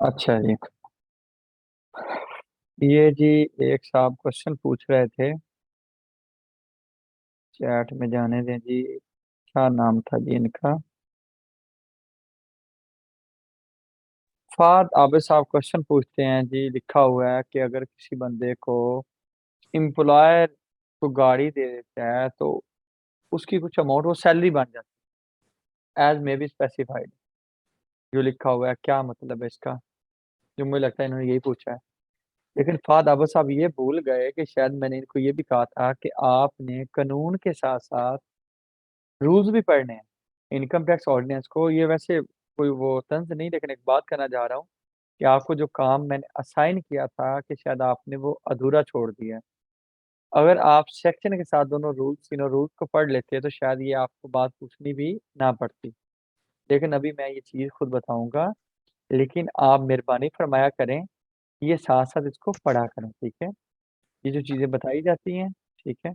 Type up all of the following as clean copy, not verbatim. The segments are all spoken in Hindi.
अच्छा जी। ये जी, एक साहब क्वेश्चन पूछ रहे थे, चैट में जाने दें जी। क्या नाम था जी इनका? फाद आबिद साहब क्वेश्चन पूछते हैं जी, लिखा हुआ है कि अगर किसी बंदे को एम्प्लॉयर को गाड़ी दे देता है तो उसकी कुछ अमाउंट वो सैलरी बन जाती है, एज मे बी स्पेसिफाइड। जो लिखा हुआ है, क्या मतलब है इसका? जो मुझे लगता है इन्होंने यही पूछा है। लेकिन फाद आबिद साहब ये भूल गए कि शायद मैंने इनको ये भी कहा था कि आपने कानून के साथ साथ रूल्स भी पढ़ने हैं इनकम टैक्स ऑर्डिनेंस को। ये वैसे कोई वो तंज नहीं, लेकिन एक बात करना चाह रहा हूँ कि आपको जो काम मैंने असाइन किया था कि शायद आपने वो अधूरा छोड़ दिया है। अगर आप सेक्शन के साथ दोनों रूल्स, तीनों रूल्स को पढ़ लेते तो शायद ये आपको बात पूछनी भी ना पड़ती। लेकिन अभी मैं ये चीज़ खुद बताऊंगा, लेकिन आप मेहरबानी फरमाया करें, ये साथ साथ इसको पढ़ा करें, ठीक है? ये जो चीज़ें बताई जाती हैं, ठीक है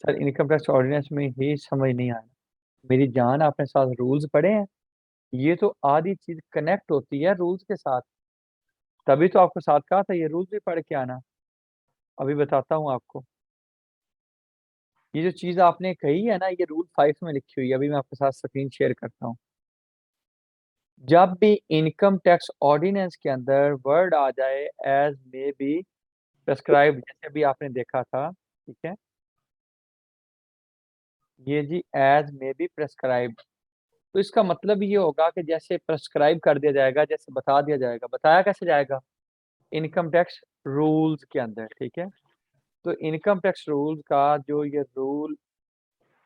सर, इनकम टैक्स ऑर्डिनेंस में ही समझ नहीं आया। मेरी जान, आपने साथ रूल्स पढ़े हैं? ये तो आधी चीज कनेक्ट होती है रूल्स के साथ। तभी तो आपको साथ कहा था ये रूल्स भी पढ़ के आना। अभी बताता हूँ आपको। ये जो चीज आपने कही है ना, ये रूल 5 में लिखी हुई है। अभी मैं आपके साथ स्क्रीन शेयर करता हूँ। जब भी इनकम टैक्स ऑर्डिनेंस के अंदर वर्ड आ जाए एज मे बी प्रेस्क्राइब, जैसे अभी आपने देखा था, ठीक है, ये जी एज मे बी प्रेस्क्राइब, तो इसका मतलब ये होगा कि जैसे प्रेस्क्राइब कर दिया जाएगा, जैसे बता दिया जाएगा। बताया कैसे जाएगा? इनकम टैक्स रूल्स के अंदर, ठीक है। तो इनकम टैक्स रूल का जो ये रूल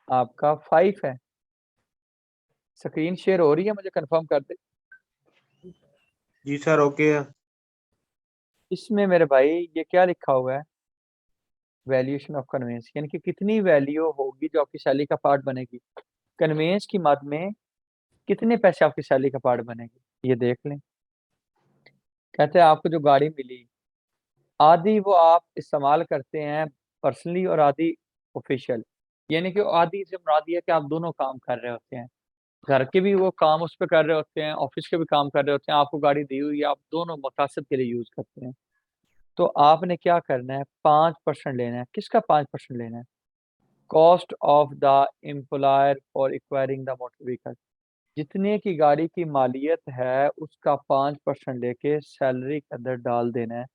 आपका 5 है, स्क्रीन शेयर हो रही है? मुझे कंफर्म कर दे। जी सर, ओके है। इसमें मेरे भाई ये क्या लिखा हुआ है? वैल्यूएशन ऑफ कन्वेंस, यानी कि कितनी वैल्यू होगी जो आपकी सैलरी का पार्ट बनेगी। कन्वेंस की मद में कितने पैसे आपकी सैलरी का पार्ट बनेगी, ये देख लें। कहते हैं आपको जो गाड़ी मिली, आधी वो आप इस्तेमाल करते हैं पर्सनली और आधी ऑफिशियल। यानी कि आधी से मुराद ये है कि आप दोनों काम कर रहे होते हैं। घर के भी वो काम उस पर कर रहे होते हैं, ऑफिस के भी काम कर रहे होते हैं। आपको गाड़ी दी हुई है, आप दोनों मकसद के लिए यूज करते हैं। तो आपने क्या करना है? 5% लेना है। किसका 5% लेना है? Cost of the employer for acquiring the motor vehicle. जितने की गाड़ी की मालियत है उसका 5% लेके सैलरी के अंदर डाल देना है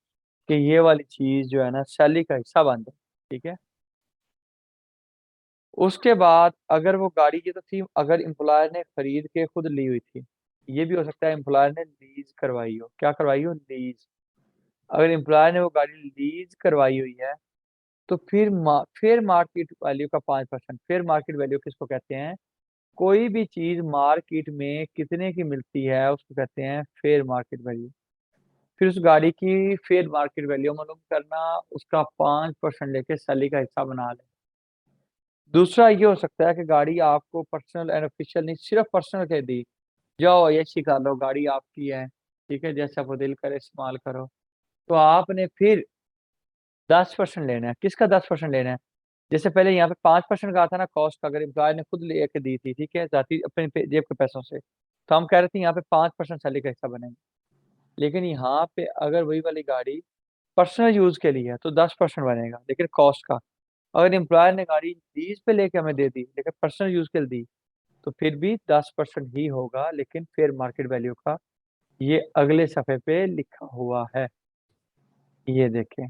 कि ये वाली चीज जो है ना सैलरी का हिस्सा बन जाए, ठीक है। उसके बाद अगर वो गाड़ी की तो थी, अगर एम्प्लॉयर ने खरीद के खुद ली हुई थी, ये भी हो सकता है एम्प्लॉयर ने लीज करवाई हो। क्या करवाई हो? लीज। अगर एम्प्लॉयर ने वो गाड़ी लीज करवाई हुई है तो फिर फेयर मार्केट वैल्यू का 5%। फेयर मार्केट वैल्यू किसको कहते हैं? कोई भी चीज मार्केट में कितने की मिलती है उसको कहते हैं फेयर मार्केट वैल्यू। फिर उस गाड़ी की फेयर मार्केट वैल्यू मालूम करना, उसका 5% लेके सैलरी का हिस्सा बना ले। दूसरा ये हो सकता है कि गाड़ी आपको पर्सनल एंड ऑफिशियल नहीं, सिर्फ पर्सनल कह दी, जाओ ये सिखा लो, गाड़ी आपकी है, ठीक है, जैसे आपको दिल करे इस्तेमाल करो। तो आपने फिर 10% लेना है। किसका 10% लेना है? जैसे पहले यहाँ पे 5% का था ना कॉस्ट का, अगर एम्प्लॉयर ने खुद लेके दी थी, ठीक है, जाती अपने जेब के पैसों से, तो हम कह रहे थे यहाँ पे 5% सैलरी का हिस्सा बनेगा। लेकिन यहाँ पे अगर वही वाली गाड़ी पर्सनल यूज के लिए है तो 10% बनेगा, लेकिन कॉस्ट का। अगर एम्प्लॉयर ने गाड़ी लीज पे लेके हमें दे दी लेकिन पर्सनल यूज के लिए दी, तो फिर भी 10% ही होगा, लेकिन फेयर मार्केट वैल्यू का। ये अगले सफे पे लिखा हुआ है, ये देखें।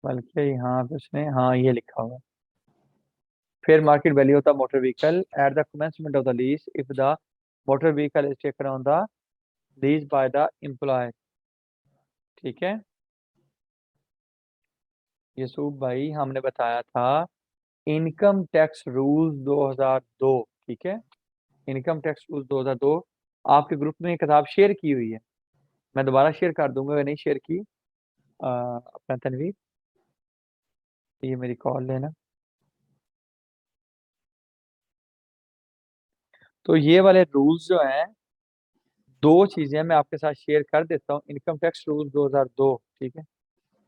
बल्कि यहाँ पे उसने, हाँ, ये लिखा हुआ है। Fair market value of the motor vehicle at the commencement of the lease if the motor vehicle is taken on the lease by the employ, ठीक है। यूसुफ भाई, हमने बताया था इनकम टैक्स रूल्स 2002, ठीक है। इनकम टैक्स रूल्स 2002 आपके ग्रुप में एक किताब शेयर की हुई है। मैं दोबारा शेयर कर दूंगा अगर नहीं शेयर की। अपना तनवीर, ये मेरी कॉल लेना। तो ये वाले रूल्स जो हैं, दो चीजें मैं आपके साथ शेयर कर देता हूँ। इनकम टैक्स रूल 2002, ठीक है।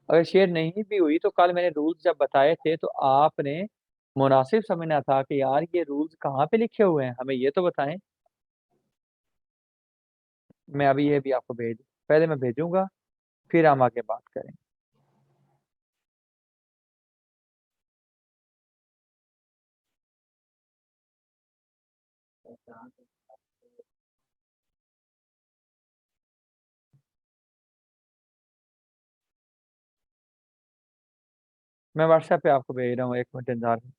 अगर शेयर नहीं भी हुई तो कल मैंने रूल्स जब बताए थे तो आपने मुनासिब समझना था कि यार ये रूल्स कहाँ पे लिखे हुए हैं, हमें ये तो बताएं। मैं अभी ये भी आपको भेज, पहले मैं भेजूंगा, फिर हम आगे बात करें। मैं व्हाट्सएप पे आपको भेज रहा हूँ, 1 मिनट इंतजार करें।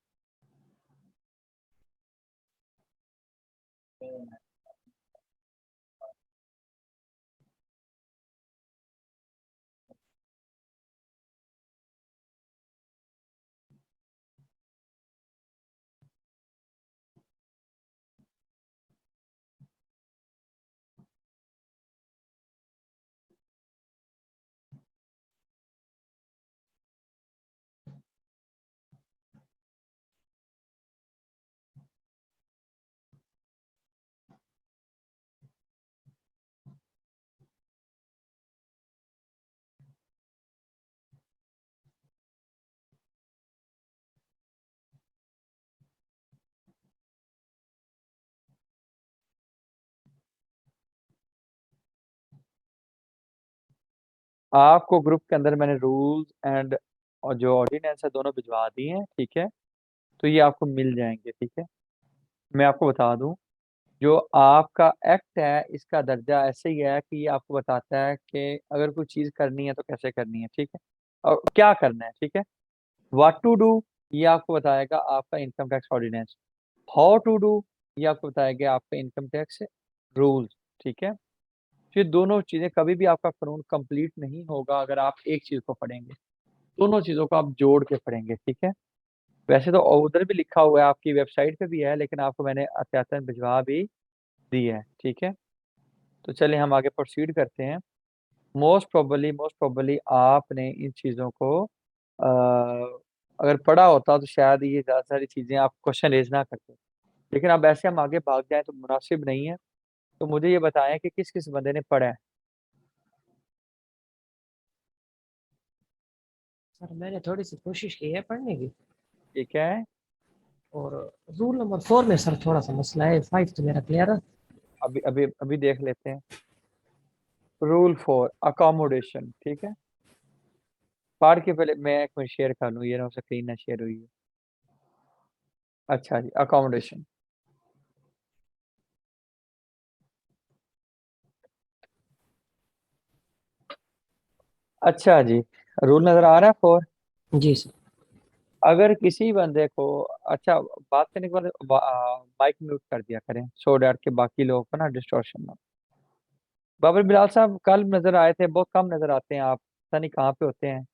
आपको ग्रुप के अंदर मैंने रूल्स एंड और जो ऑर्डिनेंस है दोनों भिजवा दिए हैं, ठीक है। तो ये आपको मिल जाएंगे, ठीक है। मैं आपको बता दूं, जो आपका एक्ट है इसका दर्जा ऐसे ही है कि ये आपको बताता है कि अगर कोई चीज़ करनी है तो कैसे करनी है, ठीक है, और क्या करना है, ठीक है। व्हाट टू डू, ये आपको बताएगा आपका income tax ordinance. How to do, ये आपको बताएगा आपका इनकम टैक्स रूल्स, ठीक है। ये दोनों चीजें, कभी भी आपका कानून कंप्लीट नहीं होगा अगर आप एक चीज को पढ़ेंगे, दोनों चीजों को आप जोड़ के पढ़ेंगे, ठीक है। वैसे तो उधर भी लिखा हुआ है, आपकी वेबसाइट पे भी है, लेकिन आपको मैंने अत्यातन भिजवा भी दी है, ठीक है। तो चलिए हम आगे प्रोसीड करते हैं। मोस्ट प्रोबेबली आपने इन चीज़ों को अगर पढ़ा होता तो शायद ये ज़्यादा सारी चीज़ें आप क्वेश्चन रेज ना करते, लेकिन अब ऐसे हम आगे भाग जाएं तो मुनासिब नहीं है। तो मुझे ये बताएं कि किस किस बंदे ने पढ़ा है। सर मैंने थोड़ी सी कोशिश की है पढ़ने की। ठीक है, और रूल नंबर 4 में सर थोड़ा सा मसला है, 5 तो मेरा क्लियर है। अभी अभी अभी देख लेते हैं। रूल 4 अकोमोडेशन, ठीक है। पढ़ के पहले मैं एक मिनट शेयर कर लूँ, ये ना स्क्रीन ना शेयर हुई है। अच्छा जी, अकोमोडेशन। अच्छा जी, रूल नजर आ रहा है 4। जी सर। अगर किसी बंदे को, अच्छा, बात करने के बाद माइक म्यूट कर दिया करें सो डैट के बाकी लोगों को ना डिस्टॉर्शन ना हो। बाबर बिलाल साहब कल नजर आए थे, बहुत कम नजर आते हैं आप, पता नहीं कहाँ पे होते हैं।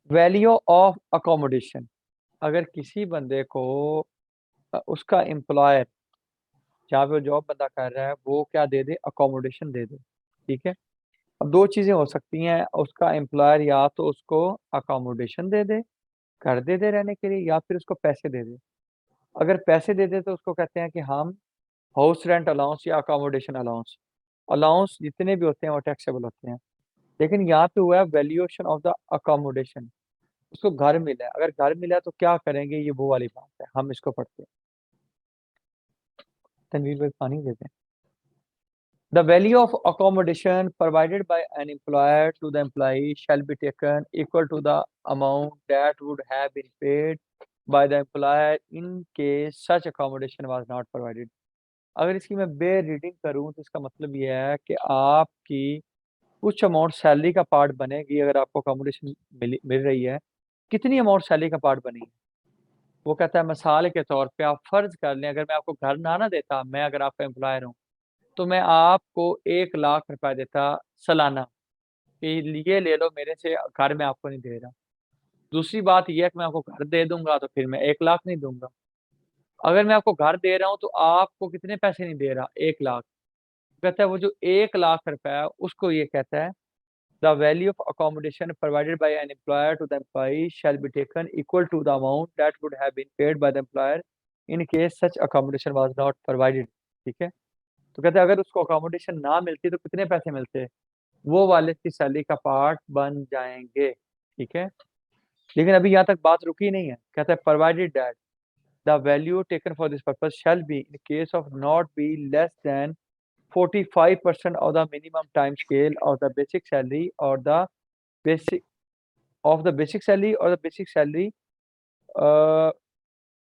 वैल्यू ऑफ अकोमोडेशन, अगर किसी बंदे को उसका एम्प्लॉयर जहाँ पे जॉब बंदा कर रहा है वो क्या दे दे, अकोमोडेशन दे दे, ठीक है। अब दो चीजें हो सकती हैं, उसका एम्प्लॉयर या तो उसको अकोमोडेशन दे दे, घर दे दे रहने के लिए, या फिर उसको पैसे दे दे। अगर पैसे दे दे तो उसको कहते हैं कि हम हाउस रेंट अलाउंस या अकोमोडेशन अलाउंस, अलाउंस जितने भी होते हैं वो टैक्सेबल होते हैं। लेकिन यहाँ पे हुआ है वैल्यूएशन ऑफ द अकोमोडेशन, उसको घर मिला है। अगर घर मिला है तो क्या करेंगे, ये वो वाली बात है, हम इसको पढ़ते हैं। तनवीर भाई पानी देते हैं। The value of accommodation provided by an employer to the employee shall be taken equal to the amount that would have been paid by the employer in case such accommodation was not provided। अगर इसकी मैं बे रीडिंग करूं तो इसका मतलब ये है कि आपकी कुछ अमाउंट सैलरी का पार्ट बनेगी अगर आपको अकोमोडेशन मिल रही है। कितनी अमाउंट सैलरी का पार्ट बनी है, वो कहता है मिसाल के तौर पे आप फर्ज कर लें, अगर मैं आपको घर ना देता, मैं अगर आपका एम्प्लॉयर हूँ, तो मैं आपको 1 लाख रुपए देता सालाना, कि ये ले लो मेरे से, घर में आपको नहीं दे रहा। दूसरी बात यह है कि मैं आपको घर दे दूंगा तो फिर मैं 1 लाख नहीं दूंगा। अगर मैं आपको घर दे रहा हूँ तो आपको कितने पैसे नहीं दे रहा, 1 लाख। कहता है वो जो 1 लाख रुपए है उसको ये कहता है the value of accommodation provided by an employer to the employee shall be taken equal to the amount that would have been paid by the employer in case such accommodation was not provided, ठीक है। तो कहते हैं अगर उसको अकोमोडेशन ना मिलती तो कितने पैसे मिलते, वो वाले की सैलरी का पार्ट बन जाएंगे, ठीक है। लेकिन अभी यहाँ तक बात रुकी नहीं है, कहता है provided that the value taken for this purpose shall be in case of not be less than 45% of the minimum time scale of the basic salary or the basic basic salary uh,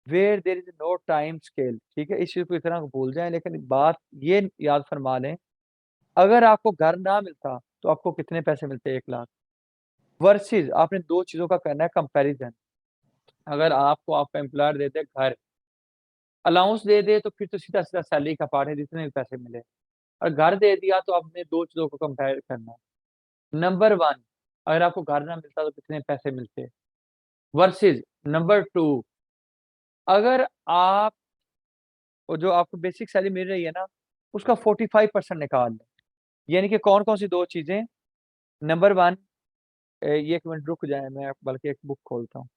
where there is no time scale। ठीक है, इस चीज को इतना भूल जाएं, लेकिन बात ये याद फरमा लें, अगर आपको घर ना मिलता तो आपको कितने पैसे मिलते, 1 लाख। वर्सेस आपने दो चीजों का करना है कंपैरिजन। अगर आपको आपका एम्प्लॉयर दे दे घर, अलाउंस दे दे, तो फिर तो सीधा सीधा सैलरी का पार्ट है, जितने भी पैसे मिले। और घर दे दिया तो आपने दो चीजों को कंपेयर करना है। नंबर वन, अगर आपको घर ना मिलता तो कितने पैसे मिलते, वर्सेस नंबर टू, अगर आप जो आपको बेसिक सैलरी मिल रही है ना, उसका 45% निकाल लें। यानी कि कौन कौन सी दो चीजें। नंबर वन, ये 1 मिनट रुक जाए, मैं बल्कि एक बुक खोलता हूँ।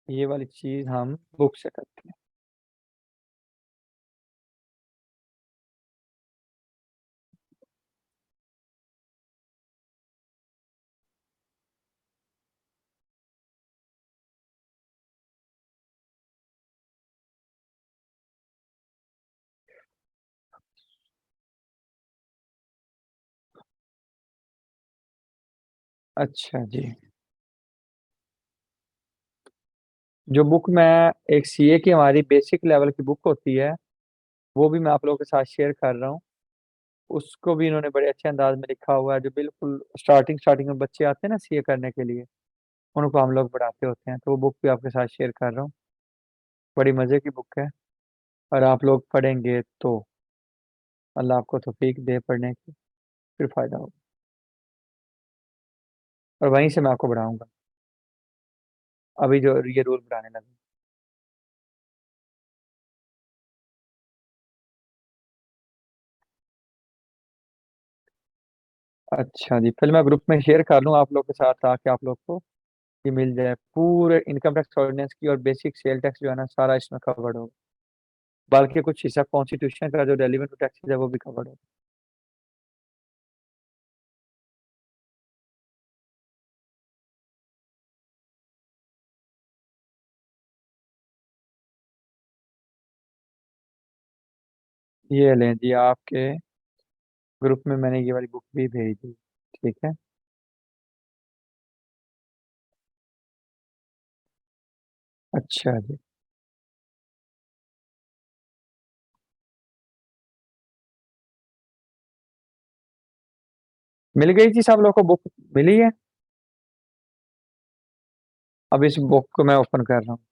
ये वाली चीज हम बुक से करते हैं। अच्छा जी, जो बुक मैं, एक सीए की हमारी बेसिक लेवल की बुक होती है, वो भी मैं आप लोगों के साथ शेयर कर रहा हूँ। उसको भी इन्होंने बड़े अच्छे अंदाज में लिखा हुआ है। जो बिल्कुल स्टार्टिंग स्टार्टिंग में बच्चे आते हैं ना सीए करने के लिए, उनको हम लोग पढ़ाते होते हैं, तो वो बुक भी आपके साथ शेयर कर रहा हूँ। बड़ी मजे की बुक है, और आप लोग पढ़ेंगे तो अल्लाह आपको तौफीक दे पढ़ने की, फिर फायदा होगा। और वहीं से मैं आपको बढ़ाऊंगा, अभी जो ये रूल बढ़ाने लगे। अच्छा जी, फिर मैं ग्रुप में शेयर कर लूँ आप लोग के साथ, ताकि आप लोग को ये मिल जाए। पूरे इनकम टैक्स ऑर्डिनेंस की और बेसिक सेल टैक्स जो है ना, सारा इसमें कवर्ड होगा। बल्कि कुछ हिस्सा कॉन्स्टिट्यूशन का जो रेलिवेंट टैक्स है वो भी कवर्ड होगा। ये लें जी, आपके ग्रुप में मैंने ये वाली बुक भी भेज दी। ठीक है, अच्छा जी, मिल गई जी सब लोग को बुक, मिली है। अब इस बुक को मैं ओपन कर रहा हूँ।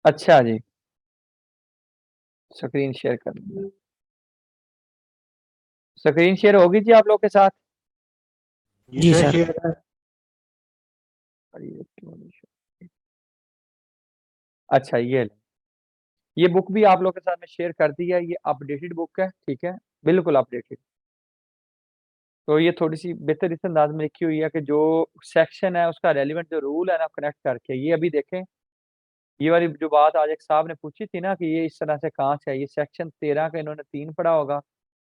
अच्छा जी, स्क्रीन शेयर कर दूंगा। स्क्रीन शेयर होगी जी आप लोग के साथ। जी जी सर सर। शेयर है। अच्छा, ये ले, ये बुक भी आप लोग के साथ में शेयर कर दी है। ये अपडेटेड बुक है, ठीक है, बिल्कुल अपडेटेड। तो ये थोड़ी सी बेहतर इस अंदाज में लिखी हुई है कि जो सेक्शन है उसका रेलिवेंट जो रूल है ना, कनेक्ट करके। ये अभी देखें, ये वाली जो बात आज एक साहब ने पूछी थी ना, कि ये इस तरह से कहाँ से है, ये सेक्शन 13 का इन्होंने 3 पढ़ा होगा।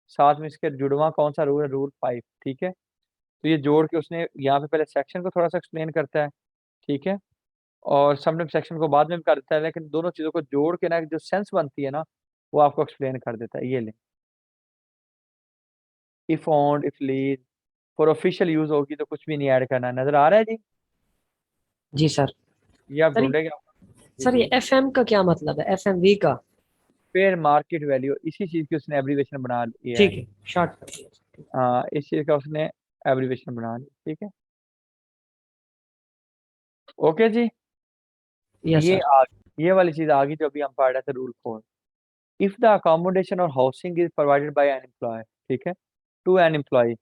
साथ में इसके जुड़वा कौन सा रूल है, रूल 5। ठीक है, तो ये जोड़ के उसने यहाँ पे पहले सेक्शन को थोड़ा सा एक्सप्लेन करता है। ठीक है, और सबने सेक्शन को बाद में भी कर देता है, लेकिन दोनों चीजों को जोड़ के ना जो सेंस बनती है ना, वो आपको एक्सप्लेन कर देता है। ये ले, if owned, if lease, for official use होगी तो कुछ भी नहीं ऐड करना है। नजर आ रहा है जी? जी सर। ये आप सर ढूंढेंगे जी सर, ये जी। एफएम का क्या मतलब है, एफएमवी का? फेयर मार्केट वैल्यू, इसी चीज की उसने एब्रीवेशन बना लिया है। ठीक है, शॉर्ट कर दिया। हाँ, इस चीज का उसने एब्रीवेशन बना लिया। ठीक है, ओके जी। यस ये सर। आ ये वाली चीज आ गई जो अभी हम पढ़ रहे थे, रूल 4। इफ द अकोमोडेशन और housing is provided by an employ, ठीक है, to an employ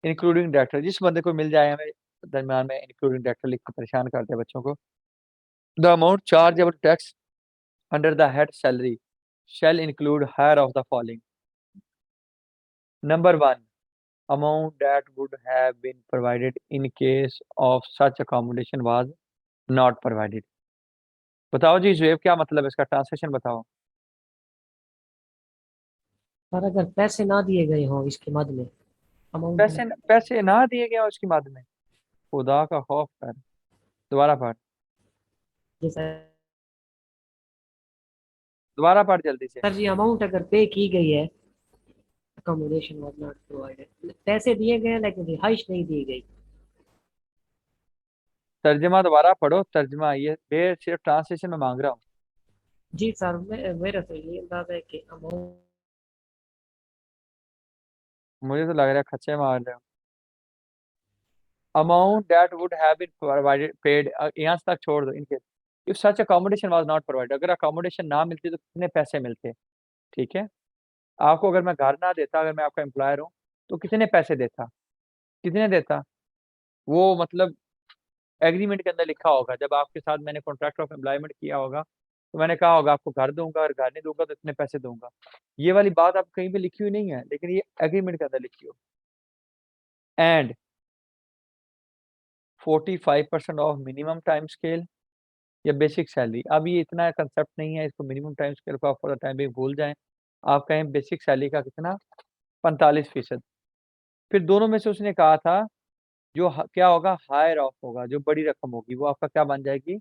including director, जिस बंदे को मिल जाए, हमें दरम्यान में इंक्लूडिंग डायरेक्टर लिख के परेशान करते हैं बच्चों को। The amount chargeable tax under the head salary shall include higher of the following। Number one, amount that would have been provided in case of such accommodation was not provided। बताओ जी जुएब, क्या मतलब है इसका, ट्रांसलेशन बताओ। सर अगर पैसे ना दिए गए हों इसके मद में, अमाउंट पैसे पैसे ना दिए गए उसकी मद में, खुदा का खौफ कर। दोबारा पढ़, जैसा दोबारा पढ़ जल्दी से। सर जी, अमाउंट अगर पे की गई है, अकोमोडेशन वाज नॉट प्रोवाइडेड, पैसे दिए गए लेकिन रिहाइश नहीं दी गई। तर्जमा दोबारा पढ़ो, तर्जमा ये सिर्फ ट्रांसलेशन में मांग रहा हूँ। जी सर, मेरा तो ये अंदाजा है कि अमाउंट, मुझे तो लग रहा है खच्चे मार रहे हो। Amount that would have been provided paid, यहाँ तक छोड़ दो इनके। If such accommodation was not provided, अगर अकोमोडेशन ना मिलती तो कितने पैसे मिलते। ठीक है, आपको अगर मैं घर ना देता, अगर मैं आपका एम्प्लॉयर हूँ तो कितने पैसे देता, कितने देता। वो मतलब एग्रीमेंट के अंदर लिखा होगा, जब आपके साथ मैंने कॉन्ट्रैक्ट ऑफ एम्प्लॉयमेंट किया होगा तो मैंने कहा होगा आपको घर दूंगा, और घर नहीं दूंगा तो इतने पैसे दूंगा। ये वाली बात आप कहीं पे लिखी हुई नहीं है, लेकिन ये एग्रीमेंट के अंदर लिखी हो। And 45% of minimum time scale या बेसिक सैलरी। अब ये इतना कंसेप्ट नहीं है, इसको मिनिमम टाइम स्केल को आप फॉर द टाइम भी भूल जाएं। आप कहें बेसिक सैलरी का कितना, 45%। फिर दोनों में से उसने कहा था जो क्या होगा, हायर ऑफ होगा, जो बड़ी रकम होगी वो आपका क्या बन जाएगी,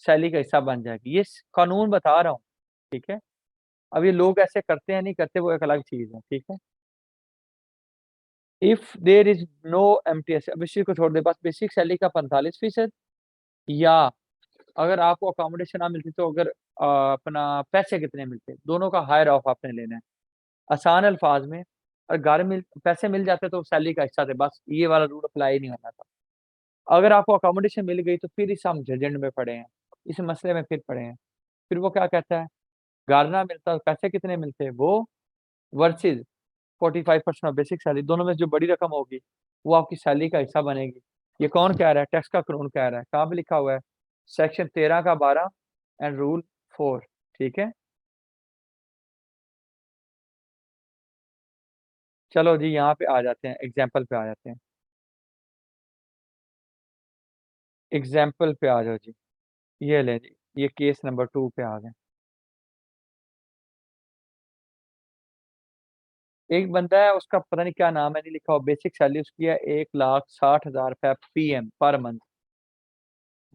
सैलरी का हिस्सा बन जाएगी। ये कानून बता रहा हूँ, ठीक है। अब ये लोग ऐसे करते हैं नहीं करते वो एक अलग चीज है, ठीक है। If there is no MTS, अब इसी को छोड़ दे, बस बेसिक सैलरी का 45%, या अगर आपको अकोमोडेशन ना मिलती तो अगर अपना पैसे कितने मिलते, दोनों का हायर ऑफ आपने लेना है। आसान अल्फाज में, और घर मिल पैसे मिल जाते तो सैलरी का हिस्सा थे, बस ये वाला रूल अप्लाई नहीं होना था। अगर आपको अकोमोडेशन मिल गई तो फिर इस हम झंझट में पड़े हैं, इस मसले में फिर पड़े हैं। फिर वो क्या कहता है, घर ना मिलता तो पैसे कितने मिलते, वो वर्सेज 45% ऑफ बेसिक सैलरी, दोनों में से जो बड़ी रकम होगी वो आपकी सैलरी का हिस्सा बनेगी। ये कौन कह रहा है, टैक्स का कानून कह रहा है। कहाँ पे लिखा हुआ है, सेक्शन 13 का 12 एंड रूल 4, ठीक है। चलो जी यहाँ पे आ जाते हैं, एग्जाम्पल पे आ जाते हैं, एग्जाम्पल पे आ जाओ जी। ये ले जी, ये केस नंबर 2 पे आ गए। एक बंदा है, उसका पता नहीं क्या नाम है, नहीं लिखा हुआ, बेसिक सैलरी उसकी है 1,60,000 रुपया PM पर मंथ।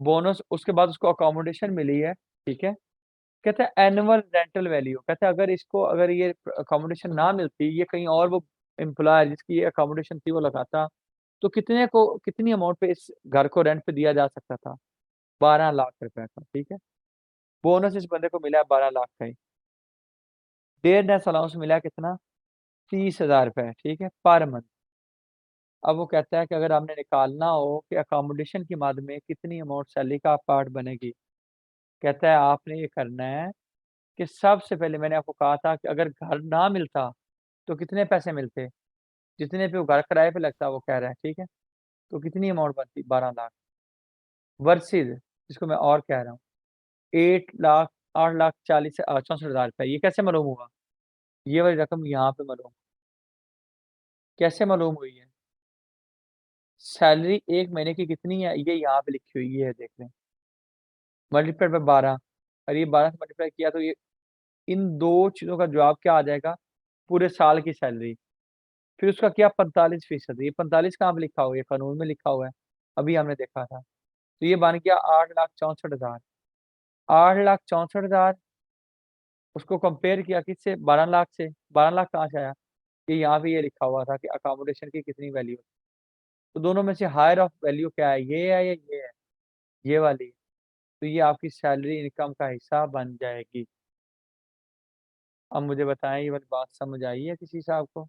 बोनस उसके बाद उसको अकोमोडेशन मिली है, ठीक है। कहते हैं एनुअल रेंटल वैल्यू, कहते हैं अगर इसको, अगर ये अकोमोडेशन ना मिलती, ये कहीं और वो एम्प्लॉयर जिसकी ये अकोमोडेशन थी वो लगाता, तो कितने को, कितनी अमाउंट पे इस घर को रेंट पे दिया जा सकता था, 12 लाख रुपए का, ठीक है। बोनस इस बंदे को मिला है 12 लाख का ही। डेयरनेस अलाउंस मिला है कितना, 30,000 रुपए, ठीक है, पर मंथ। अब वो कहता है कि अगर आपने निकालना हो कि अकोमोडेशन की मद में कितनी अमाउंट सैलरी का पार्ट बनेगी, कहता है आपने ये करना है कि सबसे पहले मैंने आपको कहा था कि अगर घर ना मिलता तो कितने पैसे मिलते, जितने पे वो घर किराए पे लगता वो कह रहा है, ठीक है। तो कितनी अमाउंट बनती, 12 लाख, वर्सेज जिसको मैं और कह रहा हूँ 8 लाख, 8,40,64,000 रुपये। ये कैसे मालूम हुआ, ये वाली रकम यहाँ पे मालूम, कैसे मालूम हुई है। सैलरी एक महीने की कितनी है ये यहाँ पे लिखी हुई है, देख लें, मल्टीप्लाई बाय 12, और ये 12 से मल्टीप्लाई किया तो ये इन दो चीज़ों का जवाब क्या आ जाएगा, पूरे साल की सैलरी। फिर उसका क्या, 45%। ये 45 कहाँ पे लिखा हुआ है, ये कानून में लिखा हुआ है, अभी हमने देखा था। तो ये बन गया 8,64,000। 8,64,000, उसको कंपेयर किया किससे, 12 लाख से। 12 लाख कहाँ से आया, ये यहाँ पे ये लिखा हुआ था कि अकोमोडेशन की कितनी वैल्यू। तो दोनों में से हायर ऑफ वैल्यू क्या है, ये है या ये है, ये वाली। तो ये आपकी सैलरी इनकम का हिस्सा बन जाएगी। अब मुझे बताएं, ये वाली बात समझ आई है किसी साहब को।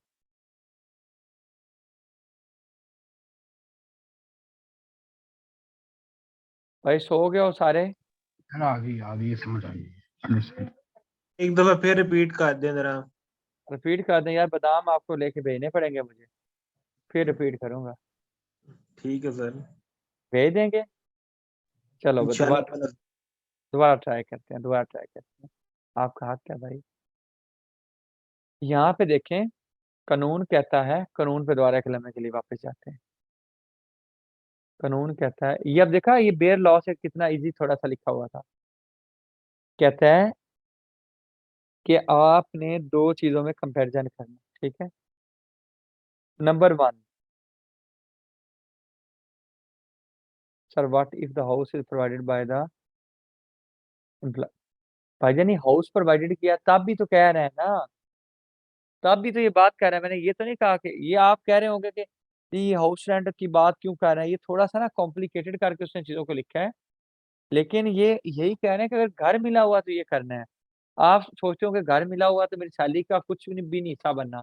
भाई सो गए हो सारे। है ना, आ गई समझ आ गई। understand। एक दफा फिर रिपीट कर दे जरा। रिपीट कर दें यार, बादाम आपको लेके भेजने पड़ेंगे मुझे, फिर रिपीट करूंगा। ठीक है सर। भेज देंगे, चलो इंशाल्लाह दोबारा, अपना। दोबारा ट्राई करते हैं, दोबारा ट्राई करते हैं। आपका हाथ क्या भाई, यहाँ पे देखें, कानून कहता है, कानून पे दोबारा एक लम्हे के लिए वापस जाते हैं। कानून कहता है, ये अब देखा, ये बेयर लॉ से कितना इजी थोड़ा सा लिखा हुआ था। कहता है कि आपने दो चीजों में कंपैरिजन करना, ठीक है। Number one, sir what if the house is provided by the employ. भाईजान, ये हाउस प्रोवाइडेड किया तब भी तो कह रहे हैं ना, तब भी तो ये बात कर रहे हैं। मैंने ये तो नहीं कहा कि ये आप कह रहे होंगे कि ये हाउस रेंट की बात क्यों कर रहे हैं, ये थोड़ा सा ना कॉम्प्लिकेटेड करके उसने चीजों को लिखा है। लेकिन ये यही कह रहे हैं कि अगर घर मिला हुआ तो ये करना है। आप सोचते हो कि घर मिला हुआ तो मेरी सैलरी का कुछ भी नहीं हिस्सा बनना।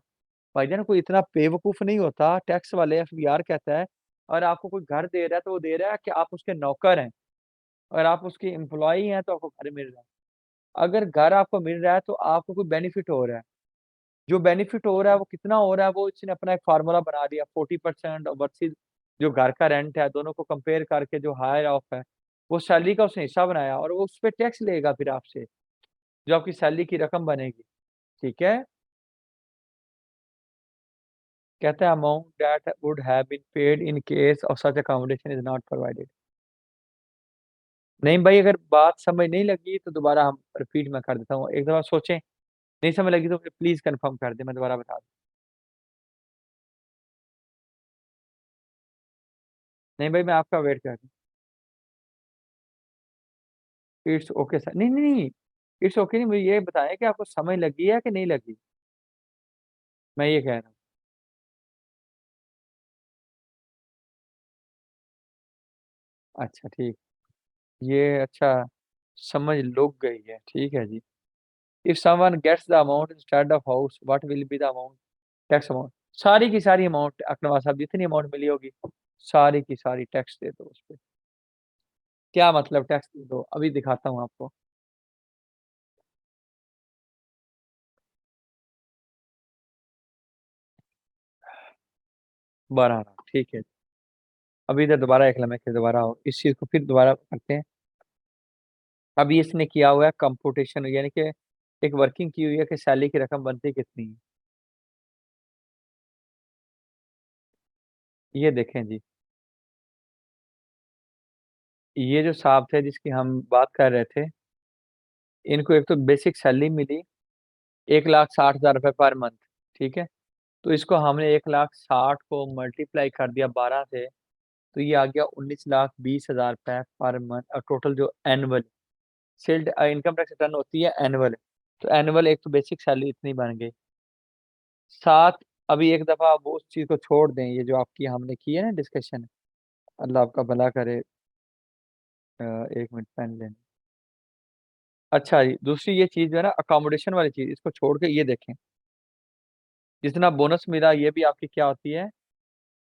भाईजान, कोई इतना बेवकूफ नहीं होता। टैक्स वाले एफबीआर कहता है, और आपको कोई घर दे रहा है तो वो दे रहा है कि आप उसके नौकर हैं, अगर आप उसके एम्प्लॉई हैं तो आपको घर मिल रहा है। अगर घर आपको मिल रहा है तो आपको कोई बेनिफिट हो रहा है। जो बेनिफिट हो रहा है वो कितना हो रहा है, वो इसने अपना एक फार्मूला बना दिया, 40% वर्सेज जो घर का रेंट है, दोनों को कंपेयर करके जो हायर ऑफ है वो सैलरी का उसने हिस्सा बनाया, और वो उस पर टैक्स लेगा फिर आपसे, जो आपकी सैलरी की रकम बनेगी, ठीक है। कहता है amount that would have been paid in case of such accommodation is not provided. नहीं भाई, अगर बात समझ नहीं लगी तो दोबारा हम रिपीट में कर देता हूँ, एक दफा सोचें। नहीं समझ लगी तो प्लीज कंफर्म कर दे, मैं दोबारा बता दूं। नहीं भाई, मैं आपका वेट कर रहा हूँ। It's okay sir. नहीं नहीं नहीं, इट्स ओके नहीं, मुझे ये बताएं कि आपको समझ लगी है कि नहीं लगी, मैं ये कह रहा हूँ। अच्छा ठीक, ये अच्छा समझ लग गई है, ठीक है जी। If someone gets the amount instead of house, what will be the amount, tax amount. सारी की सारी अमाउंट अकनवा साहब, जितनी अमाउंट मिली होगी सारी की सारी टैक्स दे दो उस पर। क्या मतलब टैक्स दे दो, अभी दिखाता हूँ आपको। 12 लाख, ठीक है। अभी इधर दोबारा एक लम्हे के दोबारा आओ, इस चीज को फिर दोबारा करते हैं। अभी इसने किया हुआ है कंपुटेशन, यानी कि एक वर्किंग की हुई है कि सैलरी की रकम बनती कितनी है। ये देखें जी, ये जो साहब थे जिसकी हम बात कर रहे थे, इनको एक तो बेसिक सैलरी मिली 1,60,000 रुपये पर मंथ, ठीक है। तो इसको हमने 1,60,000 को मल्टीप्लाई कर दिया 12 से, तो ये आ गया 19,20,000 रुपये पर मंथ। और टोटल जो annual sailed income tax return होती है एनुअल, तो एनुअल एक तो बेसिक सैलरी इतनी बन गई। साथ अभी एक दफा वो उस चीज को छोड़ दें, ये जो आपकी हमने की है ना डिस्कशन, अल्लाह आपका भला करे। एक मिनट पेन लेने। अच्छा जी, दूसरी ये चीज जो है ना अकोमोडेशन वाली चीज, इसको छोड़ के ये देखें, जितना बोनस मिला ये भी आपकी क्या होती है,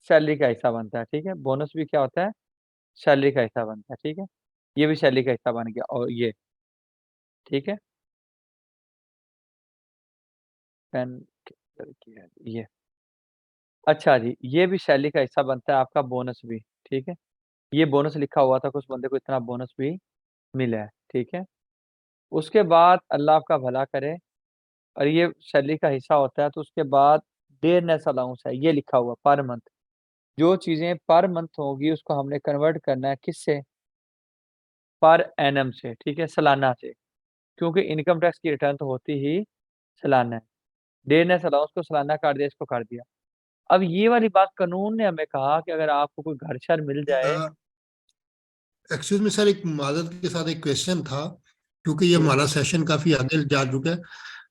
सैलरी का हिस्सा बनता है, ठीक है। बोनस भी क्या होता है, सैलरी का हिस्सा बनता है, ठीक है। ये भी सैलरी का हिस्सा बन गया, और ये ठीक है। पेन की है ये। अच्छा जी, ये भी सैलरी का हिस्सा बनता है आपका, बोनस भी, ठीक है। ये बोनस लिखा हुआ था, कुछ बंदे को इतना बोनस भी मिला है, ठीक है। उसके बाद अल्लाह आपका भला करे, और ये सैलरी का हिस्सा होता है, तो उसके बाद डेयरनेस अलाउंस है, ये लिखा हुआ पर मंथ। जो चीजें पर मंथ होगी उसको हमने कन्वर्ट करना है किससे, पर एनम से, ठीक है, सालाना से, क्योंकि इनकम टैक्स की रिटर्न तो होती ही सालाना है। डेयरनेस अलाउंस को सालाना कर दिया, इसको कर दिया। अब ये वाली बात कानून ने हमें कहा कि अगर आपको कोई घर शर मिल जाए। एक्सक्यूज मी सर, एक माजरत के साथ एक क्वेश्चन था, क्योंकि ये जी हमारा सेशन काफी आगे जा चुका है।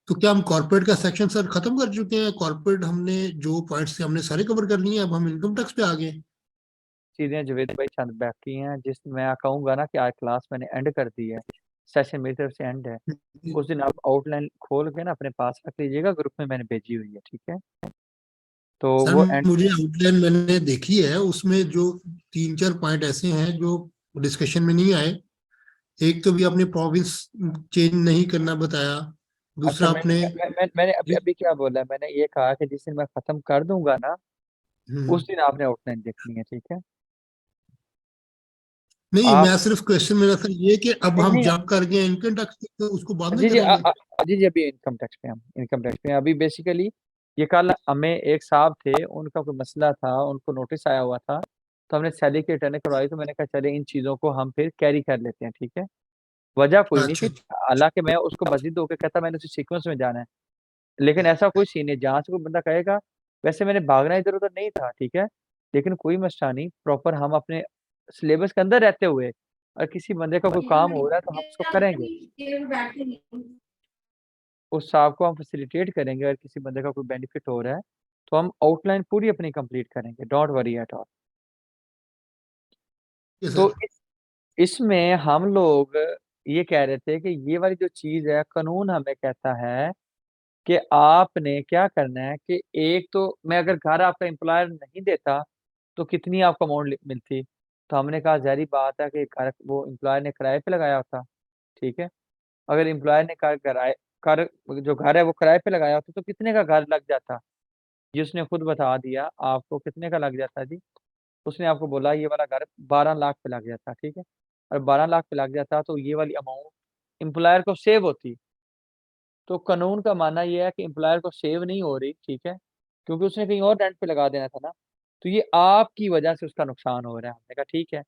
तो क्या हम कॉर्पोरेट का सेक्शन सर खत्म कर चुके हैं? कॉर्पोरेट हमने जो पॉइंट्स थे हमने सारे कवर कर लिए हैं, अब हम इनकम टैक्स पे आ गए। चीजें जुवेद भाई चंद बाकी हैं, जिस मैं कहूंगा ना कि आज क्लास मैंने एंड कर दी है, सेशन मेरी तरफ से एंड है। उस दिन आप आउटलाइन खोल के ना अपने पास रख लीजिएगा, ग्रुप में मैंने भेजी हुई है, ठीक है। तो सर वो एंड, मुझे आउटलाइन मैंने देखी है, उसमें जो 3-4 पॉइंट ऐसे हैं जो डिस्कशन में नहीं आए। एक तो भी आपने प्रोविंस चेंज नहीं करना बताया, अच्छा दूसरा आपने मैंने अभी अभी क्या बोला, मैंने ये कहा कि जिस दिन मैं खत्म कर दूंगा ना, उस हम्म, दिन आपने आउटलाइन देखनी है, ठीक है। नहीं, आप मैं सिर्फ क्वेश्चन मेरा सर ये कि अब नहीं हम नहीं, जंप कर गए इनकम टैक्स, तो उसको बाद में जी जी करेंगे। जी जी, अभी इनकम टैक्स पे हम इनकम टैक्स पे हैं। अभी बेसिकली ये कल हमें एक साहब थे, उनका कोई मसला था, उनको नोटिस आया हुआ था, तो हमने सैलरी की रिटर्न करवाई, तो मैंने कहा चले इन चीज़ों को हम फिर कैरी कर लेते हैं, ठीक है? वजह कोई नहीं अच्छा थी, हालाँकि मैं उसको मस्जिद होके कहता मैंने उसे सीक्वेंस में जाना है, लेकिन ऐसा कोई सीन नहीं जहाँ से कोई बंदा कहेगा वैसे मैंने भागना इधर-उधर नहीं था, ठीक है? लेकिन कोई मसला नहीं, प्रॉपर हम अपने सिलेबस के अंदर रहते हुए और किसी बंदे का कोई काम हो रहा है तो हम उसको करेंगे। उस साहब को हम फैसिलिटेट करेंगे, अगर किसी बंदे का कोई बेनिफिट हो रहा है, तो हम आउटलाइन पूरी अपनी कंप्लीट करेंगे, डोंट वरी एट ऑल। ये तो सर इसमें हम लोग ये कह रहे थे कि ये वाली जो चीज़ है, कानून हमें कहता है कि आपने क्या करना है कि एक तो मैं अगर घर आपका एम्प्लॉयर नहीं देता, तो कितनी आपको अमाउंट मिलती? तो हमने कहा ज़ाहिर-सी बात है कि घर वो एम्प्लॉयर ने किराए पे लगाया होता, ठीक है? अगर एम्प्लॉयर ने घर जो घर है वो किराए पे लगाया होता, तो कितने का घर लग जाता? जी, उसने खुद बता दिया आपको कितने का लग जाता जी? उसने आपको बोला ये वाला घर 12 लाख पे लग जाता, ठीक है? और 12 लाख पे लग जाता तो ये वाली अमाउंट एम्प्लॉयर को सेव होती। तो कानून का मानना ये है कि एम्प्लॉयर को सेव नहीं हो रही, ठीक है? क्योंकि उसने कहीं और रेंट पे लगा देना था ना, तो ये आपकी वजह से उसका नुकसान हो रहा है। हमने कहा ठीक है।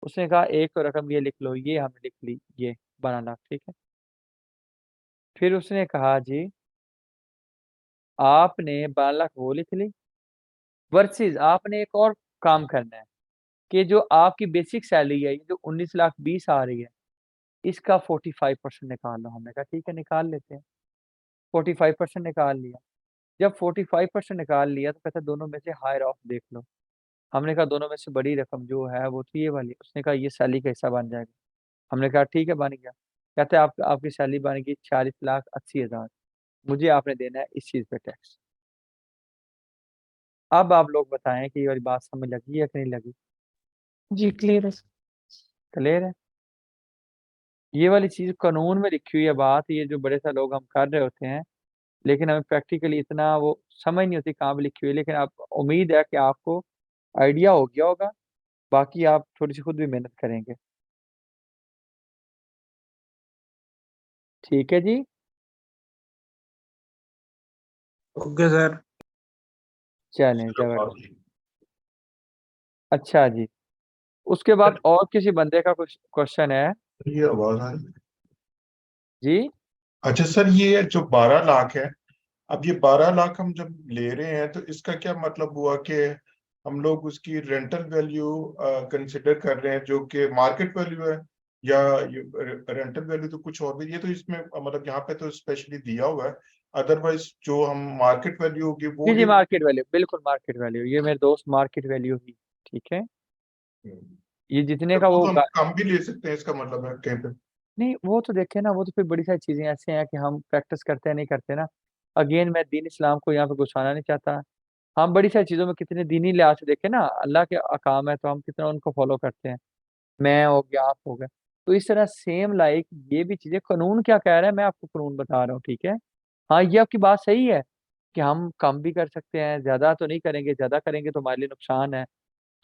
उसने कहा एक तो रकम ये लिख लो, ये हमने लिख ली, ये 12 लाख, ठीक है? फिर उसने कहा जी, आपने 12 लाख वो लिख ली वर्सेस आपने एक और काम करना है कि जो आपकी बेसिक सैलरी है, ये जो 19 लाख 20 आ रही है, इसका 45% निकाल लो। हमने कहा ठीक है, निकाल लेते हैं। 45% निकाल लिया। जब 45% निकाल लिया तो कहता है दोनों में से हायर ऑफ देख लो। हमने कहा दोनों में से बड़ी रकम जो है वो तो ये वाली। उसने कहा ये सैलरी का हिस्सा बन जाएगा। हमने कहा ठीक है बन गया। कहते हैं आप आपकी सैलरी बन गई 40,80,000, मुझे आपने देना है इस चीज़ पे टैक्स। अब आप लोग बताएँ कि ये वाली बात समझ लगी है कि नहीं लगी? जी क्लियर है। क्लियर है? ये वाली चीज़ कानून में लिखी हुई है बात, ये जो बड़े सारे लोग हम कर रहे होते हैं, लेकिन हमें प्रैक्टिकली इतना वो समझ नहीं होती कहाँ पे लिखी हुई है, लेकिन आप उम्मीद है कि आपको आइडिया हो गया होगा, बाकी आप थोड़ी-सी खुद भी मेहनत करेंगे। ठीक है जी? Okay sir. चलें ज़बरदस्त। अच्छा जी, उसके बाद और किसी बंदे का कुछ क्वेश्चन है? ये आवाज आ रही है। जी? अच्छा सर, ये जो 12 लाख है, अब ये 12 लाख हम जब ले रहे हैं तो इसका क्या मतलब हुआ कि हम लोग उसकी रेंटल वैल्यू कंसिडर कर रहे हैं जो कि मार्केट वैल्यू है, या रेंटल वैल्यू तो कुछ और भी, ये तो इसमें मतलब यहाँ पे तो स्पेशली दिया हुआ है, अदरवाइज जो हम मार्केट वैल्यू होगी वो जी, जी, ले। मार्केट वैल्यू, बिल्कुल मार्केट वैल्यू। ये मेरे दोस्त मार्केट वैल्यू ही, ठीक है? ये जितने तो का वो वो तो हम गा कम भी ले सकते हैं, इसका मतलब है कहीं पे। नहीं, वो तो देखिए ना, वो तो फिर बड़ी सारी चीज़ें ऐसी हैं कि हम प्रैक्टिस करते हैं, नहीं करते ना। अगेन मैं दीन इस्लाम को यहाँ पे घुसाना नहीं चाहता। हम बड़ी सारी चीज़ों में कितने दीनी लिहाज से देखें ना, अल्लाह के अहकाम है तो हम कितना उनको फ़ॉलो करते हैं। मैं हो गया, आप हो गए। तो इस तरह सेम लाइक ये भी चीज़ें कानून क्या कह रहा है, मैं आपको कानून बता रहा हूँ, ठीक है? हाँ, ये आपकी बात सही है कि हम कम भी कर सकते हैं, ज़्यादा तो नहीं करेंगे, ज़्यादा करेंगे तो हमारे लिए नुकसान है।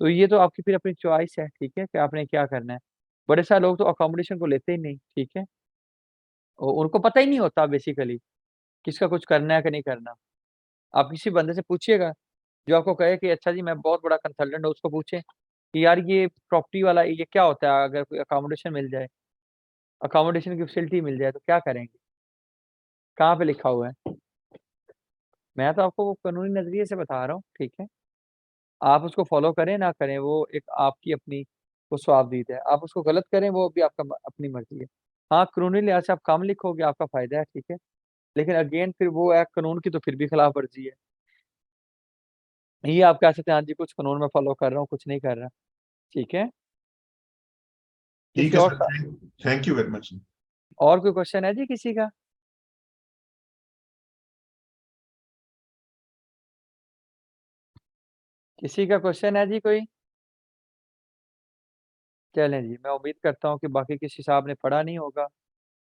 तो ये तो आपकी फिर अपनी चॉइस है, ठीक है? कि आपने क्या करना है। बड़े सारे लोग तो अकोमोडेशन को लेते ही नहीं, ठीक है? उनको पता ही नहीं होता बेसिकली किसका कुछ करना है कि नहीं करना। आप किसी बंदे से पूछिएगा, जो आपको कहे कि अच्छा जी मैं बहुत बड़ा कंसल्टेंट हूँ, उसको पूछें कि यार ये प्रॉपर्टी वाला ये क्या होता है? अगर कोई अकोमोडेशन मिल जाए, अकोमोडेशन की फैसिलिटी मिल जाए तो क्या करेंगे? कहाँ पे लिखा हुआ है? मैं तो आपको वो कानूनी नज़रिए से बता रहा हूँ, ठीक है? आप उसको फ़ॉलो करें ना करें वो एक आपकी अपनी वो स्वाबदीद है। आप उसको गलत करें वो भी आपका अपनी मर्ज़ी है। हाँ, कानूनी लिहाज से आप कम लिखोगे आपका फ़ायदा है, ठीक है? लेकिन अगेन फिर वो है कानून की तो फिर भी खिलाफ वर्ज़ी है। ये आप कह सकते हैं हाँ जी, कुछ कानून मैं फ़ॉलो कर रहा हूँ, कुछ नहीं कर रहा, ठीक है? ठीक किसी है और सर, सा थैंक यू वेरी मच। और कोई क्वेश्चन है जी किसी का? किसी का क्वेश्चन है जी कोई? चलें जी, मैं उम्मीद करता हूँ कि बाकी किसी साहब ने पढ़ा नहीं होगा,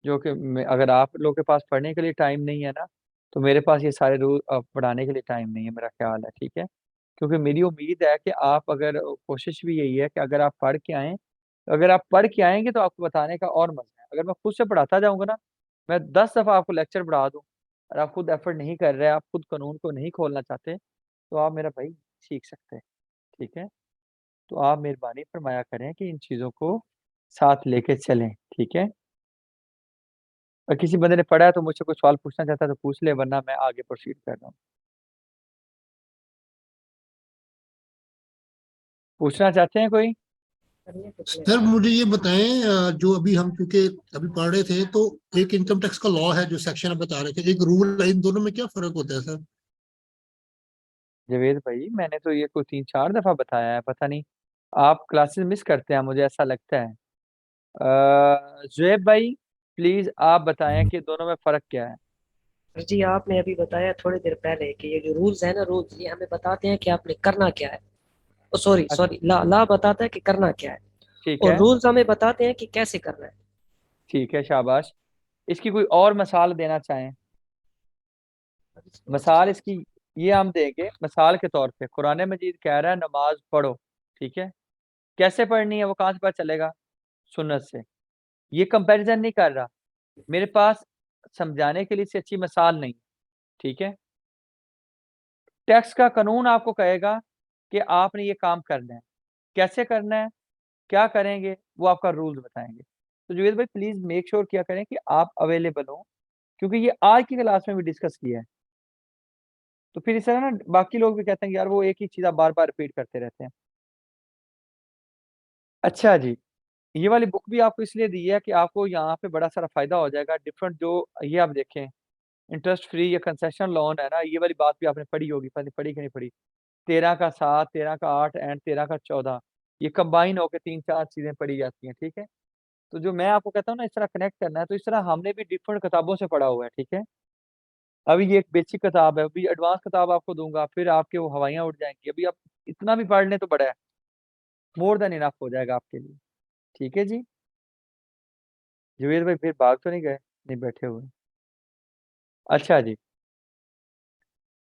जो कि मैं अगर आप लोगों के पास पढ़ने के लिए टाइम नहीं है ना, तो मेरे पास ये सारे रूल पढ़ाने के लिए टाइम नहीं है, मेरा ख़्याल है, ठीक है? क्योंकि मेरी उम्मीद है कि आप अगर कोशिश भी यही है कि अगर आप पढ़ के आएँ, अगर आप पढ़ के आएँगे तो आपको बताने का और मज़ा है। अगर मैं खुद से पढ़ाता जाऊँगा ना, मैं 10 दफ़ा आपको लेक्चर पढ़ा दूँ, और आप खुद एफर्ट नहीं कर रहे, आप खुद कानून को नहीं खोलना चाहते, तो आप मेरा भाई सीख सकते हैं, ठीक है। तो आप मेहरबानी फरमाया करें कि इन चीज़ों को साथ लेके चलें, ठीक है। और किसी बंदे ने पढ़ा है तो मुझसे कोई सवाल पूछना चाहता है तो पूछ ले, वरना मैं आगे प्रोसीड कर रहा हूँ। पूछना चाहते हैं कोई? करने तो सर clear है। मुझे ये बताएं, जो अभी हम क्योंकि अभी पढ़ रहे थे, तो एक इनकम टैक्स का लॉ है जो सेक्शन आप बता रहे थे, एक रूल है, इन दोनों में क्या फर्क होता है सर? जवेद भाई मैंने तो ये कोई 3-4 दफा बताया है, पता नहीं आप क्लासेस मिस करते हैं, मुझे ऐसा लगता है। जुएब भाई प्लीज आप बताएं कि दोनों में फर्क क्या है। सर जी आपने अभी बताया थोड़ी देर पहले कि ये जो रूल्स है ना, रूल्स ये हमें बताते हैं कि आपने करना क्या है। ओ सॉरी अच्छा, सॉरी, ला बताता है कि करना क्या है, ठीक और है, रूल्स हमें बताते हैं कि कैसे करना है। ठीक है, शाबाश। इसकी कोई और मिसाल देना चाहें? इसमें मिसाल इसकी ये हम देंगे, मिसाल के तौर पे कुरान मजीद कह रहा है नमाज पढ़ो, ठीक है। कैसे पढ़नी है वो कहाँ से पता चलेगा? सुन्नत से। ये कंपैरिजन नहीं कर रहा, मेरे पास समझाने के लिए इससे अच्छी मिसाल नहीं, ठीक है। टैक्स का कानून आपको कहेगा कि आपने ये काम करना है, कैसे करना है, क्या करेंगे, वो आपका रूल्स बताएंगे। तो जुवेद भाई प्लीज मेक श्योर किया करें कि आप अवेलेबल हो, क्योंकि ये आज की क्लास में भी डिस्कस किया है। तो फिर इस तरह ना बाकी लोग भी कहते हैं कि यार वो एक ही चीज आप बार बार रिपीट करते रहते हैं। अच्छा जी, ये वाली बुक भी आपको इसलिए दी है कि आपको यहाँ पे बड़ा सारा फायदा हो जाएगा। डिफरेंट जो ये आप देखें, इंटरेस्ट फ्री या कंसेशन लोन है ना, ये वाली बात भी आपने पढ़ी होगी, पता नहीं पढ़ी कि नहीं पढ़ी। 13 का 7, 13 का 8 एंड 13 का 14, ये कंबाइन होकर 3-4 चीजें पढ़ी जाती हैं, ठीक है। तो जो मैं आपको कहता हूँ ना इस तरह कनेक्ट करना है, तो इस तरह हमने भी डिफरेंट किताबों से पढ़ा हुआ है, ठीक है। अभी ये एक बेसिक किताब है, अभी एडवांस किताब आपको दूंगा, फिर आपके वो हवाइयाँ उड़ जाएंगी। अभी आप इतना भी पढ़ लें तो बड़ा है, मोर देन इनफ हो जाएगा आपके लिए, ठीक है जी। जुबेर भाई फिर भाग तो नहीं गए? नहीं, बैठे हुए। अच्छा जी,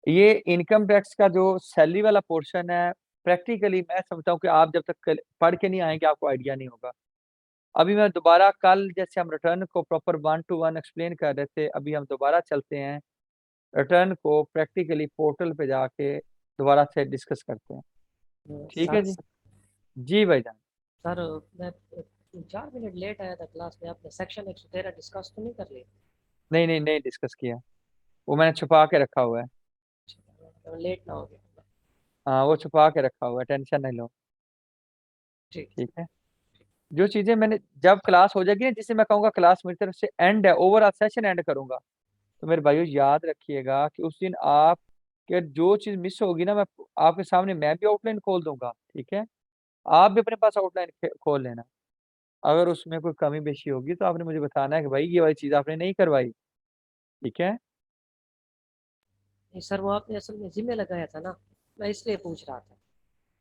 ये इनकम टैक्स का जो सैलरी वाला पोर्शन है, प्रैक्टिकली मैं समझता हूँ कि आप जब तक पढ़ के नहीं आएंगे आपको आइडिया नहीं होगा। अभी मैं दोबारा कल जैसे हम रिटर्न को प्रॉपर 1 to 1 एक्सप्लेन कर रहे थे, अभी हम दोबारा चलते हैं, रिटर्न को प्रैक्टिकली पोर्टल पे जाके दोबारा से डिस्कस करते हैं, ठीक है सर जी। जी भाईजान। सर मैं 4 मिनट लेट आया था क्लास में, आपने सेक्शन 113 डिस्कस तो नहीं कर लिया? नहीं नहीं नहीं डिस्कस किया, वो मैंने छुपा के रखा हुआ है। लेट ना हो गया। हाँ वो छुपा के रखा हुआ है, टेंशन नहीं लो, ठीक। ठीक है। जो चीजें मैंने जब क्लास हो जाएगी ना, जिसे मैं कहूँगा क्लास मेरी तरफ से एंड है, ओवरऑल सेशन एंड करूंगा, तो मेरे भाइयों याद रखिएगा कि उस दिन आप के जो चीज मिस होगी ना, मैं आपके सामने मैं भी आउटलाइन खोल दूंगा, ठीक है। आप भी अपने पास आउटलाइन खोल लेना। अगर उसमें कोई कमी बेशी होगी तो आपने मुझे बताना है कि भाई ये वाली चीज आपने नहीं करवाई, ठीक है। नहीं सर, वो आपने असल में जिम्मे लगाया था ना, मैं इसलिए पूछ रहा था। वो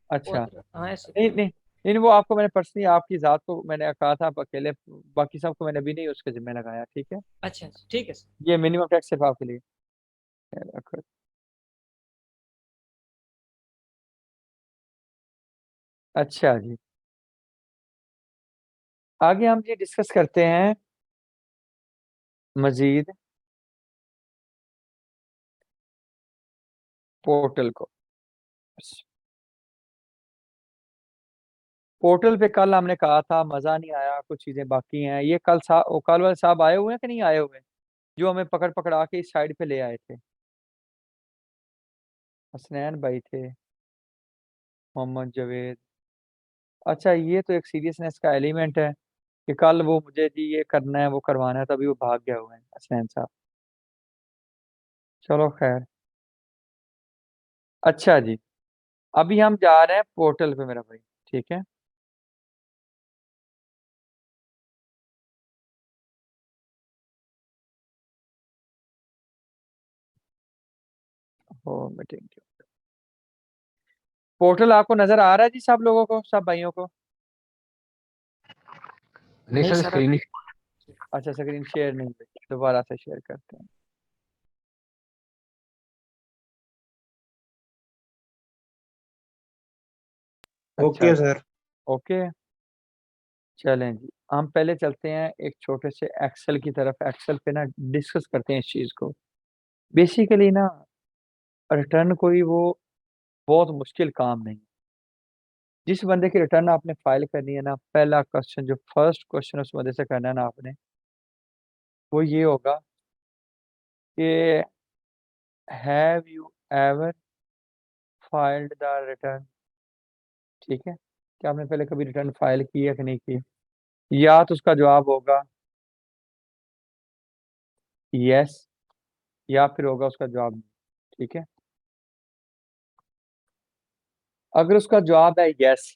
अच्छा, हाँ ऐसे। नहीं नहीं नहीं, वो आपको मैंने पर्सनली आपकी जात को मैंने कहा था आप अकेले, बाकी सबको मैंने भी नहीं उसके जिम्मे लगाया, ठीक है। अच्छा ठीक है सर। ये मिनिमम टैक्स सिर्फ आपके लिए है। अच्छा जी, आगे हम ये डिस्कस करते हैं मजीद पोर्टल को। पोर्टल पे कल हमने कहा था मजा नहीं आया, कुछ चीजें बाकी हैं। ये कल वाले साहब आए हुए हैं कि नहीं आए हुए हैं, जो हमें पकड़ पकड़ा के इस साइड पे ले आए थे? हसनैन भाई थे, मोहम्मद जवेद। अच्छा, ये तो एक सीरियसनेस का एलिमेंट है कि कल वो मुझे जी ये करना है वो करवाना है, तभी वो भाग गए हुए हैं हसनैन साहब। चलो खैर। अच्छा जी, अभी हम जा रहे हैं पोर्टल पे मेरा भाई, ठीक है। ओ मीटिंग, पोर्टल आपको नजर आ रहा है जी सब लोगों को, सब भाइयों को? नहीं नहीं सर, सर स्क्रीन अच्छा, स्क्रीन शेयर नहीं हुई, दोबारा से शेयर करते हैं। अच्छा ओके जी, सर। ओके। चलें जी, हम पहले चलते हैं एक छोटे से एक्सेल की तरफ, एक्सेल पे ना डिस्कस करते हैं इस चीज़ को। बेसिकली ना रिटर्न कोई वो बहुत मुश्किल काम नहीं। जिस बंदे की रिटर्न आपने फाइल करनी है ना, पहला क्वेश्चन जो फर्स्ट क्वेश्चन उस बंदे से करना है ना आपने, वो ये होगा कि have you ever filed the return. ठीक है, क्या आपने पहले कभी रिटर्न फाइल की है कि नहीं की? या तो उसका जवाब होगा यस, या फिर होगा उसका जवाब नहीं। ठीक है, अगर उसका जवाब है यस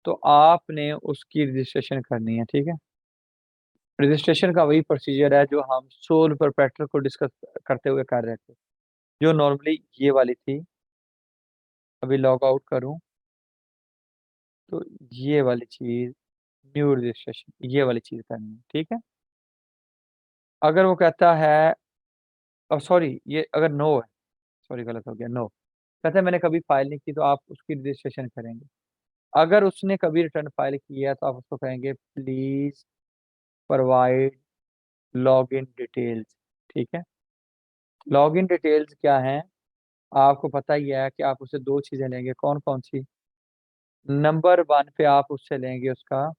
तो आपने उसकी रजिस्ट्रेशन करनी है। ठीक है, रजिस्ट्रेशन का वही प्रोसीजर है जो हम सोल प्रोप्राइटर को डिस्कस करते हुए कर रहे थे, जो नॉर्मली ये वाली थी। अभी लॉग आउट करूं तो ये वाली चीज, न्यू रजिस्ट्रेशन, ये वाली चीज करनी है। ठीक है, अगर वो कहता है, अब सॉरी ये अगर नो है, सॉरी गलत हो गया, नो कहता है मैंने कभी फाइल नहीं की, तो आप उसकी रजिस्ट्रेशन करेंगे। अगर उसने कभी रिटर्न फाइल की है तो आप उसको कहेंगे please provide log in details. ठीक है, लॉग इन डिटेल्स क्या है आपको पता ही है कि आप उससे दो चीजें लेंगे। कौन कौन सी? नंबर वन पे आप उससे लेंगे उसका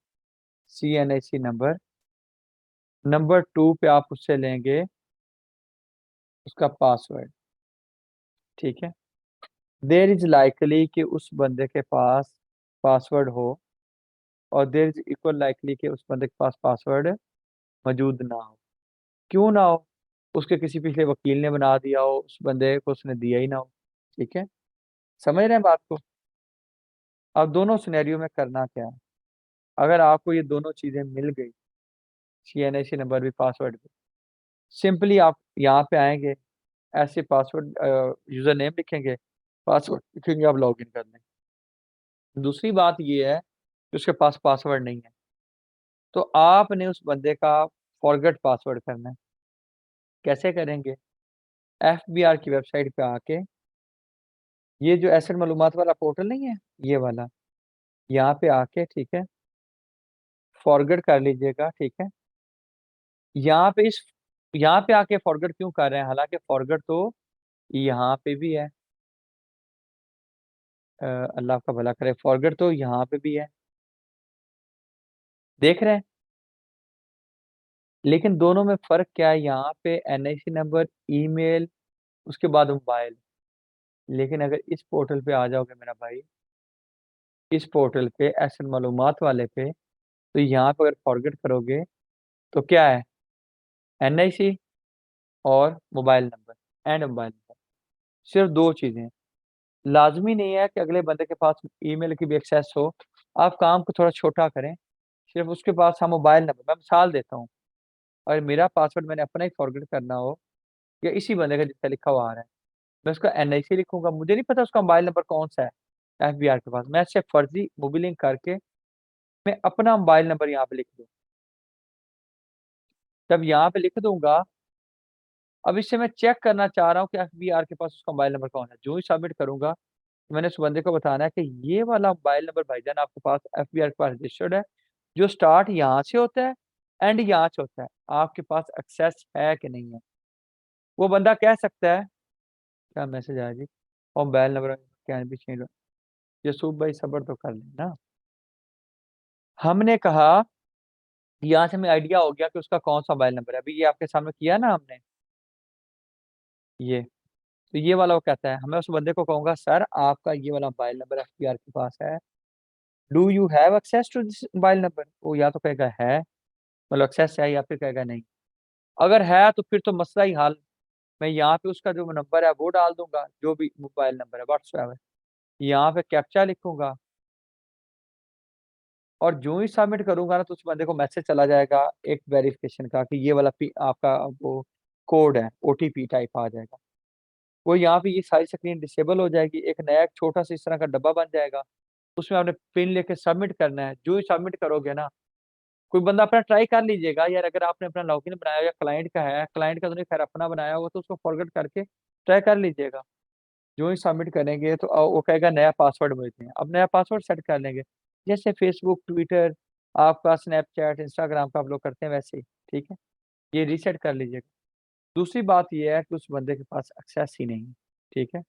CNIC नंबर। नंबर टू पे आप उससे लेंगे उसका पासवर्ड। ठीक है, देर इज लाइकली कि उस बंदे के पास पासवर्ड हो, और देर इज इक्वल लाइकली कि उस बंदे के पास पासवर्ड मौजूद ना हो। क्यों ना हो? उसके किसी पिछले वकील ने बना दिया हो, उस बंदे को उसने दिया ही ना हो। ठीक है, समझ रहे हैं बात को? अब दोनों सिनेरियो में करना क्या है, अगर आपको ये दोनों चीजें मिल गई, CNIC नंबर भी पासवर्ड भी, सिंपली आप यहाँ पे आएंगे, ऐसे पासवर्ड यूजर नेम लिखेंगे, पासवर्ड लिखेंगे, आप लॉग इन कर लें। दूसरी बात ये है कि उसके पास पासवर्ड नहीं है, तो आपने उस बंदे का फॉरगेट पासवर्ड करना है। कैसे करेंगे? FBR की वेबसाइट पे आके, ये जो एसेट मालूमात वाला पोर्टल नहीं है ये वाला, यहाँ पे आके, ठीक है, फॉरगेट कर लीजिएगा। ठीक है, यहाँ पे इस यहाँ पे आके फॉरगेट क्यों कर रहे हैं, हालांकि फॉरगेट तो यहाँ पे भी है। अल्लाह आपका भला करे, फॉरगेट तो यहाँ पे भी है, देख रहे हैं? लेकिन दोनों में फर्क क्या है? यहाँ पे NIC नंबर, ईमेल, उसके बाद मोबाइल। लेकिन अगर इस पोर्टल पे आ जाओगे मेरा भाई, इस पोर्टल पे एसेट मालूमात वाले पे, तो यहाँ पे अगर फॉरगेट करोगे तो क्या है? NIC और mobile number, and mobile number, सिर्फ दो चीजें हैं। लाजमी नहीं है कि अगले बंदे के पास ईमेल की भी एक्सेस हो। आप काम को थोड़ा छोटा करें, सिर्फ उसके पास हम मोबाइल नंबर, मैं मिसाल देता हूँ, और मेरा पासवर्ड मैंने अपना ही फॉरगेट करना हो, या इसी बंदे का जिसका लिखा हुआ आ रहा है, मैं उसका NIC लिखूंगा, मुझे नहीं पता उसका मोबाइल नंबर कौन सा है FBR के पास, मैं सिर्फ फर्जी मोबाइल लिंक करके मैं अपना मोबाइल नंबर यहाँ पे लिख दूँ। जब यहाँ पे लिख दूंगा, अब इससे मैं चेक करना चाह रहा हूँ कि FBR के पास उसका मोबाइल नंबर कौन है। जो ही सबमिट करूंगा, तो मैंने उस बंदे को बताना है कि ये वाला मोबाइल नंबर भाईजान आपके पास FBR के पास रजिस्टर्ड है, जो स्टार्ट यहाँ से होता है, एंड यहाँ से होता है, आपके पास एक्सेस है कि नहीं है। वो बंदा कह सकता है, क्या मैसेज आया जी, और मोबाइल नंबर क्या भी चेंज, यूसुफ भाई सब्र तो कर लेना। हमने कहा, यहाँ से हमें आइडिया हो गया कि उसका कौन सा मोबाइल नंबर है। अभी ये आपके सामने किया ना हमने, ये तो ये वाला वो कहता है, हमें उस बंदे को कहूंगा सर आपका ये वाला मोबाइल नंबर FBR के पास है, do you have access to this mobile number? वो या तो कहेगा है, मतलब एक्सेस है, या फिर कहेगा नहीं। अगर है तो फिर तो मसला ही हल, मैं यहाँ पे उसका जो नंबर है वो डाल दूंगा, जो भी मोबाइल नंबर है व्हाट्सएप है, यहाँ पे कैप्चा लिखूंगा, और जो ही सबमिट करूंगा ना, तो उस बंदे को मैसेज चला जाएगा एक वेरिफिकेशन का कि ये वाला आपका वो कोड है, OTP टाइप आ जाएगा। वो यहाँ पे ये सारी स्क्रीन डिसेबल हो जाएगी, एक नया एक छोटा सा इस तरह का डब्बा बन जाएगा, उसमें आपने पिन लेके सबमिट करना है। जो ही सबमिट करोगे ना, कोई बंदा अपना ट्राई कर लीजिएगा यार, अगर आपने अपना लॉगिन बनाया या क्लाइंट का है, क्लाइंट का तो नहीं खैर, अपना बनाया हुआ, तो उसको फॉरवर्ड करके ट्राई कर लीजिएगा। जो ही सबमिट करेंगे तो वो कहेगा नया पासवर्ड भेजते हैं, अब नया पासवर्ड सेट कर लेंगे, जैसे फेसबुक, ट्विटर, आपका स्नैपचैट, इंस्टाग्राम का आप लोग करते हैं वैसे ही। ठीक है, ये रीसेट कर लीजिएगा। दूसरी बात ये है कि उस बंदे के पास एक्सेस ही नहीं है, ठीक है।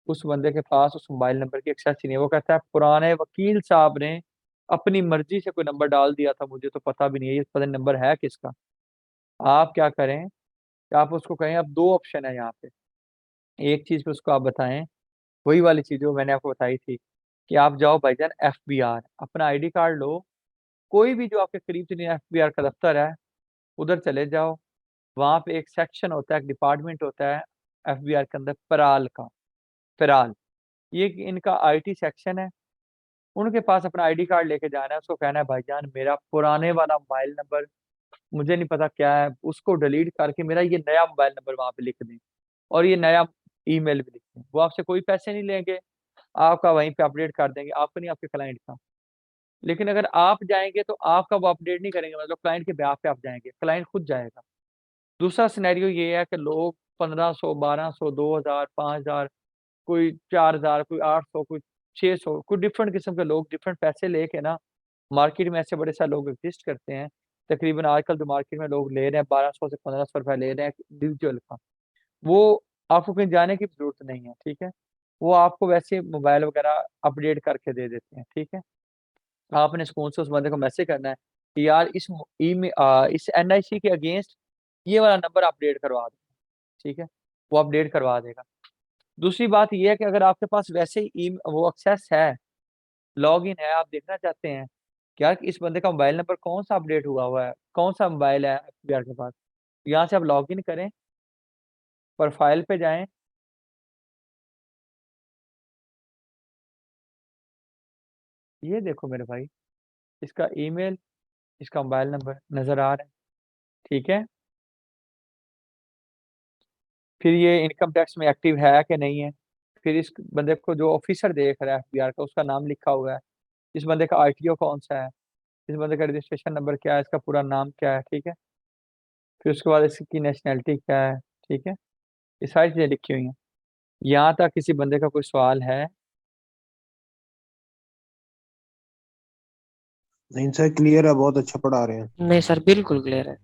उस बंदे के पास उस मोबाइल नंबर की एक्सेस ही नहीं है। वो कहता है पुराने वकील साहब ने अपनी मर्जी से कोई नंबर डाल दिया था, मुझे तो पता भी नहीं है, ये पता नहीं नंबर है किसका। आप क्या करें कि आप उसको कहें, अब दो ऑप्शन है यहाँ पे। एक चीज पे उसको आप बताएं, वही वाली चीज जो मैंने आपको बताई थी, कि आप जाओ भाईजान FBR, अपना ID कार्ड लो, कोई भी जो आपके करीब से FBR का दफ्तर है उधर चले जाओ। वहां पे एक सेक्शन होता है, एक डिपार्टमेंट होता है FBR के अंदर, पराल का, पराल, ये इनका IT सेक्शन है। उनके पास अपना ID कार्ड लेके जाना है, उसको कहना है भाईजान मेरा पुराने वाला मोबाइल नंबर मुझे नहीं पता क्या है, उसको डिलीट करके मेरा ये नया मोबाइल नंबर वहां पे लिख दें, और ये नया ईमेल भी लिख दें। वो आपसे कोई पैसे नहीं लेंगे, आपका वहीं पे अपडेट कर देंगे, आपका नहीं आपके क्लाइंट का। लेकिन अगर आप जाएंगे तो आपका वो अपडेट नहीं करेंगे, मतलब क्लाइंट के ब्याह पे आप जाएंगे, क्लाइंट खुद जाएगा। दूसरा सिनेरियो ये है कि लोग 1500, 1200, 2000, 5000, कोई 4000, कोई 800, कोई 600, कोई डिफरेंट किस्म के लोग डिफरेंट पैसे लेके ना, मार्केट में ऐसे बड़े सारे लोग एग्जिस्ट करते हैं। तकरीबन आजकल जो मार्केट में लोग ले रहे हैं 1200 से 1500 रुपए ले रहे हैं इंडिविजुअल का, वो आपको कहीं जाने की जरूरत नहीं है, ठीक है। वो आपको वैसे मोबाइल वगैरह अपडेट करके दे देते हैं, ठीक है। आपने सुकून से उस बंदे को मैसेज करना है कि यार इस NIC के अगेंस्ट ये वाला नंबर अपडेट करवा दो, ठीक है। वो अपडेट करवा देगा। दूसरी बात ये है कि अगर आपके पास वैसे ही वो एक्सेस है, लॉग इन है, आप देखना चाहते हैं कि यार इस बंदे का मोबाइल नंबर कौन सा अपडेट हुआ है, कौन सा मोबाइल है FBR के पास, यहाँ से आप लॉग इन करें, प्रोफाइल पे जाएं, ये देखो मेरे भाई, इसका ईमेल, इसका मोबाइल नंबर नजर आ रहा है, ठीक है। फिर ये इनकम टैक्स में एक्टिव है कि नहीं है। फिर इस बंदे को जो ऑफिसर देख रहा है FBR का, उसका नाम लिखा हुआ है, इस बंदे का RTO कौन सा है, इस बंदे का रजिस्ट्रेशन नंबर क्या है, इसका पूरा नाम क्या है, ठीक है। फिर उसके बाद इसकी नेशनैलिटी क्या है, ठीक है। ये सारी चीज़ें लिखी हुई हैं। यहाँ तक किसी बंदे का कोई सवाल है? नहीं सर, क्लियर है, बहुत अच्छा पढ़ा रहे हैं। नहीं सर, बिल्कुल क्लियर है।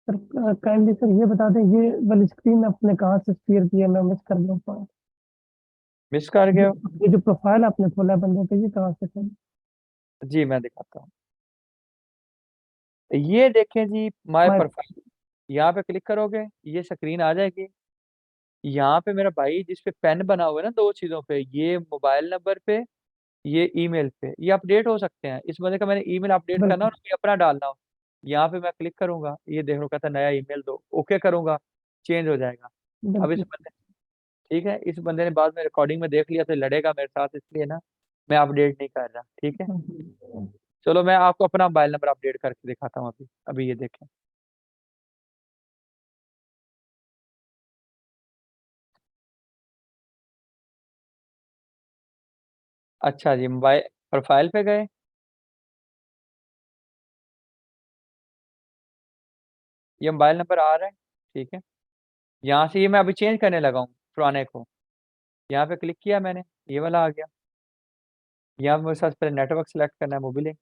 सर काइंडली सर ये बता दें, ये वाली स्क्रीन आपने कहाँ से शेयर किया, मैं मिस कर गया पॉइंट। मिस कर गए हो? ये जो प्रोफाइल आपने खोला है बंदे का, ये कहाँ से सर? जी मैं दिखाता हूँ। ये देखें जी, माय मैं प्रोफाइल, यहाँ पे क्लिक करोगे ये स्क्रीन आ जाएगी। यहाँ पे मेरा भाई जिस पे पेन बना हुआ है ना, दो चीजों पे, ये मोबाइल नंबर पे, ये ईमेल पे, ये अपडेट हो सकते हैं। इस बंदे का मैंने ईमेल अपडेट करना और बिल्कुल ये अपना डालना हो, यहाँ पे मैं क्लिक करूंगा, ये देख लो कहता है नया ईमेल दो, ओके करूंगा, चेंज हो जाएगा। अब इस बिल्कुल। बंदे, ठीक है, इस बंदे ने बाद में रिकॉर्डिंग में देख लिया तो लड़ेगा मेरे साथ, इसलिए ना मैं अपडेट नहीं कर रहा, ठीक है। चलो मैं आपको अपना मोबाइल नंबर अपडेट करके दिखाता हूँ अभी, अभी ये देखें। अच्छा जी, मोबाइल प्रोफाइल पे गए, ये मोबाइल नंबर आ रहा है, ठीक है। यहाँ से ये मैं अभी चेंज करने लगा हूँ पुराने को, यहाँ पे क्लिक किया मैंने, ये वाला आ गया। यहाँ पे मेरे साथ पहले नेटवर्क सेलेक्ट करना है, मोबिलिंग,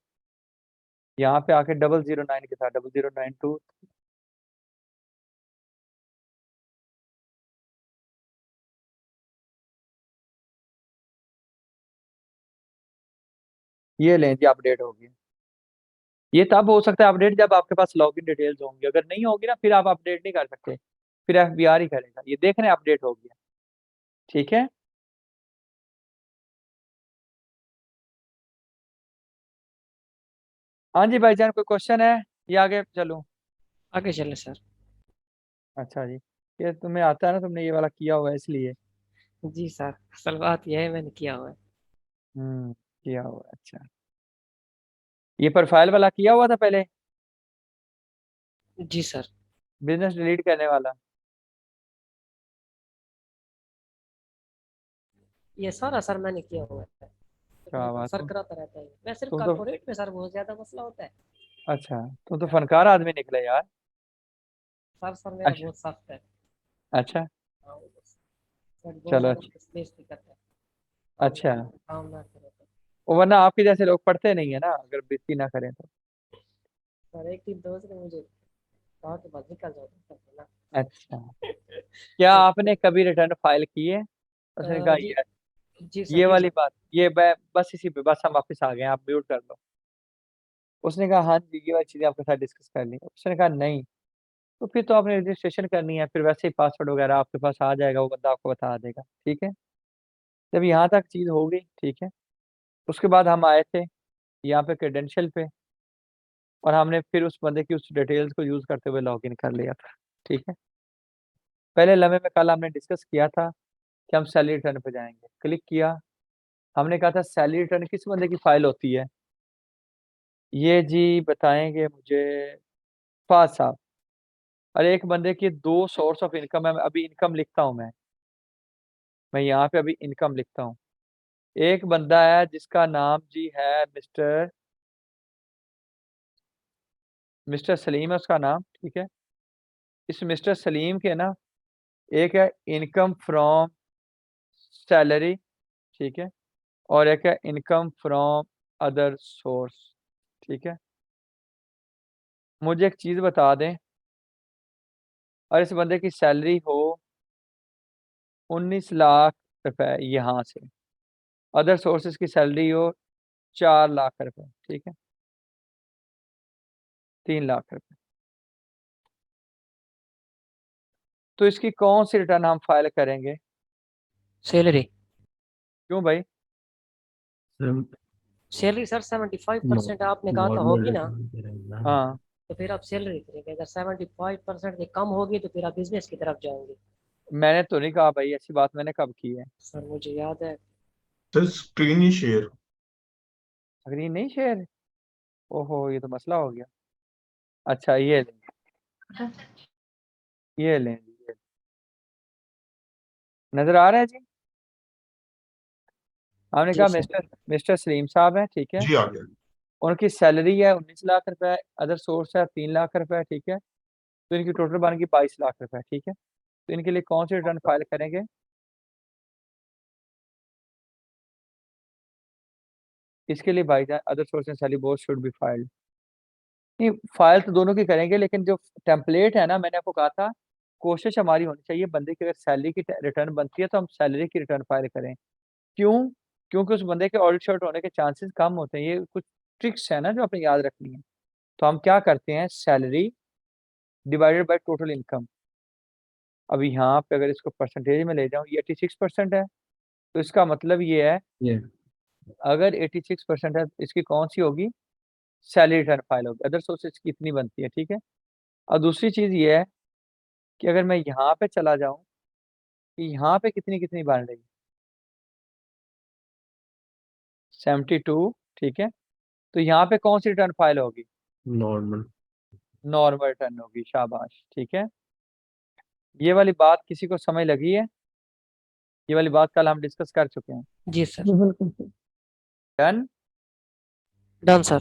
यहाँ पे आके 009 के साथ 0092, ये लें जी, अपडेट हो गया। ये तब हो सकता है अपडेट जब आपके पास लॉगिन डिटेल्स होंगी, अगर नहीं होगी ना फिर आप अपडेट नहीं कर सकते, फिर FBR ही करेगा। ये देख रहे हैं अपडेट हो गया, ठीक है। हाँ जी भाईजान, कोई क्वेश्चन है या आगे चलूं? आगे चले सर। अच्छा जी, ये तुम्हें आता है ना, तुमने ये वाला किया हुआ है इसलिए। जी सर, असल बात यह है मैंने किया हुआ है। किया हुआ है, अच्छा। ये प्रोफाइल वाला किया हुआ था पहले, जी सर। बिजनेस डिलीट करने वाला। ये सारा सर मैंने किया हुआ है। क्या तो बात, सर कराता रहता है, मैं सिर्फ तुम तो, कॉर्पोरेट में सर बहुत ज्यादा मसला होता है। अच्छा, तुम तो फनकार आदमी निकले यार। सर मेरा अच्छा, बहुत सख्त है। अच्छा, हाँ, सर बहुत चलो ज्यादा अच्छा। स्पेस भी करता है। अच्छा, काम ना करे तो। वो वरना आपके जैसे लोग पढ़ते नहीं है ना, अगर बेइज्जती ना करें तो। सर एक दिन दोस्त ने मुझे कहा कि बस निकल जाओ तुम ना। अच्छा, क्या आपने कभी रिटर्न फाइल की है? उसने कहा जी यस। जी सर ये जी वाली सर। बात, बस इसी पे, बस हम वापस आ गए हैं, आप म्यूट कर लो। उसने कहा हाँ जी, ये वाली चीजें आपके साथ डिस्कस करनी है। उसने कहा नहीं, तो फिर तो आपने रजिस्ट्रेशन करनी है, फिर वैसे ही पासवर्ड वगैरह आपके पास आ जाएगा, वो बंदा आपको बता देगा, ठीक है। जब यहाँ तक चीज हो गई, ठीक है, उसके बाद हम आए थे यहाँ पे क्रेडेंशियल पे, और हमने फिर उस बंदे की उस डिटेल्स को यूज करते हुए लॉगिन कर लिया था, ठीक है। पहले लम्हे में कल हमने डिस्कस किया था कि हम सैलरी रिटर्न पे जाएंगे, क्लिक किया, हमने कहा था सैलरी रिटर्न किस बंदे की फाइल होती है, ये जी बताएंगे मुझे फाज साहब। और एक बंदे की दो सोर्स ऑफ इनकम है, अभी इनकम लिखता हूँ मैं यहाँ पे अभी इनकम लिखता हूँ। एक बंदा है जिसका नाम जी है मिस्टर सलीम है उसका नाम, ठीक है। इस मिस्टर सलीम के ना, एक है इनकम फ्रॉम सैलरी, ठीक है, और एक है इनकम फ्रॉम अदर सोर्स, ठीक है। मुझे एक चीज बता दें, और इस बंदे की सैलरी हो 19 लाख रुपए यहाँ से, अदर सोर्सेज की सैलरी हो 4 लाख रुपए, ठीक है, 3 लाख रुपए, तो इसकी कौन सी रिटर्न हम फाइल करेंगे? सैलरी क्यों भाई? सैलरी सर 75% आपने कहा था होगी ना, हाँ, तो फिर आप सैलरी करेंगे। अगर 75% से कम होगी तो फिर आप बिजनेस की तरफ जाएंगे। मैंने तो नहीं कहा भाई, ऐसी बात मैंने कब की है? सर मुझे याद है। तो स्क्रीन ही शेयर। अग्री नहीं शेयर, ओहो ये तो मसला हो गया। अच्छा ये लें, ये लें जी, ये नजर आ रहा है जी। हमने जी कहा सर। मिस्टर मिस्टर सलीम साहब है, ठीक है, जी आ गया। उनकी सैलरी है 19 लाख रुपए, अदर सोर्स है 3 लाख रुपए, ठीक है, तो इनकी टोटल बन गई 22 लाख रुपए, ठीक है। तो इनके लिए कौन सी रिटर्न फाइल करेंगे? इसके लिए भाईजान other source and salary both should be filed. नहीं, फाइल तो दोनों की करेंगे, लेकिन जो टेम्पलेट है ना, मैंने आपको कहा था कोशिश हमारी होनी चाहिए बंदे की अगर सैलरी की रिटर्न बनती है तो हम सैलरी की रिटर्न फाइल करें। क्यों? क्योंकि उस बंदे के ऑडिट शॉर्ट होने के चांसेस कम होते हैं। ये कुछ ट्रिक्स है ना जो आपने याद रखनी है। तो हम क्या करते हैं, salary divided by total income. अब यहाँ पे अगर इसको परसेंटेज में ले जाऊँ, ये 86% है, तो इसका मतलब ये है अगर 86% है तो इसकी कौन सी होगी, सैलरी रिटर्न फाइल होगी। अदर सोर्सेज की इतनी बनती है, ठीक है। और दूसरी चीज ये है कि अगर मैं यहाँ पे चला जाऊं कि यहाँ पे कितनी कितनी बन रही है, 72, ठीक है, तो यहाँ पे कौन सी रिटर्न फाइल होगी? नॉर्मल। नॉर्मल रिटर्न होगी, शाबाश, ठीक है। ये वाली बात किसी को समझ लगी है? ये वाली बात कल हम डिस्कस कर चुके हैं। जी सर। जी बिल्कुल सर। Done, done sir.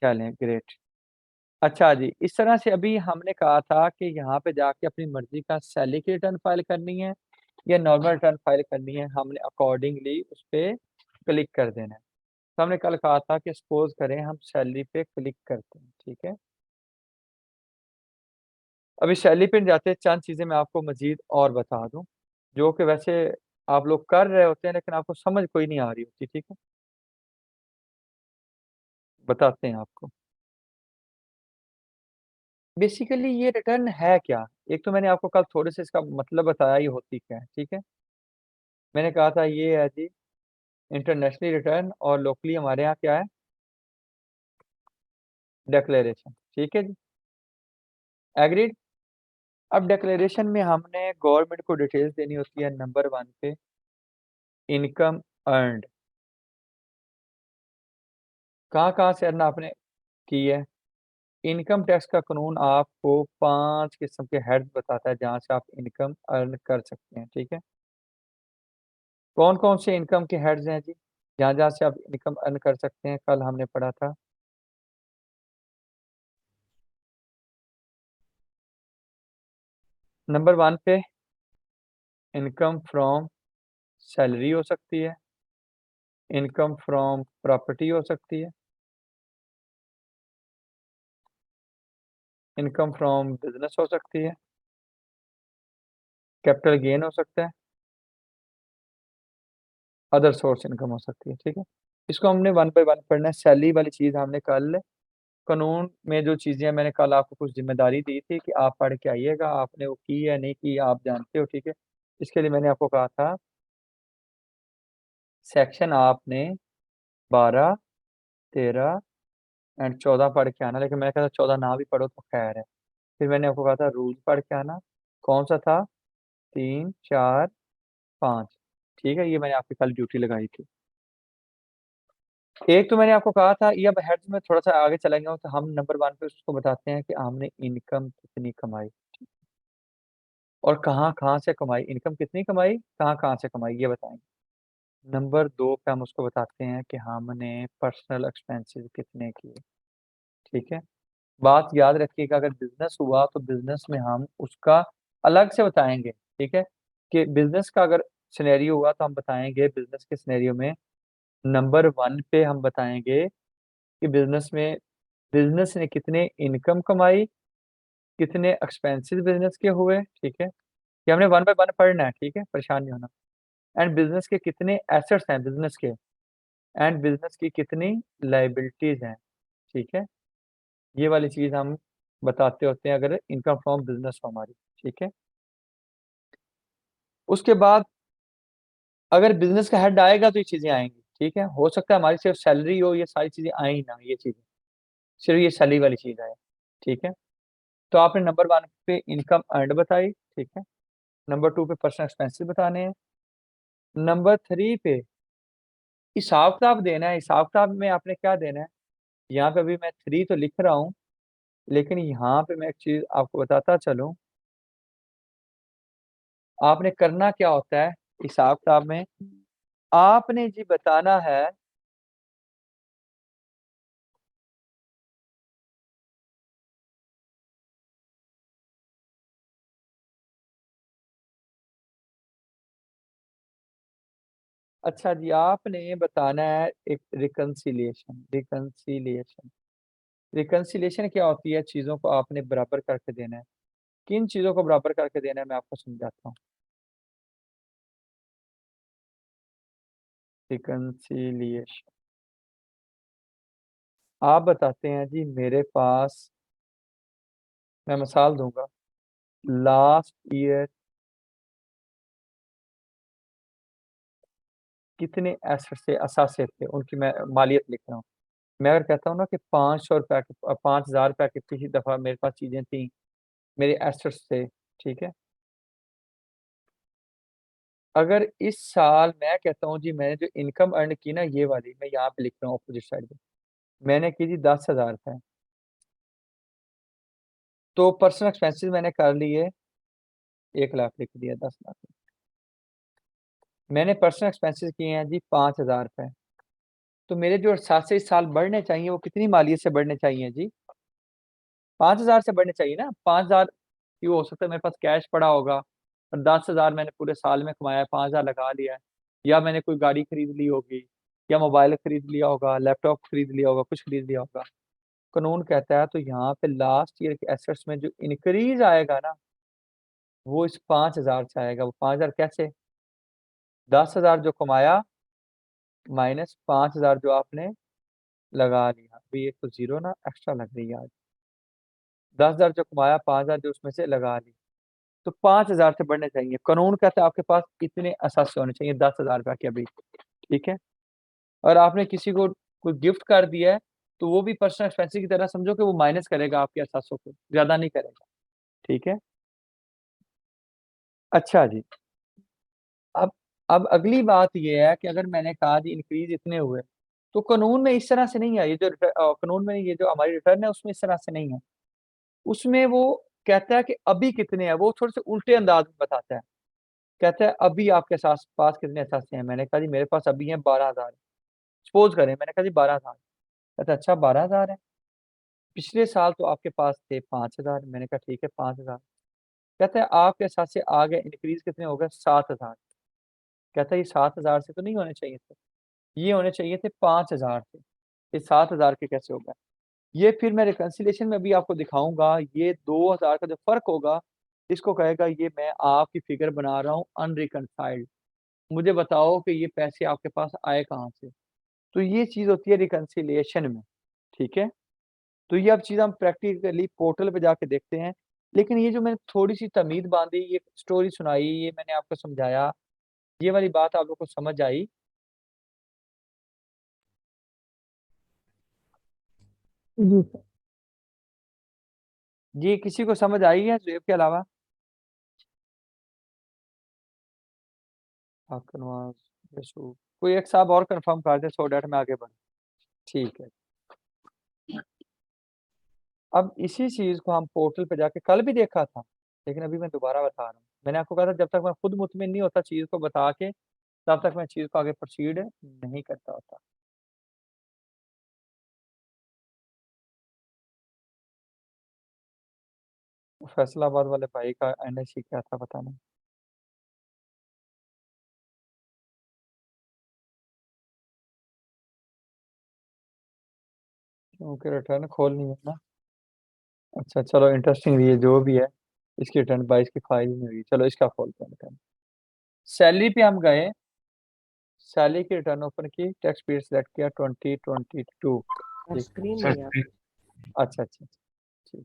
चलें, ग्रेट। अच्छा जी, इस तरह से अभी हमने कहा था कि यहाँ पे जाके अपनी मर्जी का सैलरी की रिटर्न फाइल करनी है या नॉर्मल रिटर्न फाइल करनी है, हमने अकॉर्डिंगली उस पर क्लिक कर देना है। तो हमने कल कहा था कि सपोज करें हम सैलरी पे क्लिक करते हैं, ठीक है। अभी सैलरी पे जाते हैं, चंद चीज़ें मैं आपको मजीद और बता दूं जो कि वैसे आप लोग कर रहे होते हैं लेकिन आपको समझ कोई नहीं आ रही होती, ठीक है। बताते हैं आपको। बेसिकली ये रिटर्न है क्या? एक तो मैंने आपको कल थोड़े से इसका मतलब बताया ये होती क्या है, ठीक है। मैंने कहा था ये है जी इंटरनेशनल रिटर्न, और लोकली हमारे यहाँ क्या है, डिक्लेरेशन, ठीक है जी, एग्रीड। अब डिक्लेरेशन में हमने गवर्नमेंट को डिटेल्स देनी होती है। नंबर 1 पे इनकम अर्नड, कहाँ कहाँ से अर्न आपने की है। इनकम टैक्स का कानून आपको 5 किस्म के हेड्स बताता है जहाँ से आप इनकम अर्न कर सकते हैं, ठीक है। कौन कौन से इनकम के हेड्स हैं जी जहाँ जहाँ से आप इनकम अर्न कर सकते हैं, कल हमने पढ़ा था। नंबर 1 पे इनकम फ्रॉम सैलरी हो सकती है, इनकम फ्रॉम प्रॉपर्टी हो सकती है, इनकम फ्रॉम बिजनेस हो सकती है, कैपिटल गेन हो सकता है, अदर सोर्स इनकम हो सकती है। ठीक है, इसको हमने वन बाय वन पढ़ना है। सैलरी वाली चीज़ हमने कल कानून में जो चीज़ें मैंने कल आपको कुछ जिम्मेदारी दी थी कि आप पढ़ के आइएगा, आपने वो की है नहीं की आप जानते हो। ठीक है, इसके लिए मैंने आपको कहा था सेक्शन आपने 12, 13 एंड 14 पढ़ के आना, लेकिन मैंने कहा था 14 ना भी पढ़ो तो खैर है। फिर मैंने आपको कहा था रूल्स पढ़ के आना, कौन सा था, 3, 4, 5। ठीक है, ये मैंने आपकी कल ड्यूटी लगाई थी। एक तो मैंने आपको कहा था, ये अब हेड्स में थोड़ा सा आगे चला गया हूँ, तो हम नंबर 1 पे उसको बताते हैं कि हमने इनकम कितनी कमाई और कहाँ-कहाँ से कमाई। इनकम कितनी कमाई, कहाँ-कहाँ से कमाई, ये बताएँगे। नंबर 2 पे हम उसको बताते हैं कि हमने पर्सनल एक्सपेंसेस कितने किए। ठीक है, बात याद रखिएगा, अगर बिज़नेस हुआ तो बिज़नेस में हम उसका अलग से बताएँगे। ठीक है, कि बिज़नेस का अगर सिनेरियो हुआ तो हम बताएँगे बिज़नेस के सिनेरियो में नंबर 1 पे हम बताएँगे कि बिज़नेस ने कितने इनकम कमाई, कितने एक्सपेंसेस बिज़नेस के हुए। ठीक है, ये हमने वन बाय वन पढ़ना है। ठीक है, परेशान नहीं होना। एंड बिज़नेस के कितने एसेट्स हैं बिज़नेस के, एंड बिज़नेस की कितनी लायबिलिटीज़ हैं। ठीक है, ये वाली चीज़ हम बताते होते हैं अगर इनकम फ्रॉम बिज़नेस हो हमारी। ठीक है, उसके बाद अगर बिज़नेस का हेड आएगा तो ये चीज़ें आएँगी। ठीक है, हो सकता है हमारी सिर्फ सैलरी हो, ये सारी चीज़ें आए ही ना, ये चीज़ें, सिर्फ ये सैलरी वाली चीज़ आए। ठीक है, तो आपने नंबर 1 पे इनकम अर्न्ड बताई। ठीक है, नंबर 2 पे पर्सनल एक्सपेंसेस बताने हैं। नंबर 3 पे हिसाब-किताब देना है। हिसाब-किताब में आपने क्या देना है, यहाँ पे अभी मैं 3 तो लिख रहा हूँ, लेकिन यहाँ पे मैं एक चीज़ आपको बताता चलूँ, आपने करना क्या होता है हिसाब-किताब में, आपने जी बताना है अच्छा जी, आपने बताना है एक रिकंसिलिएशन। रिकंसिलिएशन क्या होती है, चीज़ों को आपने बराबर करके देना है। किन चीज़ों को बराबर करके देना है मैं आपको समझाता हूँ। रिकंसिलिएशन आप बताते हैं जी मेरे पास, मैं मिसाल दूँगा, लास्ट ईयर कितने एसेट थे, असासे थे, उनकी मैं मालियत लिख रहा हूँ। मैं अगर कहता हूँ ना कि ₹500 की 5000 की पिछली दफ़ा मेरे पास चीज़ें थी, मेरे एसेट्स थे। ठीक है? अगर इस साल मैं कहता हूँ जी मैंने जो इनकम अर्न की ना ये वाली, मैं यहाँ पे लिख रहा हूँ अपोज़िट साइड पे, मैंने की जी 10,000 रुपए। तो पर्सनल एक्सपेंसेस मैंने कर लिए 1 लाख लिख दिया 10 लाख। मैंने पर्सनल एक्सपेंसेस किए हैं जी 5,000 रुपए। तो मेरे जो अरसासे इस साल बढ़ने चाहिए वो कितनी मालियत से बढ़ने चाहिए जी? 5,000 से बढ़ने चाहिए ना। 5,000 ये हो सकता है मेरे पास कैश पड़ा होगा और 10,000 मैंने पूरे साल में कमाया है, 5,000 लगा लिया है, या मैंने कोई गाड़ी खरीद ली होगी, या मोबाइल खरीद लिया होगा, लैपटॉप खरीद लिया होगा, कुछ खरीद लिया होगा। कानून कहता है तो यहाँ पे लास्ट ईयर के एसेट्स में जो इंक्रीज़ आएगा ना, वो इस 5,000 से आएगा। वो 5,000 कैसे? 10,000 जो कमाया माइनस 5,000 जो आपने लगा लिया। अभी एक तो ज़ीरो ना एक्स्ट्रा लग रही है आज। 10,000 जो कमाया, 5,000 जो उसमें से लगा ली। तो 5,000 से बढ़ने चाहिए। कानून कहता है आपके पास इतने असासे होने चाहिए 10,000 रुपए के अभी, ठीक है? और आपने किसी को कोई गिफ्ट कर दिया है, तो वो भी पर्सनल एक्सपेंसेस की तरह समझो कि वो माइनस करेगा आपके असासों को, ज़्यादा नहीं करेगा, ठीक है? अच्छा जी, अब अब अगली बात ये है कि अगर मैंने कहा जी इंक्रीज़ इतने हुए, तो कानून में इस तरह से नहीं है। ये जो कानून में ये जो हमारी रिटर्न है उसमें इस तरह से नहीं है। उसमें वो कहता है कि अभी कितने हैं, वो थोड़े से उल्टे अंदाज़ में बताता है। कहता है अभी आपके पास कितने असासे हैं? मैंने कहा जी मेरे पास अभी हैं 12,000। सपोज़ करें मैंने कहा जी 12,000। कहता है अच्छा 12,000 है? पिछले साल तो आपके पास थे 5,000। मैंने कहा ठीक है 5,000। कहता है आपके असासे आगे इंक्रीज़ कितने हो गए? 7,000। कहता है ये 7,000 से तो नहीं होने चाहिए थे। ये होने चाहिए थे 5,000 से। ये 7,000 के कैसे हो गए? ये फिर मैं रिकंसिलिएशन में भी आपको दिखाऊंगा, ये 2000 का जो फर्क होगा इसको कहेगा ये मैं आपकी फिगर बना रहा हूँ अनरिकनसाइल्ड, मुझे बताओ कि ये पैसे आपके पास आए कहाँ से। तो ये चीज होती है रिकंसिलिएशन में, ठीक है। तो ये अब चीज हम प्रैक्टिकली पोर्टल पे जाके देखते हैं। लेकिन ये जो मैंने थोड़ी सी तमीद बांधी, ये स्टोरी सुनाई, ये मैंने आपको समझाया, ये वाली बात आप लोग को समझ आई? जी सर। जी किसी को समझ आई है जुएब के अलावा? नवाज, यसूफ, कोई एक साहब और कंफर्म कर दे सो डेट मैं आगे बढ़। ठीक है। अब इसी चीज को हम पोर्टल पे जाके कल भी देखा था, लेकिन अभी मैं दोबारा बता रहा हूँ। मैंने आपको कहा था जब तक मैं खुद मुतमिन नहीं होता चीज को बता के, तब तक मैं चीज को आगे प्रोसीड नहीं करता होता। फैसलाबाद वाले भाई का एनएससी क्या था पता नहीं। क्योंकि रिटर्न खोलनी है ना। अच्छा चलो, इंटरेस्टिंग ये जो भी है, इसकी रिटर्न 22 की फाइल नहीं हुई, चलो इसका खोलते हैं रिटर्न। सैलरी पे हम गए, सैलरी की रिटर्न ओपन की, टैक्स पीरियड सेलेक्ट किया 2022। और ठीक। स्क्रीन सर नहीं आ रही। अच्छा अच्छा अच्छा, ठीक।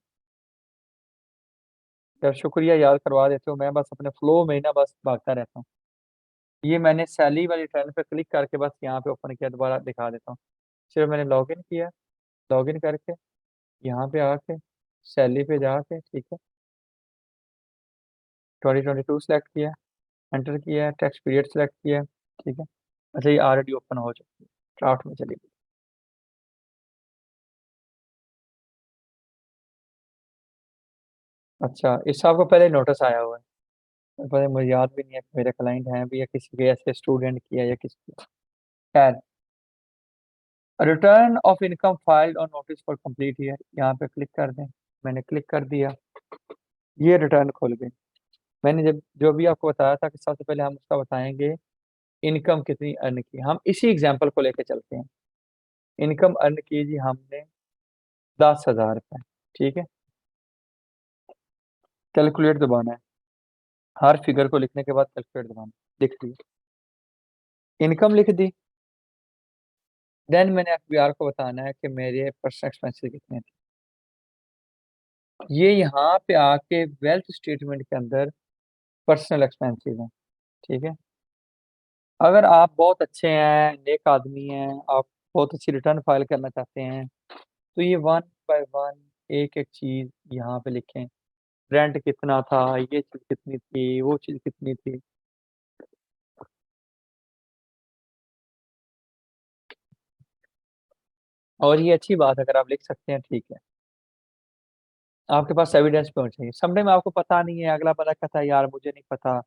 यार शुक्रिया याद करवा देते हो, मैं बस अपने फ्लो में ही ना बस भागता रहता हूँ। ये मैंने सैलरी वाली रिटर्न पे क्लिक करके बस यहाँ पे ओपन किया, दोबारा दिखा देता हूँ। सिर्फ मैंने लॉगिन किया, लॉगिन करके यहाँ पे आके सैलरी पे जाके, ठीक है, 2022 सेलेक्ट किया, एंटर किया, टैक्स पीरियड सेलेक्ट किया, ठीक है। अच्छा ये ऑलरेडी ओपन हो चुकी है, ड्राफ्ट में चली गई। अच्छा इस आपको पहले नोटिस आया हुआ है, पता है मुझे याद भी नहीं है कि मेरे क्लाइंट हैं भी या किसी के ऐसे स्टूडेंट किया या किसी का। खैर, रिटर्न ऑफ इनकम फाइल्ड और नोटिस फॉर कंप्लीट ईयर, यहाँ पे क्लिक कर दें। मैंने क्लिक कर दिया, ये रिटर्न खुल गई। मैंने जब जो भी आपको बताया था कि सबसे पहले हम उसका बताएंगे इनकम कितनी अर्न की। हम इसी एग्जांपल को लेके चलते हैं। इनकम अर्न की जी हमने 10,000 रुपये, ठीक है। कैलकुलेट दबाना है, हर फिगर को लिखने के बाद कैलकुलेट दबाना, लिख दिया, इनकम लिख दी। देन मैंने एफबीआर को बताना है कि मेरे पर्सनल एक्सपेंसेस कितने थे। ये यहाँ पे आके वेल्थ स्टेटमेंट के अंदर पर्सनल एक्सपेंसेस हैं, ठीक है। अगर आप बहुत अच्छे हैं, नेक आदमी हैं, आप बहुत अच्छी रिटर्न फाइल करना चाहते हैं, तो ये वन बाय वन एक एक चीज यहाँ पे लिखें। रेंट कितना था, ये चीज कितनी थी, वो चीज कितनी थी। और ये अच्छी बात है, अगर आप लिख सकते हैं ठीक है, आपके पास एविडेंस पे होना चाहिए। समटाइम आपको पता नहीं है, अगला बंदा कहता है यार मुझे नहीं पता,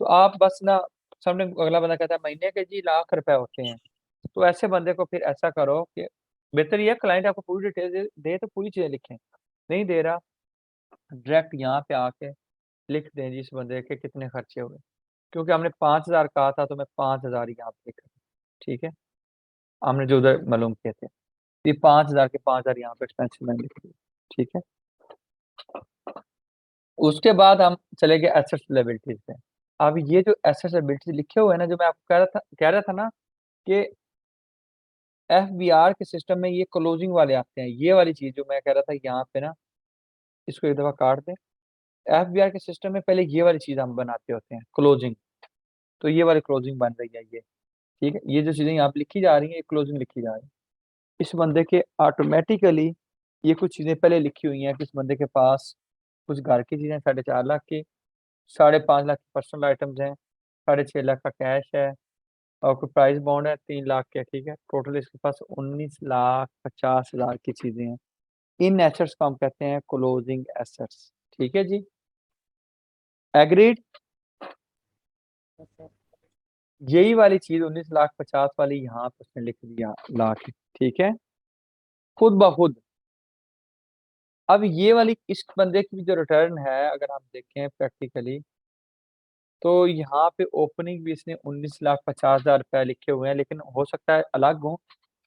तो आप बस ना, समटाइम अगला बंदा कहता है महीने के जी लाख रुपए होते हैं, तो ऐसे बंदे को फिर ऐसा करो कि बेहतर ये क्लाइंट आपको पूरी डिटेल दे तो पूरी चीजें लिखें। नहीं दे रहा, डायरेक्ट यहाँ पे आके लिख दें जिस बंदे के कितने खर्चे हुए। क्योंकि हमने 5,000 कहा था तो मैं 5,000 यहाँ पे लिख रहा हूँ, ठीक है। हमने जो उधर मालूम किए थे, ये 5,000 के 5,000 यहाँ पे एक्सपेंसिव मैंने लिख दिए, ठीक है। उसके बाद हम चले गए एसेट्स लायबिलिटीज पे। अब ये जो एसेट्स लायबिलिटीज लिखे हुए हैं ना, जो मैं आपको कह रहा था ना कि एफबीआर के सिस्टम में ये क्लोजिंग वाले आते हैं, ये वाली चीज जो मैं कह रहा था यहाँ पे ना, इसको एक दफा काट दें। एफबीआर के सिस्टम में पहले ये वाली चीज हम बनाते होते हैं क्लोजिंग, तो ये वाली क्लोजिंग बन रही है ये, ठीक है। ये जो चीजें यहाँ पे लिखी जा रही है, ये क्लोजिंग लिखी जा रही है। इस बंदे के ऑटोमेटिकली ये कुछ चीजें पहले लिखी हुई हैं कि इस बंदे के पास कुछ घर की चीजें 4.5 लाख की, 5.5 लाख की पर्सनल आइटम्स हैं, 6.5 लाख का कैश है, और कोई प्राइस बॉन्ड है 3 लाख के, ठीक है। टोटल इसके पास 19,50,000 की चीजें हैं। इन एसेट्स को हम कहते हैं क्लोजिंग एसेट्स, ठीक है जी। एग्रीड। यही वाली चीज 19,50,000 वाली यहाँ पे उसने लिख दिया लाख, ठीक है, खुद ब खुद। अब ये वाली इस बंदे की जो रिटर्न है अगर हम देखें प्रैक्टिकली, तो यहाँ पे ओपनिंग भी इसने 19,50,000 रुपये लिखे हुए हैं, लेकिन हो सकता है अलग हो,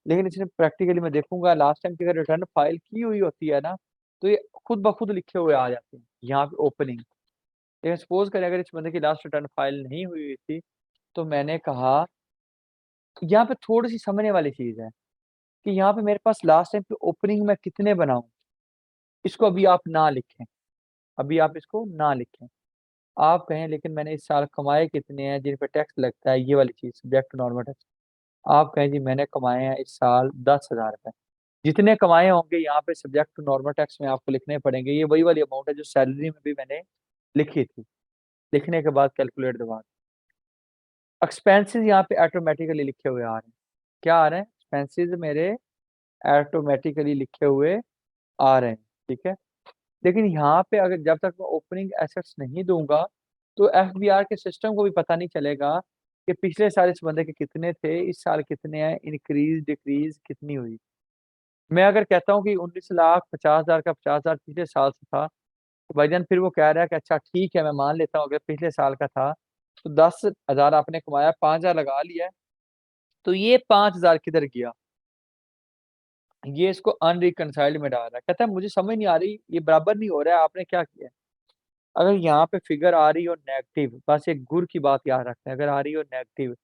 लेकिन इसने प्रैक्टिकली मैं देखूंगा लास्ट टाइम की अगर रिटर्न फाइल की हुई होती है ना, तो ये खुद ब खुद लिखे हुए आ जाते हैं यहाँ पे ओपनिंग। लेकिन सपोज करें अगर इस बंदे की लास्ट रिटर्न फाइल नहीं हुई हुई थी, तो मैंने कहा यहाँ पे थोड़ी सी समझने वाली चीज है कि यहाँ पे मेरे पास लास्ट टाइम पे ओपनिंग में कितने बनाऊं, इसको अभी आप ना लिखें, अभी आप इसको ना लिखें। आप कहें लेकिन मैंने इस साल कमाए कितने हैं जिन पे टैक्स लगता है, ये वाली चीज सब्जेक्ट टू नॉर्मल टैक्स। आप कहें जी मैंने कमाए हैं इस साल 10,000 रुपए, जितने कमाए होंगे यहाँ पे सब्जेक्ट टू नॉर्मल टैक्स में आपको लिखने पड़ेंगे। ये वही वाली अमाउंट है जो सैलरी में भी मैंने लिखी थी। लिखने के बाद कैलकुलेट दबा, एक्सपेंसेस यहाँ पे ऑटोमेटिकली लिखे हुए आ रहे हैं। क्या आ रहे हैं? एक्सपेंसेस मेरे ऑटोमेटिकली लिखे हुए आ रहे हैं, ठीक है। लेकिन यहाँ पे अगर जब तक मैं ओपनिंग एसेट्स नहीं दूंगा, तो एफबीआर के सिस्टम को भी पता नहीं चलेगा कि पिछले साल इस बंदे के कितने थे, इस साल कितने हैं, इंक्रीज डिक्रीज कितनी हुई। मैं अगर कहता हूँ कि 19,50,000 का 50,000 पिछले साल से था, तो भाईजान फिर वो कह रहा है कि अच्छा ठीक है मैं मान लेता हूँ अगर पिछले साल का था, तो 10,000 आपने कमाया, 5,000 लगा लिया है, तो ये 5,000 किधर गया? ये इसको अनरिकनसाइल्ड में डाल रहा है। कहता है मुझे समझ नहीं आ रही, ये बराबर नहीं हो रहा है, आपने क्या किया? अगर यहाँ पे फिगर आ रही हो नेगेटिव, बस एक गुर की बात याद रखते हैं, अगर आ रही हो नेगेटिव,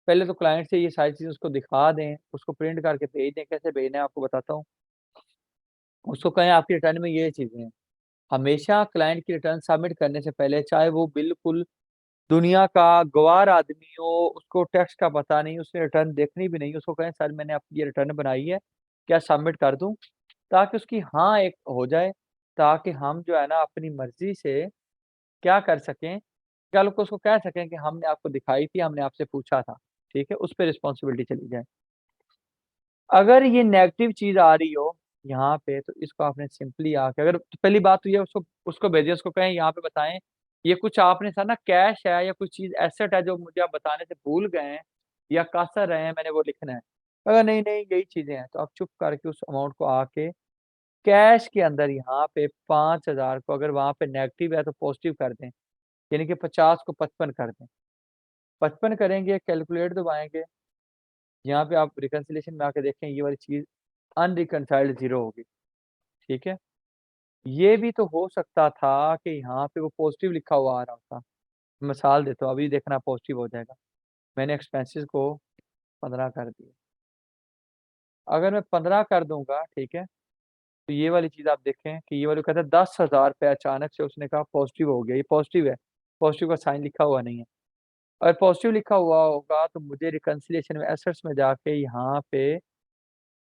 पहले तो क्लाइंट से ये सारी चीजें उसको दिखा दें, उसको प्रिंट करके भेज दें। कैसे भेजना है आपको बताता हूँ। उसको कहें आपकी रिटर्न में ये चीजें हैं। हमेशा क्लाइंट की रिटर्न सबमिट करने से पहले, चाहे वो बिल्कुल दुनिया का गवार आदमी हो, उसको टैक्स का पता नहीं, उसने रिटर्न देखनी भी नहीं, उसको कहें सर मैंने आपकी ये रिटर्न बनाई है, क्या सबमिट कर दूं? ताकि उसकी हाँ एक हो जाए, ताकि हम जो है ना अपनी मर्जी से क्या कर सकें, कल को उसको कह सकें कि हमने आपको दिखाई थी, हमने आपसे पूछा था, ठीक है, उस पर रिस्पॉन्सिबिलिटी चली जाए। अगर ये नेगेटिव चीज आ रही हो यहाँ पे, तो इसको आपने सिंपली आके, अगर तो पहली बात तो ये उसको उसको भेजिए, उसको कहें यहाँ पे बताएं ये कुछ आपने था ना कैश है या कुछ चीज एसेट है जो मुझे आप बताने से भूल गए हैं या कसर रहे हैं, मैंने वो लिखना है। अगर नहीं नहीं यही चीजें हैं, तो आप चुप करके उस अमाउंट को आके कैश के अंदर यहाँ पे 5,000 को अगर वहां पे नेगेटिव है तो पॉजिटिव कर दें, यानी कि 50 को 55 कर दें। 55 करेंगे, कैलकुलेट दबाएंगे, यहाँ पे आप रिकंसिलेशन में आके देखें ये वाली चीज अनरिकनसाइल्ड जीरो होगी, ठीक है। ये भी तो हो सकता था कि यहाँ पे वो पॉजिटिव लिखा हुआ आ रहा था। मिसाल देता हूँ, अभी देखना पॉजिटिव हो जाएगा। मैंने एक्सपेंसेस को 15 कर दिया, अगर मैं 15 कर दूंगा, ठीक है, तो ये वाली चीज आप देखें कि ये वाली कहता है 10,000 पे अचानक से उसने कहा पॉजिटिव हो गया, ये पॉजिटिव है, पॉजिटिव का साइन लिखा हुआ नहीं है। अगर पॉजिटिव लिखा हुआ होगा तो मुझे रिकंसिलिएशन में एसेट्स में जाके यहाँ पे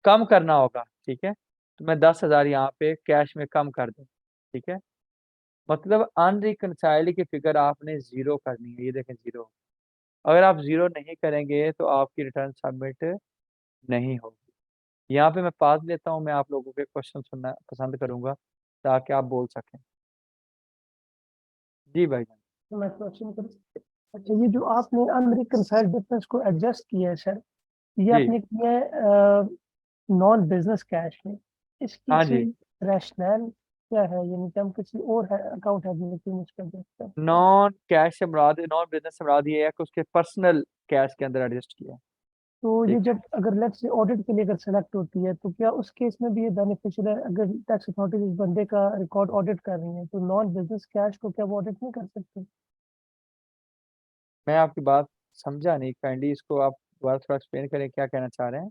कम करना होगा, ठीक है। तो मैं 10,000 यहाँ पे कैश में कम कर दूं, ठीक है। मतलब अनरिकनसाइल्ड की फिगर आपने जीरो करनी है, ये देखें जीरो। अगर आप जीरो नहीं करेंगे तो आपकी रिटर्न सबमिट नहीं होगी। यहाँ पे मैं पास लेता हूँ, मैं आप लोगों के क्वेश्चन सुनना पसंद करूंगा ताकि आप बोल सकें। जी भाई जान। तो मैं क्वेश्चन कर, अच्छा ये जो आपने अनरिकनसाइल्ड डिफरेंस को एडजस्ट किया है सर, ये जी आपने किया है नॉन बिजनेस कैश में, इसकी हाँ कोई जी, रैशनल क्या है, यानी कि हम किसी और है अकाउंट है लेकिन उसका एडजस्ट करते हैं? नॉन कैश से मुराद, नॉन बिजनेस से मुराद ये है कि उसके पर्सनल कैश के अंदर एडजस्ट किया है, तो ये ठीक है। जब अगर लेट्स से ऑडिट के लिए अगर सेलेक्ट होती है, तो क्या उस केस में भी ये बेनिफिशियल है? अगर टैक्स अथॉरिटीज इस बंदे का रिकॉर्ड ऑडिट कर रही है, तो नॉन बिजनेस कैश को क्या वो ऑडिट नहीं कर सकते? मैं आपकी बात समझा नहीं, काइंडली इसको आप दोबारा थोड़ा एक्सप्लेन करें, क्या कहना चाह रहे हैं।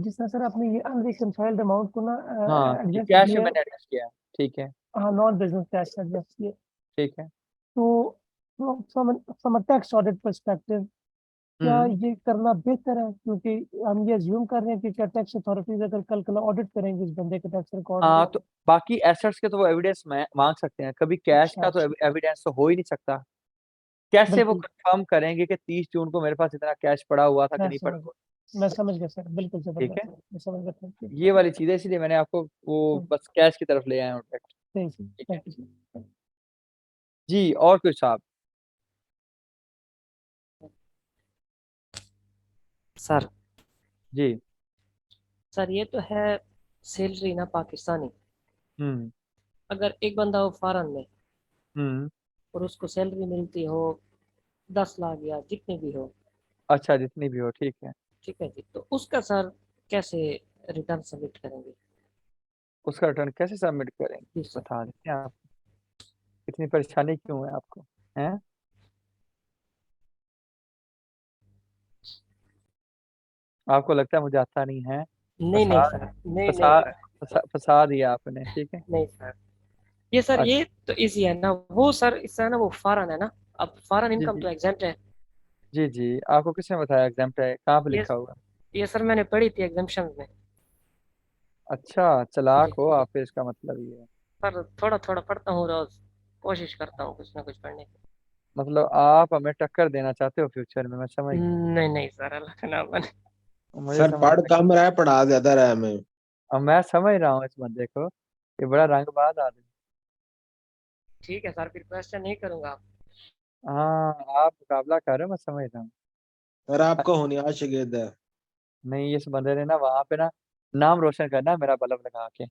जिस तरह सर आपने ये अनरिकनसाइल्ड अमाउंट को ना हाँ, ये एडजस्ट कैश में किया, मैंने एडजस्ट किया है, ठीक है, हाँ नॉन बिजनेस कैश का एडजस्ट किया, ठीक है। तो फ्रॉम टैक्स ऑडिट पर्सपेक्टिव क्या हम्म। ये करना बेहतर है? क्योंकि हम ये अज्यूम कर रहे हैं कि क्या टैक्स अथॉरिटीज अगर कल कल ऑडिट करेंगे इस बंदे के टैक्स रिकॉर्ड हाँ, को। तो बाकी एसेट्स के तो वो एविडेंस मांग सकते हैं, कभी कैश अच्छा का तो अच्छा, एविडेंस तो हो ही नहीं सकता। कैसे वो बिल्कुल, कंफर्म करेंगे कि 30 जून को मेरे पास इतना कैश पड़ा हुआ था कि मैं नहीं पड़ा समझ हुआ? मैं समझ गया सर, बिल्कुल ठीक है, जबरदस्त, मैं समझ गया, थैंक यू। ये वाली चीज है, इसलिए मैंने आपको वो बस कैश की तरफ ले आया हूँ डायरेक्ट, ठीक है। Thank you. जी, और कुछ साहब? सर जी। सर ये तो है सैलरी ना पाकिस्तानी। हम्म। अगर एक बंदा हो फॉरेन में हम्म। और उसको सैलरी मिलती हो 10 लाख या जितनी भी हो, अच्छा, जितनी भी हो, ठीक है। ठीक है जी, तो उसका सर कैसे रिटर्न सबमिट करेंगे? उसका रिटर्न कैसे सबमिट करेंगे जी सर। बता देते हैं आप। इतनी परेशानी क्यों है आपको, हैं? आपको लगता है मुझे आता नहीं है? नहीं नहीं फंसा सर, नहीं फंसा नहीं फंसा दिया आपने, ठीक है। नहीं सर। ये सर अच्छा, ये तो इजी है ना, वो सर इससे है ना, वो फॉरेन है ना, अब फॉरेन जी इनकम जी तो एग्जेम्प्ट है। जी जी, आपको किसने बताया एग्जाम है, कहाँ पे ये लिखा हुआ है? ये सर मैंने पढ़ी थी एग्जाम्पशन में। अच्छा, चालाक जी हो आप, फिर इसका मतलब ये है। सर, थोड़ा थोड़ा पढ़ता हूँ रोज, कोशिश करता हूँ कुछ ना कुछ पढ़ने की। मतलब आप हमें टक्कर देना चाहते हो फ्यूचर में, मैं समझ गया। नहीं नहीं सर, अल्लाह का नाम बने। मुझे सर समझ पढ़ में, कम रहा है, पढ़ा ज्यादा रहा है हमें। अब मैं समझ रहा हूँ इस बंदे को, ये बड़ा रंगबाज आदमी। ठीक है सर, फिर क्वेश्चन नहीं करूंगा। हाँ, आप मुकाबला कर रहे हो, मैं समझ रहा हूँ। सर आपका होनिहार शागिर्द है। नहीं, इस बंदे ने ना वहां पे ना नाम रोशन करना है मेरा, बल्ब लगा के,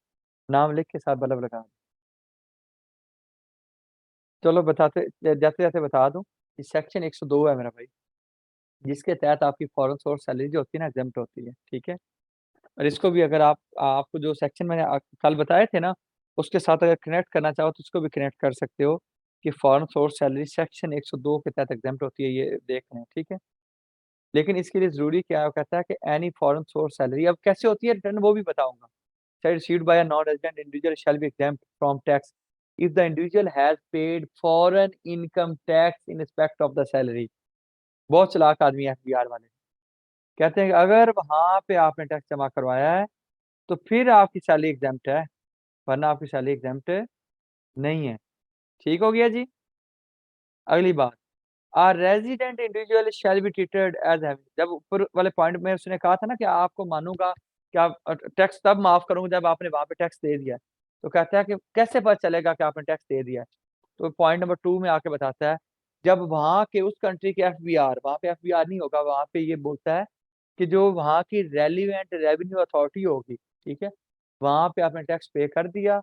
नाम लिख के साथ बल्ब लगा। चलो बताते जाते जाते बता दूं कि सेक्शन 102 है मेरा भाई, जिसके तहत आपकी फॉरेन सोर्स सैलरी जो होती है ना एग्जेम्प्ट होती है, ठीक है। और इसको भी अगर आप आपको जो सेक्शन मैंने कल बताए थे ना, उसके साथ अगर कनेक्ट करना चाहो तो उसको भी कनेक्ट कर सकते हो कि फॉरेन सोर्स सैलरी सेक्शन 102 के तहत एग्जेम्प्ट होती है, ये देख लें, ठीक है। लेकिन इसके लिए जरूरी क्या है, वो कहता है कि एनी फॉरेन सोर्स सैलरी, अब कैसे होती है रिटर्न वो भी बताऊंगा। Said received by a non-resident individual shall be exempt from tax if the individual has paid foreign income tax in respect of the salary। बहुत चालाक आदमी है एफबीआर वाले, कहते हैं कि अगर वहां पे आपने टैक्स जमा करवाया है तो फिर आपकी सैलरी एग्जाम्प्ट है, वरना आपकी सैलरी एग्जाम्प्ट नहीं है। ठीक हो गया जी। अगली बात, a resident individual shall be treated as having, जब ऊपर वाले पॉइंट में उसने कहा था ना कि आपको मानूंगा कि आप टैक्स तब माफ करूंगा जब आपने वहां पे टैक्स दे दिया है। तो कहता है कि कैसे पता चलेगा कि आपने टैक्स दे दिया है? तो पॉइंट नंबर 2 में आके बताता है, जब वहां के उस कंट्री के एफबीआर, वहां पे एफबीआर नहीं होगा, वहां पे ये बोलता है कि जो वहां की रेलिवेंट रेवेन्यू अथॉरिटी होगी, ठीक है, वहां पे आपने टैक्स पे कर दिया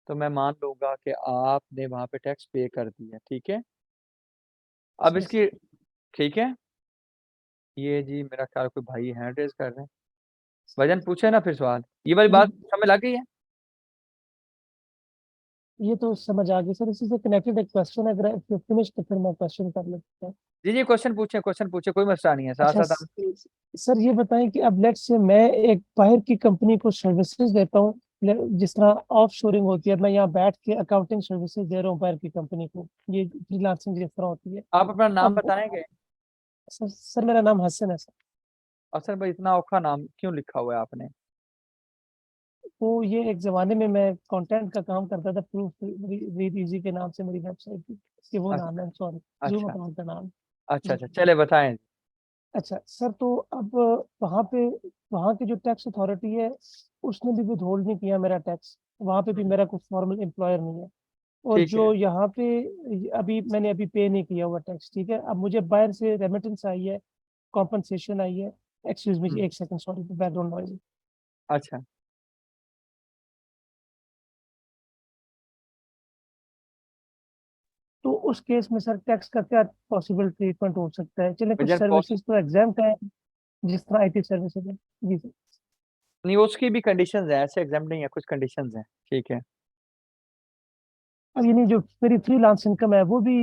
तो मैं मान लूंगा कि आपने वहां पे टैक्स पे कर दिया, ठीक है। अब सर इसकी, ठीक है, ये जी मेरा ख्याल कोई भाई हैंड रेज कर रहे हैं। वजन पूछे ना फिर सवाल, ये वाली ये बात समझ लग गई है? ये तो समझ आ गई सर, इसी से कनेक्टेड एक क्वेश्चन है, अगर फिनिश तो फिर मैं क्वेश्चन कर लेता हूँ। जी जी, क्वेश्चन पूछे, कोई मसला नहीं है, साथ अच्छा साथ हम। सर ये बताएं कि अब लेट्स से मैं एक बाहर की कंपनी को सर्विसेज देता हूँ, जिस तरह ऑफ शोरिंग होती है, मैं यहाँ बैठ के अकाउंटिंग सर्विसेज दे रहा हूँ बाहर की कंपनी को, ये फ्रीलांसिंग जिस तरह होती है। आप अपना नाम अब बताएंगे? सर मेरा नाम हसन है सर। असल भाई इतना औखा नाम क्यों लिखा हुआ है आपने? तो ये एक जमाने में मैं कंटेंट का काम करता था, प्रूफ रीड इजी के नाम से मेरी वेबसाइट थी, इसके वो नाम अच्छा है, सॉरी, जूम अच्छा अकाउंट का नाम। अच्छा जी। अच्छा, चले बताएं। अच्छा सर, तो अब वहाँ पे, वहाँ की जो टैक्स अथॉरिटी है, उसने भी विथहोल्ड नहीं किया मेरा टैक्स, वहाँ पे भी मेरा कोई फॉर्मल एम्प्लॉयर नहीं है। और ठीक है। जो यहाँ पे मैंने अभी पे नहीं किया हुआ टैक्स, ठीक है, अब मुझे बाहर से रेमिटेंस आई है, कॉम्पनसेशन आई है। एक्सक्यूज मी, हम्म, एक सेकंड, सॉरी, बैकग्राउंड नॉइज। अच्छा, तो उस केस में सर टैक्स का क्या पॉसिबल ट्रीटमेंट हो सकता है? चले, कुछ वजन सर्विसेज तो एग्जाम्प्ट है, जिस तरह आईटी सर्विसेज है। जी सर। नहीं, उसकी भी कंडीशंस है, ऐसे एग्जाम नहीं है, कुछ कंडीशंस हैं, ठीक है। अब यानी जो मेरी फ्रीलांस इनकम है वो भी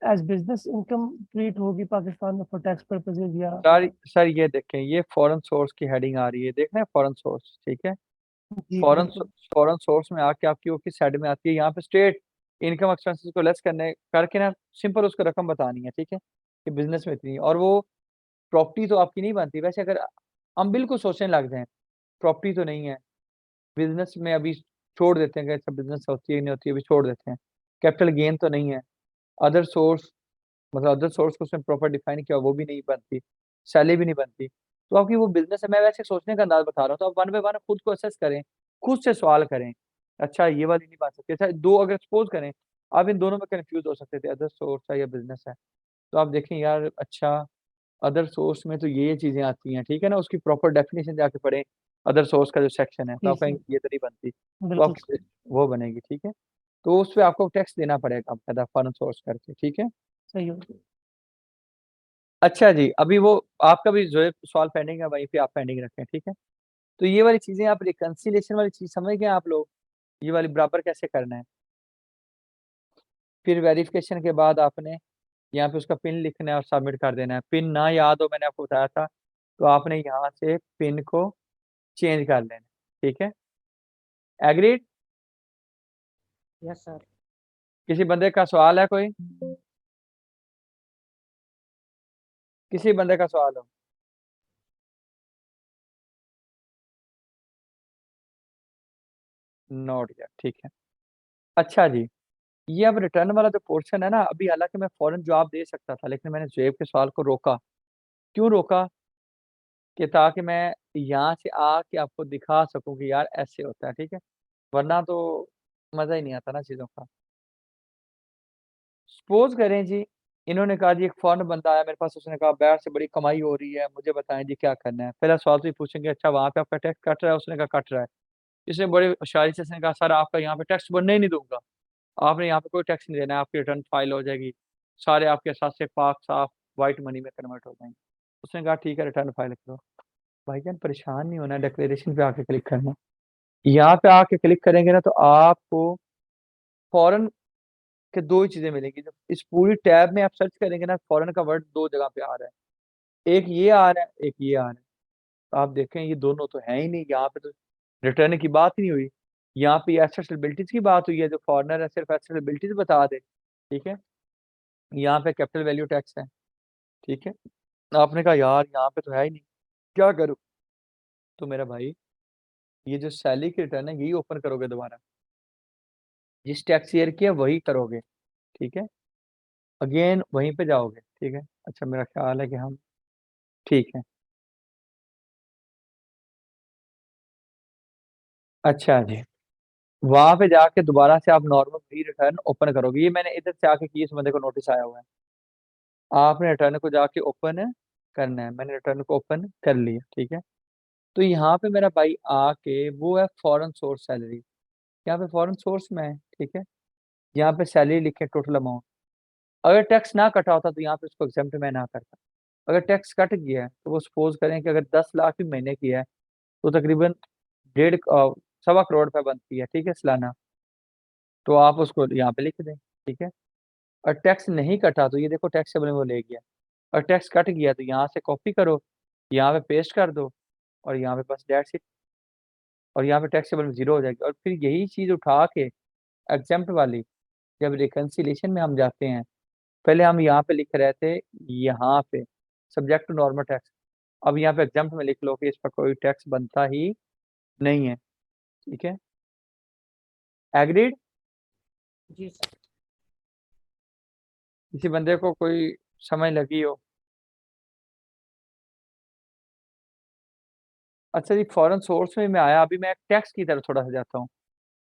एज बिजनेस इनकम ट्रीट होगी पाकिस्तान में फॉर टैक्स पर्पजेज, या? सर सर ये देखें, ये फॉरेन सोर्स की हेडिंग आ रही है, देख रहे हैं फॉरेन सोर्स, ठीक है। जी फॉरेन बिल्कुल। फॉरेन सोर्स में आके आपकी वो किस साइड में आती है, यहाँ पे स्टेट इनकम एक्सपेंसेस को लेस करने करके ना सिंपल उसको रकम बतानी है, ठीक है, कि बिजनेस में इतनी, और वो प्रॉपर्टी तो आपकी नहीं बनती वैसे, अगर हम बिल्कुल सोचने लग जाएं प्रॉपर्टी तो नहीं है बिजनेस में, अभी छोड़ देते हैं कि अच्छा बिजनेस होती है नहीं होती है, अभी छोड़ देते हैं। कैपिटल गेन तो नहीं है, अदर सोर्स, मतलब अदर सोर्स को उसमें प्रॉपर डिफाइन किया वो भी नहीं बनती, सैलरी भी नहीं बनती, तो आपकी वो बिजनेस है। मैं वैसे सोचने का अंदाज बता रहा हूँ, तो आप वन बाय वन खुद को असेस करें, खुद से सवाल करें, अच्छा ये वाली नहीं बन सकती, अच्छा दो अगर सपोज करें, आप इन दोनों में कंफ्यूज हो सकते थे, अदर सोर्स है या बिजनेस है, तो आप देखें यार, अच्छा अदर सोर्स में तो ये चीजें आती हैं, ठीक है ना, उसकी प्रॉपर डेफिनेशन जाके पढ़ें, अदर सोर्स का जो सेक्शन है, तो जी आप सर, कहेंगे ये तो नहीं बनती, तो बिल्कुल आपकी वो बनेगी, ठीक है। तो उस पर आपको टैक्स देना पड़ेगा, आप फॉरेन सोर्स करके, ठीक है। सही हो गया। अच्छा जी, अभी वो आपका भी जो है सवाल पेंडिंग है, वहीं पे आप पेंडिंग रखें, ठीक है। तो ये वाली चीजें आप रिकंसिलिएशन वाली चीज समझ गए आप लोग, ये वाली बराबर कैसे करना है। फिर वेरिफिकेशन के बाद आपने यहाँ पे उसका पिन लिखना है और सबमिट कर देना है। पिन ना याद हो, मैंने आपको बताया था, तो आपने यहाँ से पिन को चेंज कर लेना, ठीक है। एग्रीड। Yes sir. किसी बंदे का सवाल है कोई, किसी बंदे का सवाल हो। नोट किया, ठीक है। अच्छा जी, ये अब रिटर्न वाला जो पोर्शन है ना, अभी हालांकि मैं फौरन जवाब दे सकता था, लेकिन मैंने जेब के सवाल को रोका। क्यों रोका? कि ताकि मैं यहाँ से आके आपको दिखा सकूं कि यार ऐसे होता है, ठीक है। वरना तो मजा ही नहीं आता ना चीजों का। सपोज करें जी, इन्होंने कहा जी एक फॉरेन बंदा आया मेरे पास, उसने कहा बाहर से बड़ी कमाई हो रही है, मुझे बताएं जी क्या करना है। पहला सवाल तो ये पूछेंगे, अच्छा वहां पे आपका टैक्स कट रहा है? उसने कहा कट रहा है। इसने बड़े होशियारी से इसने कहा सर आपका यहाँ पे टैक्स बनने ही नहीं दूंगा, आपने यहाँ पे कोई टैक्स नहीं देना है, आपकी रिटर्न फाइल हो जाएगी, सारे आपके साथ से पाक साफ व्हाइट मनी में कन्वर्ट हो जाएंगे। उसने कहा ठीक है रिटर्न फाइल करो। भाईजान परेशान नहीं होना, डिक्लेरेशन पे आके क्लिक करना। यहाँ पे आके क्लिक करेंगे ना तो आपको फॉरेन के दो ही चीजें मिलेंगी। जब इस पूरी टैब में आप सर्च करेंगे ना, फॉरेन का वर्ड दो जगह पे आ रहा है, एक ये आ रहा है, एक ये आ रहा है। तो आप देखें ये दोनों तो है ही नहीं, यहाँ पे तो रिटर्न की बात ही नहीं हुई। यहाँ पे एसेसिबिलिटीज की बात हुई है, जो फॉरेनर है सिर्फ एसेसिबिलिटीज बता दे, ठीक है। यहाँ पे कैपिटल वैल्यू टैक्स है, ठीक है। आपने कहा यार यहाँ पे तो है ही नहीं, क्या करूँ? तो मेरा भाई ये जो सैलरी की रिटर्न है यही ओपन करोगे दोबारा, जिस टैक्स ईयर की है वही करोगे, ठीक है। अगेन वहीं पे जाओगे, ठीक है। अच्छा मेरा ख्याल है कि हम ठीक है। अच्छा जी, वहां पे जाके दोबारा से आप नॉर्मल वही रिटर्न ओपन करोगे। ये मैंने इधर से आके की, इस बंदे को नोटिस आया हुआ है, आपने रिटर्न को जाके ओपन करना है। मैंने रिटर्न को ओपन कर लिया, ठीक है। तो यहाँ पे मेरा भाई आके वो है फॉरेन सोर्स सैलरी, यहाँ पे फॉरेन सोर्स में है, ठीक है। यहाँ पे सैलरी लिखे टोटल अमाउंट, अगर टैक्स ना कटा होता तो यहाँ पे उसको एग्जाम्प्ट मैं ना करता। अगर टैक्स कट गया है तो वो सपोज करें कि अगर 10 लाख भी महीने की है तो तकरीबन 1.5 सवा करोड़ रुपए बनती है, ठीक है, सालाना। तो आप उसको यहाँ पे लिख दें, ठीक है। और टैक्स नहीं कटा तो ये देखो टैक्स टेबल में वो ले गया। और टैक्स कट गया तो यहाँ से कॉपी करो, यहाँ पे पेस्ट कर दो, और यहाँ पे बस डेट्स इट। और यहाँ पे टैक्स टेबल में जीरो हो जाएगी। और फिर यही चीज उठा के एग्जाम्प्ट वाली, जब रिकंसिलेशन में हम जाते हैं, पहले हम यहाँ पे लिख रहे थे, यहाँ पे सब्जेक्ट टू नॉर्मल टैक्स, अब यहाँ पे एग्जाम्प्ट में लिख लो कि इस पर कोई टैक्स बनता ही नहीं है, ठीक है। एग्रीड। जी सर। किसी बंदे को कोई समझ लगी हो? अच्छा जी, फॉरेन सोर्स में मैं आया, अभी मैं टैक्स की तरफ थोड़ा सा जाता हूँ।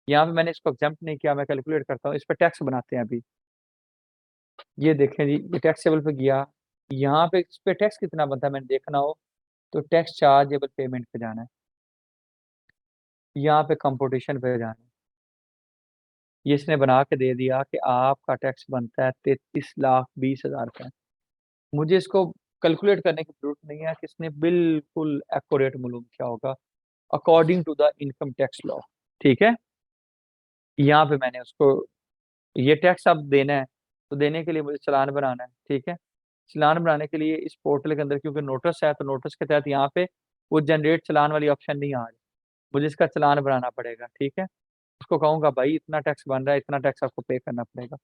यहाँ पे मैंने इसको एग्जाम्प्ट नहीं किया, मैं कैलकुलेट करता हूँ, इस पर टैक्स बनाते हैं अभी। ये देखें जी, ये टैक्स टेबल पे गया, यहाँ पे इस पे टैक्स कितना बनता है मैंने देखना हो तो टैक्स चार्जेबल पेमेंट पे जाना है, यहाँ पे कंपोजिशन पे जाना है। ये इसने बना के दे दिया कि आपका टैक्स बनता है 33,20,000 रुपये। मुझे इसको कैलकुलेट करने की जरूरत नहीं है कि इसने बिल्कुल एक्यूरेट मालूम क्या होगा according to the income tax law, ठीक है। यहाँ पे मैंने उसको ये टैक्स अब देना है, तो देने के लिए मुझे चालान बनाना है, ठीक है। चालान बनाने के लिए इस पोर्टल के अंदर क्योंकि नोटिस है, तो नोटिस के तहत यहाँ पे वो जनरेट चालान वाली ऑप्शन नहीं आ रही, मुझे इसका चालान बनाना पड़ेगा, ठीक है। उसको कहूँगा भाई इतना टैक्स बन रहा है, इतना टैक्स आपको पे करना पड़ेगा।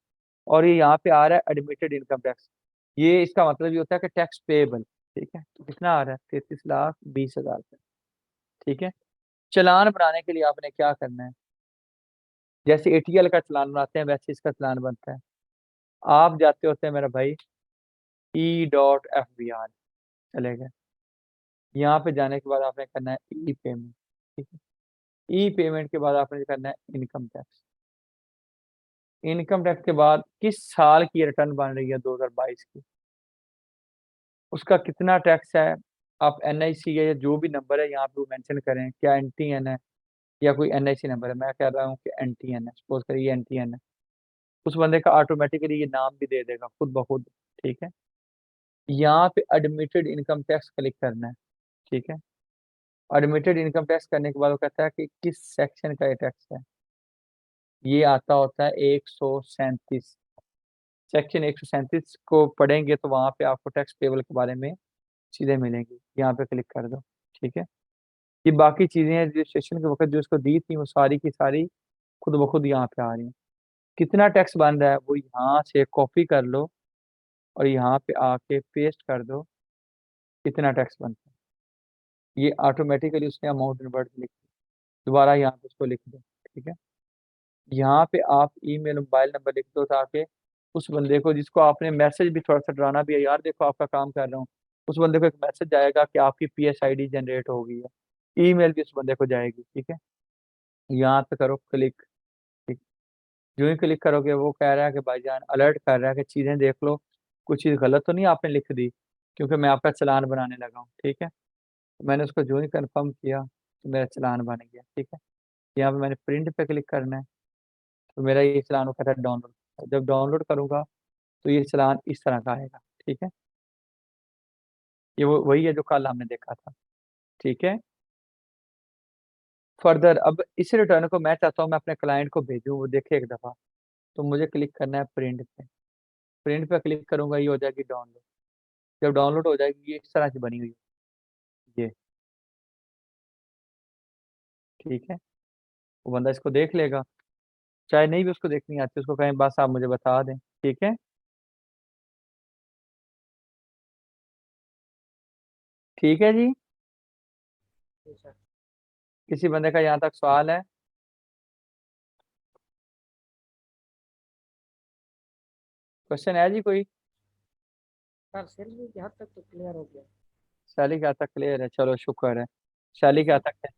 और ये यहाँ पे आ रहा है एडमिटेड इनकम टैक्स, ये इसका मतलब ये होता है कि टैक्स पेएबल, ठीक है। तो कितना आ रहा है? 33,20,000 रुपये, ठीक है। चालान बनाने के लिए आपने क्या करना है, जैसे एटीएल का चालान बनाते हैं वैसे इसका चालान बनता है। आप जाते होते हैं मेरा भाई E.FBR, चले गए। यहाँ पे जाने के बाद आपने करना है ई पेमेंट, ठीक है। ई पेमेंट के बाद आपने करना है इनकम टैक्स। इनकम टैक्स के बाद किस साल की रिटर्न बन रही है 2022 की, उसका कितना टैक्स है। आप एनआईसी या जो भी नंबर है यहाँ पे वो मेंशन करें, क्या एनटीएन है या कोई एनआईसी नंबर है। मैं कह रहा हूँ कि एनटीएन है, सपोज करिए एनटीएन है। उस बंदे का ऑटोमेटिकली ये नाम भी दे देगा खुद ब खुद, ठीक है। यहाँ पे एडमिटेड इनकम टैक्स क्लिक करना है, ठीक है। एडमिटेड इनकम टैक्स करने के बाद वो कहता है कि किस सेक्शन का ये टैक्स है। ये आता होता है 137। सेक्शन 137 को पढ़ेंगे तो वहां पे आपको टैक्स पेबल के बारे में चीजें मिलेंगी। यहाँ पे क्लिक कर दो, ठीक है। ये बाकी चीजें रजिस्ट्रेशन के वक्त जो इसको दी थी वो सारी की सारी खुद ब खुद यहाँ पे आ रही हैं। कितना टैक्स बन रहा है वो यहाँ से कॉपी कर लो और यहाँ पे आके पेस्ट कर दो, कितना टैक्स बनता है ये ऑटोमेटिकली उसने अमाउंट इन्वर्ट लिख दी। दोबारा यहाँ पे उसको लिख दो, ठीक है। यहाँ पे आप ईमेल मोबाइल नंबर लिख दो ताकि उस बंदे को जिसको आपने मैसेज भी थोड़ा सा डराना भी है, यार देखो आपका काम कर रहा हूँ, उस बंदे को एक मैसेज जाएगा कि आपकी PSID जनरेट हो गई है, ईमेल भी उस बंदे को जाएगी, ठीक है। यहाँ पे करो क्लिक, ठीक। जो ही क्लिक करोगे वो कह रहा है कि भाईजान अलर्ट कर रहा है कि चीज़ें देख लो, कुछ चीज़ गलत तो नहीं आपने लिख दी, क्योंकि मैं आपका चालान बनाने लगा हूँ, ठीक है। मैंने उसको जो ही कंफर्म किया तो मेरा चालान बन गया, ठीक है। यहाँ पे मैंने प्रिंट पे क्लिक करना है तो मेरा ये चालान वो कहता है डाउनलोड। जब डाउनलोड करूंगा तो ये चालान इस तरह का आएगा, ठीक है। ये वो वही है जो कल हमने देखा था, ठीक है। फर्दर अब इस रिटर्न को मैं चाहता हूँ मैं अपने क्लाइंट को भेजूँ, वो देखे एक दफ़ा, तो मुझे क्लिक करना है प्रिंट पे। प्रिंट पे क्लिक करूंगा ये हो जाएगी डाउनलोड। जब डाउनलोड हो जाएगी ये इस तरह की बनी हुई है ये, ठीक है। वो बंदा इसको देख लेगा, चाहे नहीं भी उसको देखनी आती उसको कहें बस आप मुझे बता दें, ठीक है। ठीक है जी। जी सर। किसी बंदे का यहाँ तक सवाल है? क्वेश्चन है जी कोई? सर सैलरी के हद तक तो क्लियर हो गया। शैली का तक क्लियर है, चलो शुक्र है। शैली का तक है?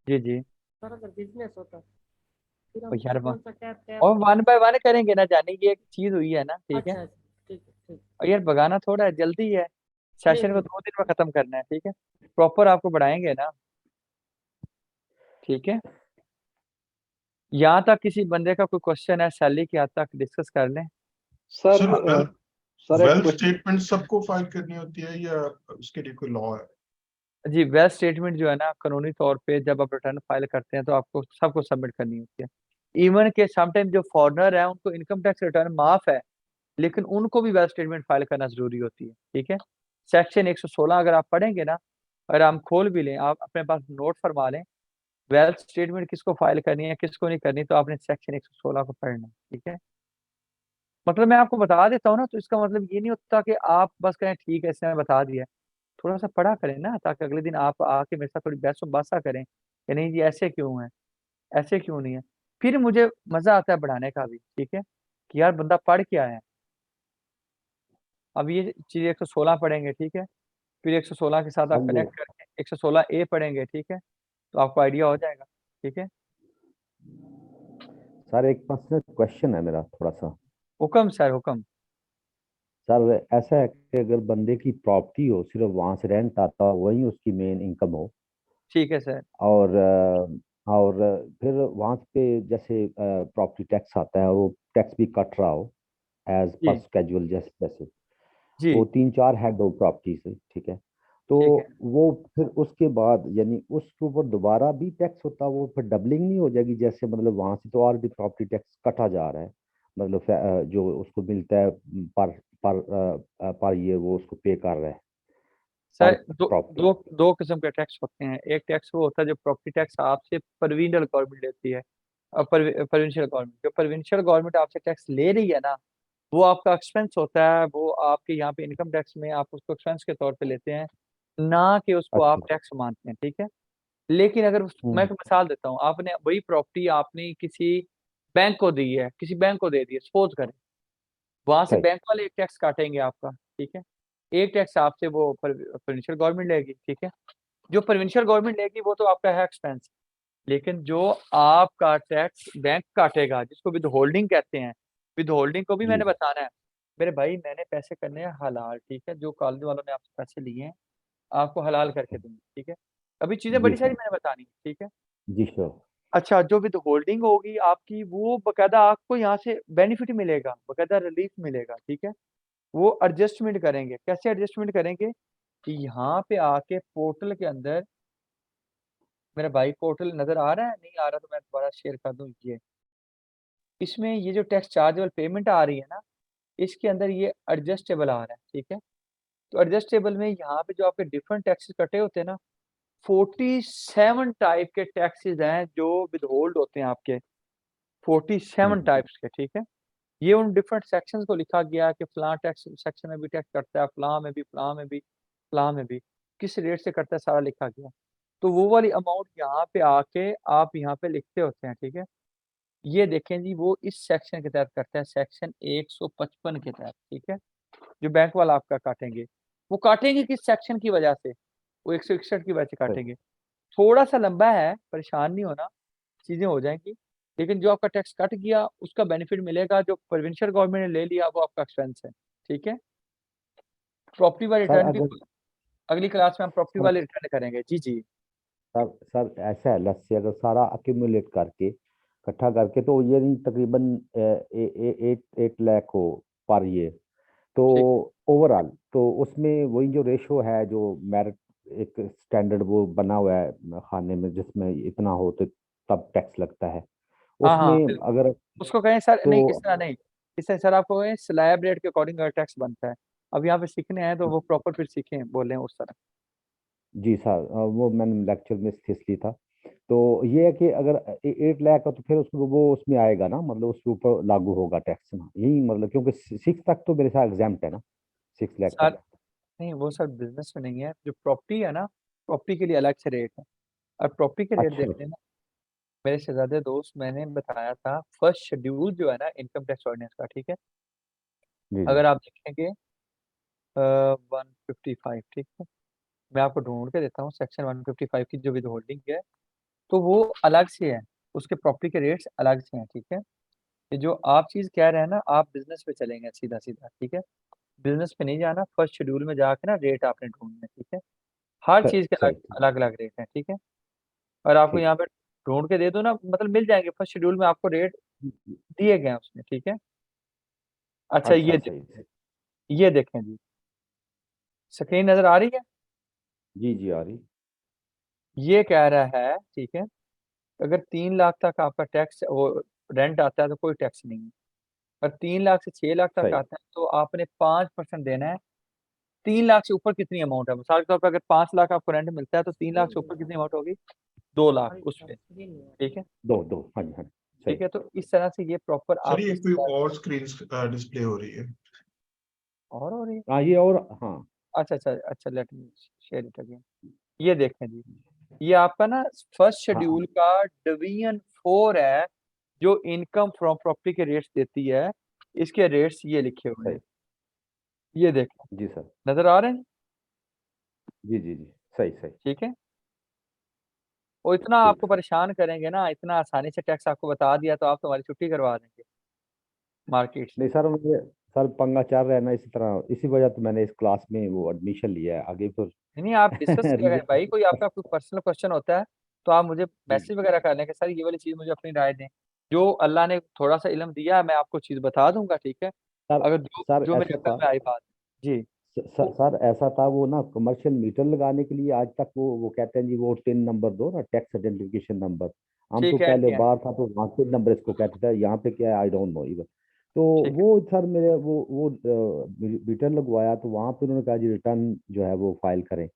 जी जी। सर अगर बिजनेस होता फिर ओ हम यार कौन सा टैब टैब और वन बाय वन करेंगे ना, जाने की एक चीज हुई है ना, ठीक है। अच्छा अच्छा, ठीक है ठीक। और यार भगाना थोड़ा है, जल्दी है। नहीं सेशन को नहीं 2 दिन में खत्म करना है, ठीक है। प्रॉपर आपको बढ़ाएंगे ना, ठीक है। यहाँ तक किसी बंदे का कोई क्वेश्चन है सैलरी की हद तक डिस्कस कर लें। सर सर सर एक वेल्थ क्वेश्चन। स्टेटमेंट सबको फाइल करनी होती है या उसके लिए कोई लॉ है? जी वेल्थ स्टेटमेंट जो है ना कानूनी तौर पे जब आप रिटर्न फाइल करते हैं तो आपको सबको सबमिट करनी होती है। इवन के समटाइम जो फॉरेनर है उनको इनकम टैक्स रिटर्न माफ है, लेकिन उनको भी वेल्थ स्टेटमेंट फाइल करना जरूरी होती है, ठीक है। सेक्शन 116 अगर आप पढ़ेंगे ना, अगर हम खोल भी लें, आप अपने पास नोट फरमा लें वेल्थ स्टेटमेंट किसको फाइल करनी है किसको नहीं करनी, तो आपने सेक्शन 116 को पढ़ना है, ठीक है। मतलब मैं आपको बता देता हूँ ना तो इसका मतलब ये नहीं होता कि आप बस कहें ठीक है इसने बता दिया। थोड़ा सा पढ़ा करें ना ताकि अगले दिन आप आके मेरे साथ थोड़ी बहस बासा करें कि नहीं जी ऐसे क्यों है, ऐसे क्यों नहीं है। फिर मुझे मजा आता है बढ़ाने का भी, ठीक है, कि यार बंदा पढ़ क्या है। अब ये चीज 116 पढ़ेंगे, ठीक है। फिर 116 के साथ आप हाँ जी कनेक्ट करके 116A पढ़ेंगे, ठीक है, तो आपको आइडिया हो जाएगा, ठीक है। सर, एक पर्सनल क्वेश्चन है मेरा थोड़ा सा। हुक्म सर हुक्म। सर ऐसा है कि अगर बंदे की प्रॉपर्टी हो, सिर्फ वहां से रेंट आता हो, वही उसकी मेन इनकम हो, ठीक है सर। और फिर वहां पे जैसे प्रॉपर्टी टैक्स आता है और वो टैक्स भी कट रहा हो एज पर जी स्केड्यूल जैसे जी वो 3-4 हेड हो प्रॉपर्टी से, ठीक है। तो ठीक है। वो फिर उसके बाद यानी उसके ऊपर दोबारा भी टैक्स होता, वो फिर डबलिंग नहीं हो जाएगी? जैसे मतलब वहां से तो ऑलरेडी प्रॉपर्टी टैक्स कटा जा रहा है, मतलब जो उसको मिलता है पर पर ईयर वो उसको पे कर रहा है पर सर दो प्रॉपर्टी। दो दो किस्म के टैक्स होते हैं। एक टैक्स वो होता है जो प्रॉपर्टी टैक्स आपसे प्रोविंशियल गवर्नमेंट लेती है। प्रोविंशियल गवर्नमेंट, जो प्रोविंशियल गवर्नमेंट आपसे टैक्स ले रही है ना वो आपका एक्सपेंस होता है, वो आपके यहाँ पे इनकम टैक्स में आप उसको एक्सपेंस के तौर पे लेते हैं, ना कि उसको आप अच्छा। टैक्स मानते हैं, ठीक है। लेकिन अगर मैं हम्म। एक मिसाल देता हूँ, आपने वही प्रॉपर्टी आपने किसी बैंक को दी है, किसी बैंक को दे दी है सपोज करें, वहां से ठीक। बैंक वाले एक टैक्स काटेंगे आपका, ठीक है। एक टैक्स आपसे वो प्रोविंशियल गवर्नमेंट लेगी, ठीक है। जो प्रोविंशियल गवर्नमेंट लेगी वो तो आपका है एक्सपेंस, लेकिन जो आपका टैक्स बैंक काटेगा जिसको विद होल्डिंग कहते हैं, विद होल्डिंग को भी जी। मैंने बताना है। मेरे भाई मैंने पैसे करने हैं हलाल, ठीक है, जो कॉलेज वालों ने आपसे पैसे लिए हैं आपको हलाल करके दूंगी, ठीक है। अभी चीजें जी बड़ी सारी सर। मैंने बतानी है, ठीक है। जी सर। अच्छा जो विद होल्डिंग होगी आपकी वो बकायदा आपको यहाँ से बेनिफिट मिलेगा, बकायदा रिलीफ मिलेगा, ठीक है। वो एडजस्टमेंट करेंगे। कैसे एडजस्टमेंट करेंगे कि यहाँ पे आके पोर्टल के अंदर, मेरा भाई पोर्टल नजर आ रहा है, नहीं आ रहा तो मैं दोबारा शेयर कर दूं। ये इसमें ये जो टैक्स चार्जेबल पेमेंट आ रही है ना, इसके अंदर ये एडजस्टेबल आ रहा है, ठीक है। तो एडजस्टेबल में यहाँ पे जो आपके डिफरेंट टैक्सेस कटे होते हैं ना, 47 टाइप के टैक्सेस हैं जो विदहोल्ड होते हैं आपके, 47 टाइप्स के, ठीक है। ये उन डिफरेंट सेक्शंस को लिखा गया कि फलां टैक्स सेक्शन में भी टैक्स करता है, फलां में भी, फलां में भी, फलां में भी, किस रेट से करता है, सारा लिखा गया। तो वो वाली अमाउंट यहाँ पे आके आप यहाँ पे लिखते होते हैं, ठीक है। ये देखें जी, वो इस सेक्शन के तहत करते हैं, सेक्शन 155 के तहत, ठीक है। जो बैंक वाला आपका काटेंगे, वो काटेंगे किस सेक्शन की वजह से, वो 161 की वजह से काटेंगे। थोड़ा सा लंबा है, परेशान नहीं होना, चीजें हो जाएंगी। लेकिन जो आपका टैक्स कट गया उसका बेनिफिट मिलेगा, जो प्रोविंशियल गवर्नमेंट ने ले लिया वो आपका एक्सपेंस है, ठीक है। प्रॉपर्टी वाले सर रिटर्न भी अगर अगली क्लास में हम प्रॉपर्टी सर वाले रिटर्न करेंगे। जी जी। सर ऐसा है, लेट्स से अगर सारा अक्यूमुलेट करके इकट्ठा करके तो ये नहीं तकरीबन 8 लाख हो पर ईयर, तो ठीक है। ओवरऑल तो उसमें वही जो रेशो है जो मेरिट एक स्टैंडर्ड वो बना हुआ है खाने में, जिसमें इतना हो तो तब टैक्स लगता है हाँ हाँ उसमें बिल्कुल। अगर उसको कहें सर, तो। नहीं इस तरह नहीं, इस तरह सर आपको कहें स्लैब रेट के अकॉर्डिंग टैक्स बनता है। अब यहाँ पे सीखने हैं तो वो प्रॉपर फिर सीखें, बोले उस तरह। जी सर, वो मैंने लेक्चर में इसलिए था। तो ये है कि अगर 8 लाख का तो फिर उसमें वो उसमें आएगा ना, मतलब उसके ऊपर लागू होगा टैक्स ना, यही मतलब, क्योंकि 6 तक तो मेरे साथ एग्जाम्प्ट है ना, 6 लाख सर तक। नहीं, वो सर बिजनेस में नहीं है, जो प्रॉपर्टी है ना, प्रॉपर्टी के लिए अलग से रेट है। और प्रॉपर्टी के रेट अच्छा। देख लेना, मेरे शहजादे दोस्त, मैंने बताया था फर्स्ट शेड्यूल जो है ना इनकम टैक्स ऑर्डिनेंस का, ठीक है। जी जी। अगर आप देखेंगे 155, ठीक है, मैं आपको ढूंढ के देता हूँ सेक्शन 155 की जो विद होल्डिंग है, तो वो अलग से है, उसके प्रॉपर्टी के रेट्स अलग से हैं, ठीक है। ये जो आप चीज कह रहे हैं ना, आप बिजनेस पे चलेंगे सीधा सीधा, ठीक है। बिजनेस पे नहीं जाना, फर्स्ट शेड्यूल में जाके ना रेट आपने ढूंढना है, ठीक है। हर सही चीज के अलग सही ठीक। अलग अलग रेट हैं, ठीक है। और आपको ठीक। यहाँ पे ढूंढ के दे दो ना, मतलब मिल जाएंगे, फर्स्ट शेड्यूल में आपको रेट दिए गए हैं उसमें, ठीक है। अच्छा अच्छा सही सही। ये देखें जी, स्क्रीन नजर आ रही है। जी जी आ रही। ये कह रहा है, ठीक है, अगर 3 लाख तक आपका टैक्स वो रेंट आता है तो कोई टैक्स नहीं है। और 3 लाख से 6 लाख तक सही। आता है तो आपने 5% देना है। 3 लाख से ऊपर कितनी अमाउंट है, मिसाल के तौर पर अगर 5 लाख आपको रेंट मिलता है तो 3 लाख से ऊपर कितनी अमाउंट होगी, 2 लाख उस पे, ठीक है। दो दो, हाँ जी हाँ जी, ठीक सही। है, तो इस तरह से ये प्रॉपर सर आप ये इस कोई और स्क्रीन डिस्प्ले हो रही है? और हो रही है। हाँ ये और हाँ। अच्छा अच्छा अच्छा, let me share it again. ये देखें जी, ये आपका ना फर्स्ट हाँ शेड्यूल का डिवीजन 4 है, जो इनकम फ्रॉम प्रॉपर्टी के रेट्स देती है। इसके रेट्स ये लिखे हुए हैं, सही। ये देखें, जी सर। नजर आ रहे हैं। जी जी जी। सही सही। ठीक है, और इतना ठीक आपको सर। परेशान करेंगे ना, इतना आसानी से टैक्स आपको बता दिया तो आप तो हमारी छुट्टी करवा देंगे मार्केट से। नहीं सर, मुझे सर पंगा चल रहा है ना इसी तरह, इसी वजह तो मैंने इस क्लास में वो एडमिशन लिया है आगे फिर। नहीं नहीं, आप डिस्कस किया करें भाई, कोई आपका कोई पर्सनल क्वेश्चन होता है तो आप मुझे मैसेज वगैरह कर लें कि सर ये वाली चीज़ मुझे अपनी राय दें। जो अल्लाह ने थोड़ा सा इल्म दिया है मैं आपको चीज़ बता दूंगा, ठीक है। सर अगर जो सर जो मेरे ऐसा अकल था, में आई बात। जी। सर ऐसा था वो ना, कमर्शियल मीटर लगाने के लिए आज तक वो कहते हैं जी वो टिन नंबर दो ना, टैक्स आइडेंटिफिकेशन नंबर। हम तो ठीक है, पहले है, बार था तो वहाँ के नंबर इसको कहते थे, यहाँ पे क्या है आई डोंट नो इवन। तो ठीक है। वो सर मेरे वो मीटर लगवाया तो वहाँ पे उन्होंने कहा जी रिटर्न जो है वो फाइल करें।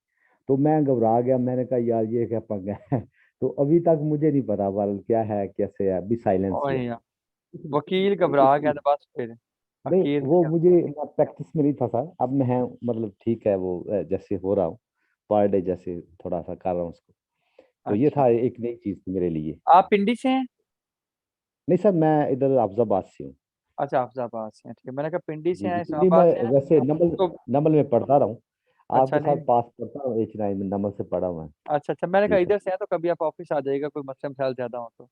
तो मैं घबरा गया, मैंने कहा यार ये क्या पंगा है। तो अभी तक मुझे नहीं पता वाल क्या है कैसे है, अभी साइलेंस और ही है। या वकील घबरा गया तो बस फिर नहीं वकील वो मुझे प्रैक्टिस में नहीं था सर, अब मैं है मतलब ठीक है वो जैसे हो रहा हूँ पर डे जैसे थोड़ा सा कर रहा हूँ उसको। तो ये अच्छा, था एक नई चीज थी मेरे लिए। आप पिंडी से हैं। नहीं सर, मैं इधर अफजाबाद से हूँ। अच्छा, अफजाबाद से हैं, ठीक है। मैंने कहा पिंडी से जी हैं, जी, नहीं इस्लामाबाद मैं से हैं। वैसे नमल तो नमल में पढ़ता रहा हूँ, अच्छा आपके नहीं साथ नहीं, पास पढ़ता हूँ H9 में, नमल से पढ़ा हुआ है। अच्छा अच्छा, मैंने जी कहा सर। इधर से हैं तो कभी आप ऑफिस आ जाइएगा, कोई मसला मसाइल ज्यादा हो तो।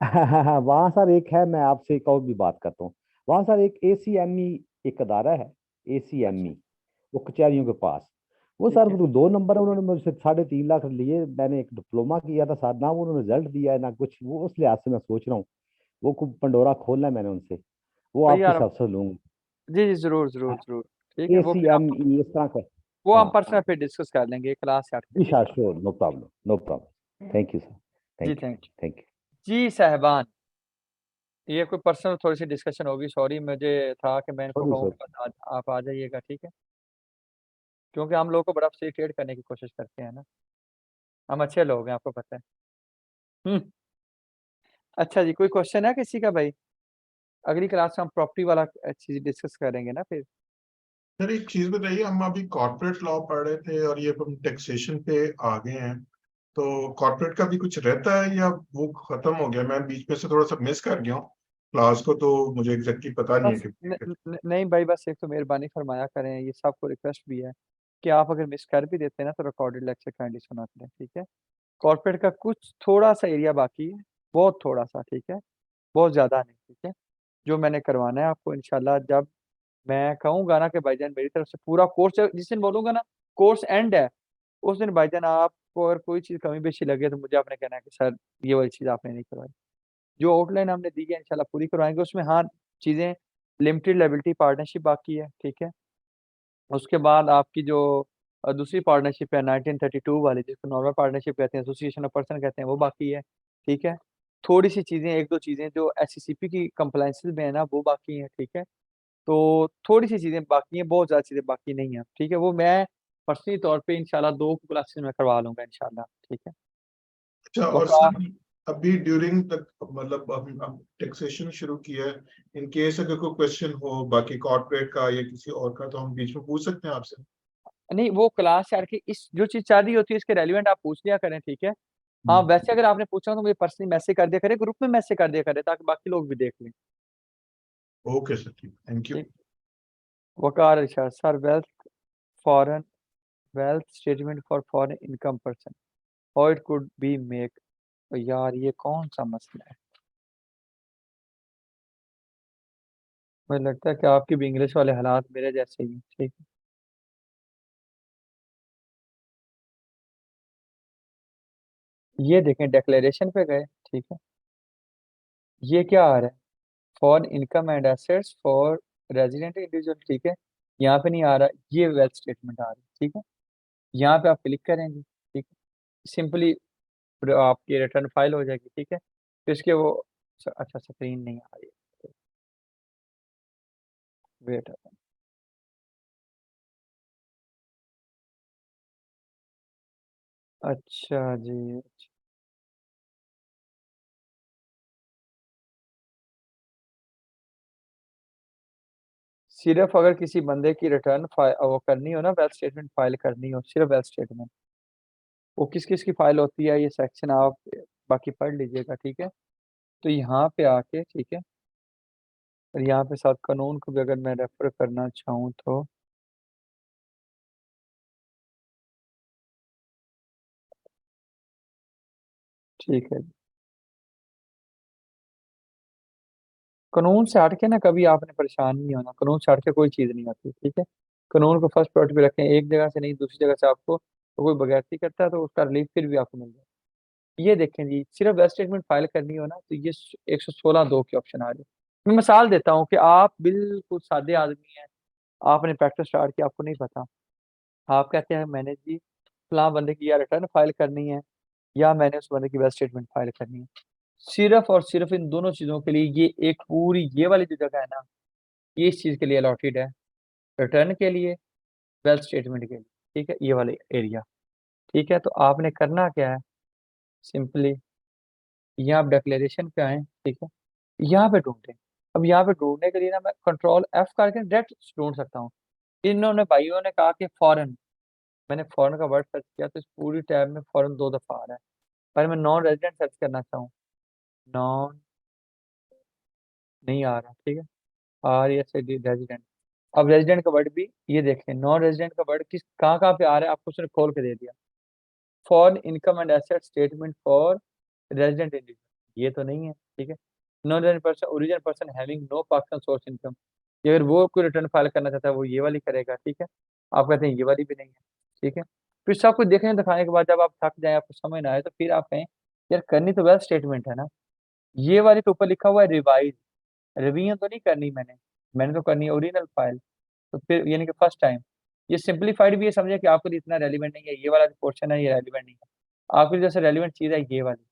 हाँ वहाँ सर एक है, मैं आपसे एक और भी बात करता हूँ। वहाँ सर एक ACME एक अदारा है, अच्छा, ACME, वो कचहरियों के पास। वो ठीक सर है। वो 2 नंबर है, उन्होंने मुझसे 3.5 लाख लिए, मैंने एक डिप्लोमा किया था सर, ना वो उन्होंने रिजल्ट दिया है ना कुछ, वो उस लिहाज से मैं सोच रहा हूँ वो खूब पंडोरा खोलना है मैंने उनसे, वो तो आपकी यार सबसे लूंगा। जी जी जरूर जरूर जरूर। ठीक है, वो फिर हम ACME इस तरह का। वो हम हाँ पर्सनल पे डिस्कस कर लेंगे क्लास से हट के। जी sure sure no problem no problem thank you sir जी thank you thank thank you you जी साहबान। ये कोई पर्सनल थोड़ी सी डिस्कशन होगी, सॉरी मुझे था कि मैं इनको sorry sir कहूँगा आप आ जाइएगा, ठीक है, क्योंकि हम लोग को बड़ा फैसिलिटेट करने की कोशिश करते हैं ना, हम अच्छे लोग हैं, आपको पता है। हम्म। अच्छा जी, कोई क्वेश्चन है किसी का भाई? अगली क्लास में हम प्रॉपर्टी वाला चीज डिस्कस करेंगे ना फिर। सर एक चीज बताइए, हम अभी कॉर्पोरेट लॉ पढ़ रहे थे और ये हम टैक्सेशन पे आ गए हैं, तो कॉर्पोरेट का भी कुछ रहता है या वो खत्म हो गया? मैं बीच में से थोड़ा सा मिस कर गया हूँ क्लास को, तो मुझे एग्जैक्टली पता नहीं है बस कि नहीं भाई, बस एक तो मेहरबानी फरमाया करें, ये सबको रिक्वेस्ट भी है कि आप अगर मिस कर भी देते हैं ना तो रिकॉर्डेड लेक्चर काइंडली सुना करें, ठीक है। कॉर्पोरेट का कुछ थोड़ा सा एरिया बाकी है, बहुत थोड़ा सा, ठीक है, बहुत ज्यादा नहीं, ठीक है, जो मैंने करवाना है आपको इंशाल्लाह। जब मैं कहूंगा ना कि भाईजान मेरी तरफ से पूरा कोर्स, जिस दिन बोलूंगा ना कोर्स एंड है, उस दिन भाईजान आपको अगर कोई चीज कमी बेशी लगे तो मुझे आपने कहना है कि सर ये वाली चीज आपने नहीं करवाई। जो आउटलाइन हमने दी है इंशाल्लाह पूरी करवाएंगे, उसमें हाँ चीजें लिमिटेड लायबिलिटी पार्टनरशिप बाकी है, ठीक है। उसके बाद आपकी जो दूसरी पार्टनरशिप है 1932 वाली, जिसको नॉर्मल पार्टनरशिप कहते हैं, एसोसिएशन ऑफ पर्सन कहते हैं, वो बाकी है, ठीक है। थोड़ी सी चीजें, एक दो चीजें जो एससीसीपी की कंप्लाइंसेस में है ना, वो बाकी हैं, ठीक है। तो थोड़ी सी चीजें बाकी हैं, बहुत ज्यादा चीजें बाकी नहीं है, ठीक है। वो मैं पर्सनली तौर पे इंशाल्लाह 2 क्लासेस में करवा लूंगा इंशाल्लाह, ठीक है। अच्छा। और वका सर अभी ड्यूरिंग तक मतलब हम टैक्सेशन शुरू किया है, इन केस अगर कोई क्वेश्चन हो बाकी कॉर्पोरेट का या किसी और का, तो हम बीच में पूछ सकते हैं आपसे? नहीं, वो क्लास यार की इस जो चीज चल रही होती है इसके रेलिवेंट आप पूछ लिया करें, ठीक है। हाँ वैसे अगर आपने पूछा तो मुझे पर्सनली मैसेज कर दिया करें, ग्रुप में मैसेज कर दिया करें, ताकि बाकी लोग भी देख लें। ओके सर, ठीक, थैंक यू। ठीक। Waqar Irshad sir, foreign wealth statement for foreign income person, how it could be make. यार ये कौन सा मसला है? मुझे लगता है कि आपकी भी इंग्लिश वाले हालात मेरे जैसे ही हैं, ठीक है। ये देखें डिक्लेरेशन पे गए, ठीक है, ये क्या आ रहा है? For income and assets for resident individual, ठीक है, यहाँ पे नहीं आ रहा, ये वेल्थ स्टेटमेंट आ रही है, ठीक है। यहाँ पे आप क्लिक करेंगे, ठीक है, सिंपली आपकी रिटर्न फाइल हो जाएगी, ठीक है। तो इसके वो अच्छा स्क्रीन नहीं आ रही है, वेट। अच्छा जी, सिर्फ अगर किसी बंदे की रिटर्न वो करनी हो ना, वेल्थ स्टेटमेंट फाइल करनी हो, सिर्फ वेल्थ स्टेटमेंट, वो किस किस की फाइल होती है, ये सेक्शन आप बाकी पढ़ लीजिएगा, ठीक है। तो यहाँ पे आके, ठीक है, और यहाँ पे साथ कानून को भी अगर मैं रेफर करना चाहूँ तो ठीक है। कानून से हट के ना कभी आपने परेशान नहीं होना, कानून से हट के कोई चीज़ नहीं आती, ठीक है। कानून को फर्स्ट प्रायोरिटी पे रखें, एक जगह से नहीं दूसरी जगह से आपको तो कोई बगैरती करता है तो उसका रिलीफ फिर भी आपको मिल जाए। ये देखें जी, सिर्फ वेस्ट स्टेटमेंट फाइल करनी हो ना तो ये 116(2) की ऑप्शन आ रही है। मैं मिसाल देता हूँ कि आप बिल्कुल सादे आदमी हैं, आपने प्रैक्टिस स्टार्ट की, आपको नहीं पता, आप कहते हैं मैंने जी फलां बंदे की या रिटर्न फाइल करनी है या मैंने उस बंदे की वेस्ट स्टेटमेंट फाइल करनी है। सिर्फ और सिर्फ इन दोनों चीज़ों के लिए ये एक पूरी ये वाली जो जगह है ना, ये इस चीज़ के लिए अलॉटेड है, रिटर्न के लिए, वेल्थ स्टेटमेंट के लिए, ठीक है, ये वाले एरिया, ठीक है। तो आपने करना क्या है, सिंपली यहाँ आप डिक्लेरेशन पे आए, ठीक है, यहाँ पे ढूंढें। अब यहाँ पे ढूंढने के लिए ना मैं कंट्रोल F करके डायरेक्ट ढूंढ सकता हूँ। इन्होंने भाइयों ने कहा कि फॉरेन, मैंने फॉरेन का वर्ड सर्च किया तो इस पूरी टैब में फॉरेन 2 दफा आ रहा है, पर मैं नॉन रेजिडेंट सर्च करना चाहूँ, नॉन नहीं आ रहा, ठीक है, रेजिडेंट। अब रेजिडेंट का वर्ड भी ये देखें, नॉन रेजिडेंट का वर्ड किस कहाँ कहाँ पे आ रहा है, आपको उसने खोल के दे दिया। Foreign income and asset statement for resident individual, ये तो नहीं है, ठीक है। Non resident person, original person having no Pakistan source income, ये अगर वो कोई रिटर्न फाइल करना चाहता है वो ये वाली करेगा, ठीक है। आप कहते हैं ये वाली भी नहीं है, ठीक है। फिर सब कुछ देखने दिखाने के बाद जब आप थक जाए, आपको समझ ना आए, तो फिर आप कहें यार करनी तो वेल्थ स्टेटमेंट है ना, ये वाली के ऊपर लिखा हुआ है रिवाइज, रिवीजन तो नहीं करनी मैंने, मैंने तो करनी है ओरिजिनल फाइल। तो फिर यानी कि फर्स्ट टाइम ये सिंप्लीफाइड भी ये समझे कि आपके लिए इतना रेलिवेंट नहीं है, ये वाला जो पोर्शन है ये रेलिवेंट नहीं है, आपके लिए जैसे रेलिवेंट चीज़ है ये वाली।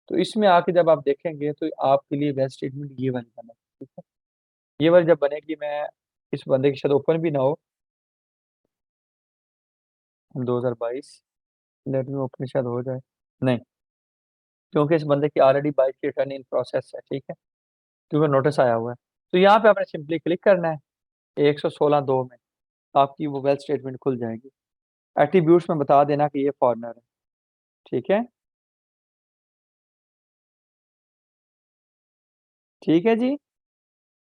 तो इसमें आके जब आप देखेंगे तो आपके लिए बेस्ट स्टेटमेंट ये वाली बनेगी, ठीक है। ये वाली जब बनेगी, मैं इस बंदे की शायद ओपन भी ना हो 2022, लेट में ओपन शायद हो जाए, नहीं, क्योंकि इस बंदे की ऑलरेडी 22 की रिटर्न इन प्रोसेस है, ठीक है, क्योंकि नोटिस आया हुआ है। तो यहाँ पे आपने सिंपली क्लिक करना है 116(2) में, आपकी वो वेल्थ स्टेटमेंट खुल जाएगी। एट्रीब्यूट्स में बता देना कि ये फॉरनर है, ठीक है, ठीक है जी।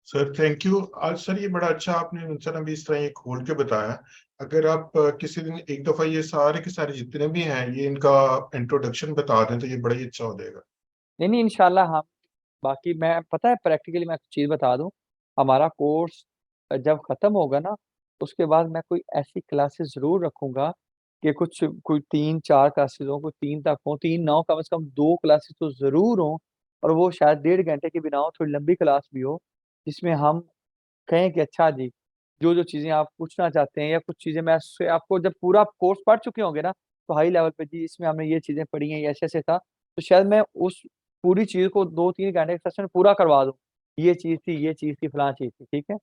Sir thank you. आज सर ये बड़ा अच्छा आपने सर अभी इस तरह ये खोल के बताया। अगर आप किसी दिन एक दफा ये सारे के सारे जितने भी हैं ये इनका इंट्रोडक्शन बता दें तो ये बड़ा ही अच्छा हो जाएगा। नहीं इंशाल्लाह हम, बाकी मैं पता है प्रैक्टिकली मैं चीज़ बता दूं, हमारा कोर्स जब ख़त्म होगा ना उसके बाद मैं कोई ऐसी क्लासेस ज़रूर रखूंगा कि कुछ कोई 3-4 क्लासेस हों, कोई 3 तक हों, 3 ना हो, कम से कम 2 क्लासेस तो ज़रूर हों, और वो शायद 1.5 घंटे की भी ना हो, थोड़ी लंबी क्लास भी हो, जिसमें हम कहें कि अच्छा जी, जो चीज़ें आप पूछना चाहते हैं या कुछ चीज़ें मैं उससे आपको जब पूरा कोर्स पढ़ चुके होंगे ना, तो हाई लेवल पे जी इसमें हमने ये चीज़ें पढ़ी हैं, ये ऐसे-ऐसे था, तो शायद मैं उस पूरी चीज़ को 2-3 घंटे के सेशन में पूरा करवा दूँ। ये चीज़ थी, फलाँ चीज़ थी, ठीक है?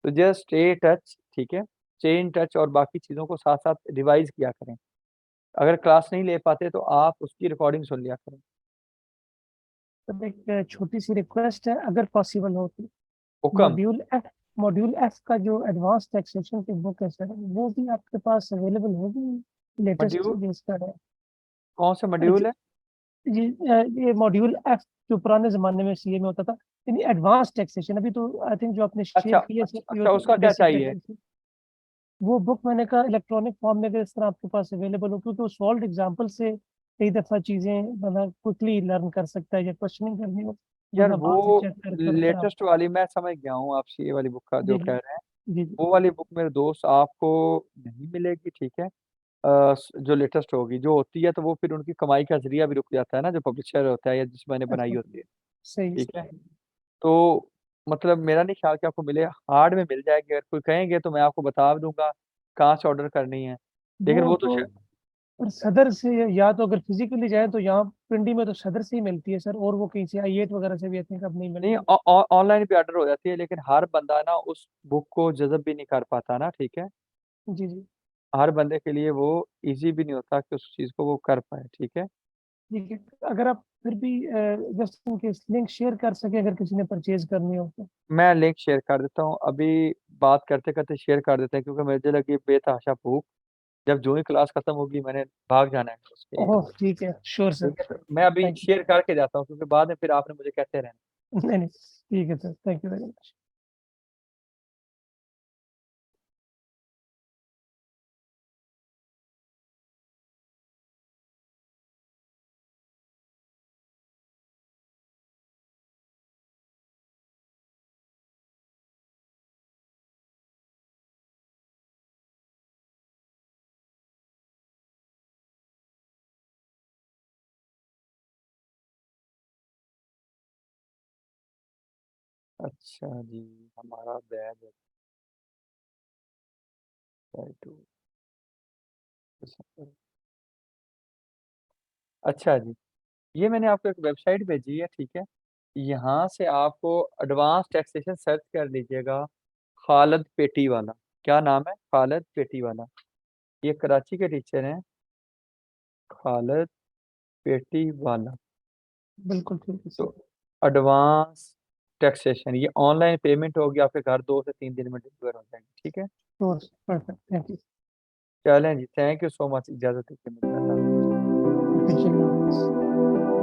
तो जस्ट स्टे टच, ठीक है? स्टे इन टच और बाकी चीज़ों को साथ-साथ रिवाइज़ किया करें। अगर क्लास नहीं ले पाते तो आप उसकी रिकॉर्डिंग सुन लिया करें। तो एक छोटी सी रिक्वेस्ट है, अगर पॉसिबल हो तो हुकम, मॉड्यूल एफ का जो एडवांस टैक्सेशन की बुक है सर, वो भी आपके पास अवेलेबल होगी, लेटेस्ट मॉड्यूल जिसका है कौन सा मॉड्यूल है? ये मॉड्यूल एफ जो पुराने जमाने में सीए में होता था, यानी एडवांस टैक्सेशन। अभी तो आई थिंक जो आपने अच्छा, शेयर किया सर, अच्छा उसका क्या बेसिक चाहिए? टैक्सेशन, वो बुक मैंने कहा इलेक्ट्रॉनिक फॉर्म में अगर इस तरह आपके पास अवेलेबल हो, क्योंकि वो सॉल्व एग्जाम्पल से कई दफ़ा चीज़ें बंदा क्विकली लर्न कर सकता है, या क्वेश्चनिंग करनी हो यार बंदा वो बाद से चेक कर कर कर आप। लेटेस्ट वाली मैं समझ गया हूँ, आप सीए वाली बुक का जो जी कह रहे हैं, जी जी वो वाली बुक मेरे दोस्त आपको नहीं मिलेगी, ठीक है। जो लेटेस्ट होगी जो होती है तो वो फिर उनकी कमाई का जरिया भी रुक जाता है ना, जो पब्लिशर होता है या जिस मैंने बनाई अच्छा, होती है, सही ठीक है। सही। तो मतलब मेरा नहीं ख्याल कि आपको मिले, हार्ड में मिल जाएगी, अगर कोई कहेंगे तो मैं आपको बता दूंगा कहाँ से ऑर्डर करनी है, लेकिन वो वो तो तो और सदर से, या तो अगर फिजिकली जाए तो यहाँ पिंडी में तो सदर से ही मिलती है सर, और वो कहीं से आई8 वगैरह से भी आई थिंक अब नहीं नहीं, मिलती। ऑनलाइन भी ऑर्डर हो जाती है, लेकिन हर बंदा ना उस बुक को जज़ब भी नहीं कर पाता ना, ठीक है। जी जी हर बंदे के लिए वो इजी भी नहीं होता कि उस चीज़ को वो कर पाए, ठीक है। ठीक है। अगर आप फिर भी just in case link share कर सके, अगर किसी ने परचेज करनी हो तो। मैं लिंक शेयर कर देता हूँ, अभी बात करते करते शेयर कर देते हैं, क्योंकि मुझे लगी बेतहाशा भूख, जब जो ही क्लास खत्म होगी मैंने भाग जाना है उसके लिए, ओह ठीक है, श्योर सर। ठीक है। तो मैं अभी थैंक शेयर करके जाता हूँ, क्योंकि बाद में फिर आपने मुझे कहते रहना। यू। नहीं नहीं, ठीक है sir, thank you very much. अच्छा जी, हमारा बैग है, try to December। अच्छा जी, ये मैंने आपको एक वेबसाइट भेजी है, ठीक है। यहाँ से आपको एडवांस टैक्सेशन सर्च कर लीजिएगा, खालिद पेटी वाला। क्या नाम है? खालिद पेटी वाला। ये कराची के टीचर हैं, खालिद पेटी वाला। बिल्कुल ठीक है तो सर। एडवांस टैक्सेशन, ये ऑनलाइन पेमेंट होगी, आपके घर 2 से 3 दिन में डिलीवर हो जाएगी, ठीक है। Sure, perfect, thank you. चलें जी, थैंक यू सो मच, इजाज़त दीजिए मुझे। Thank you.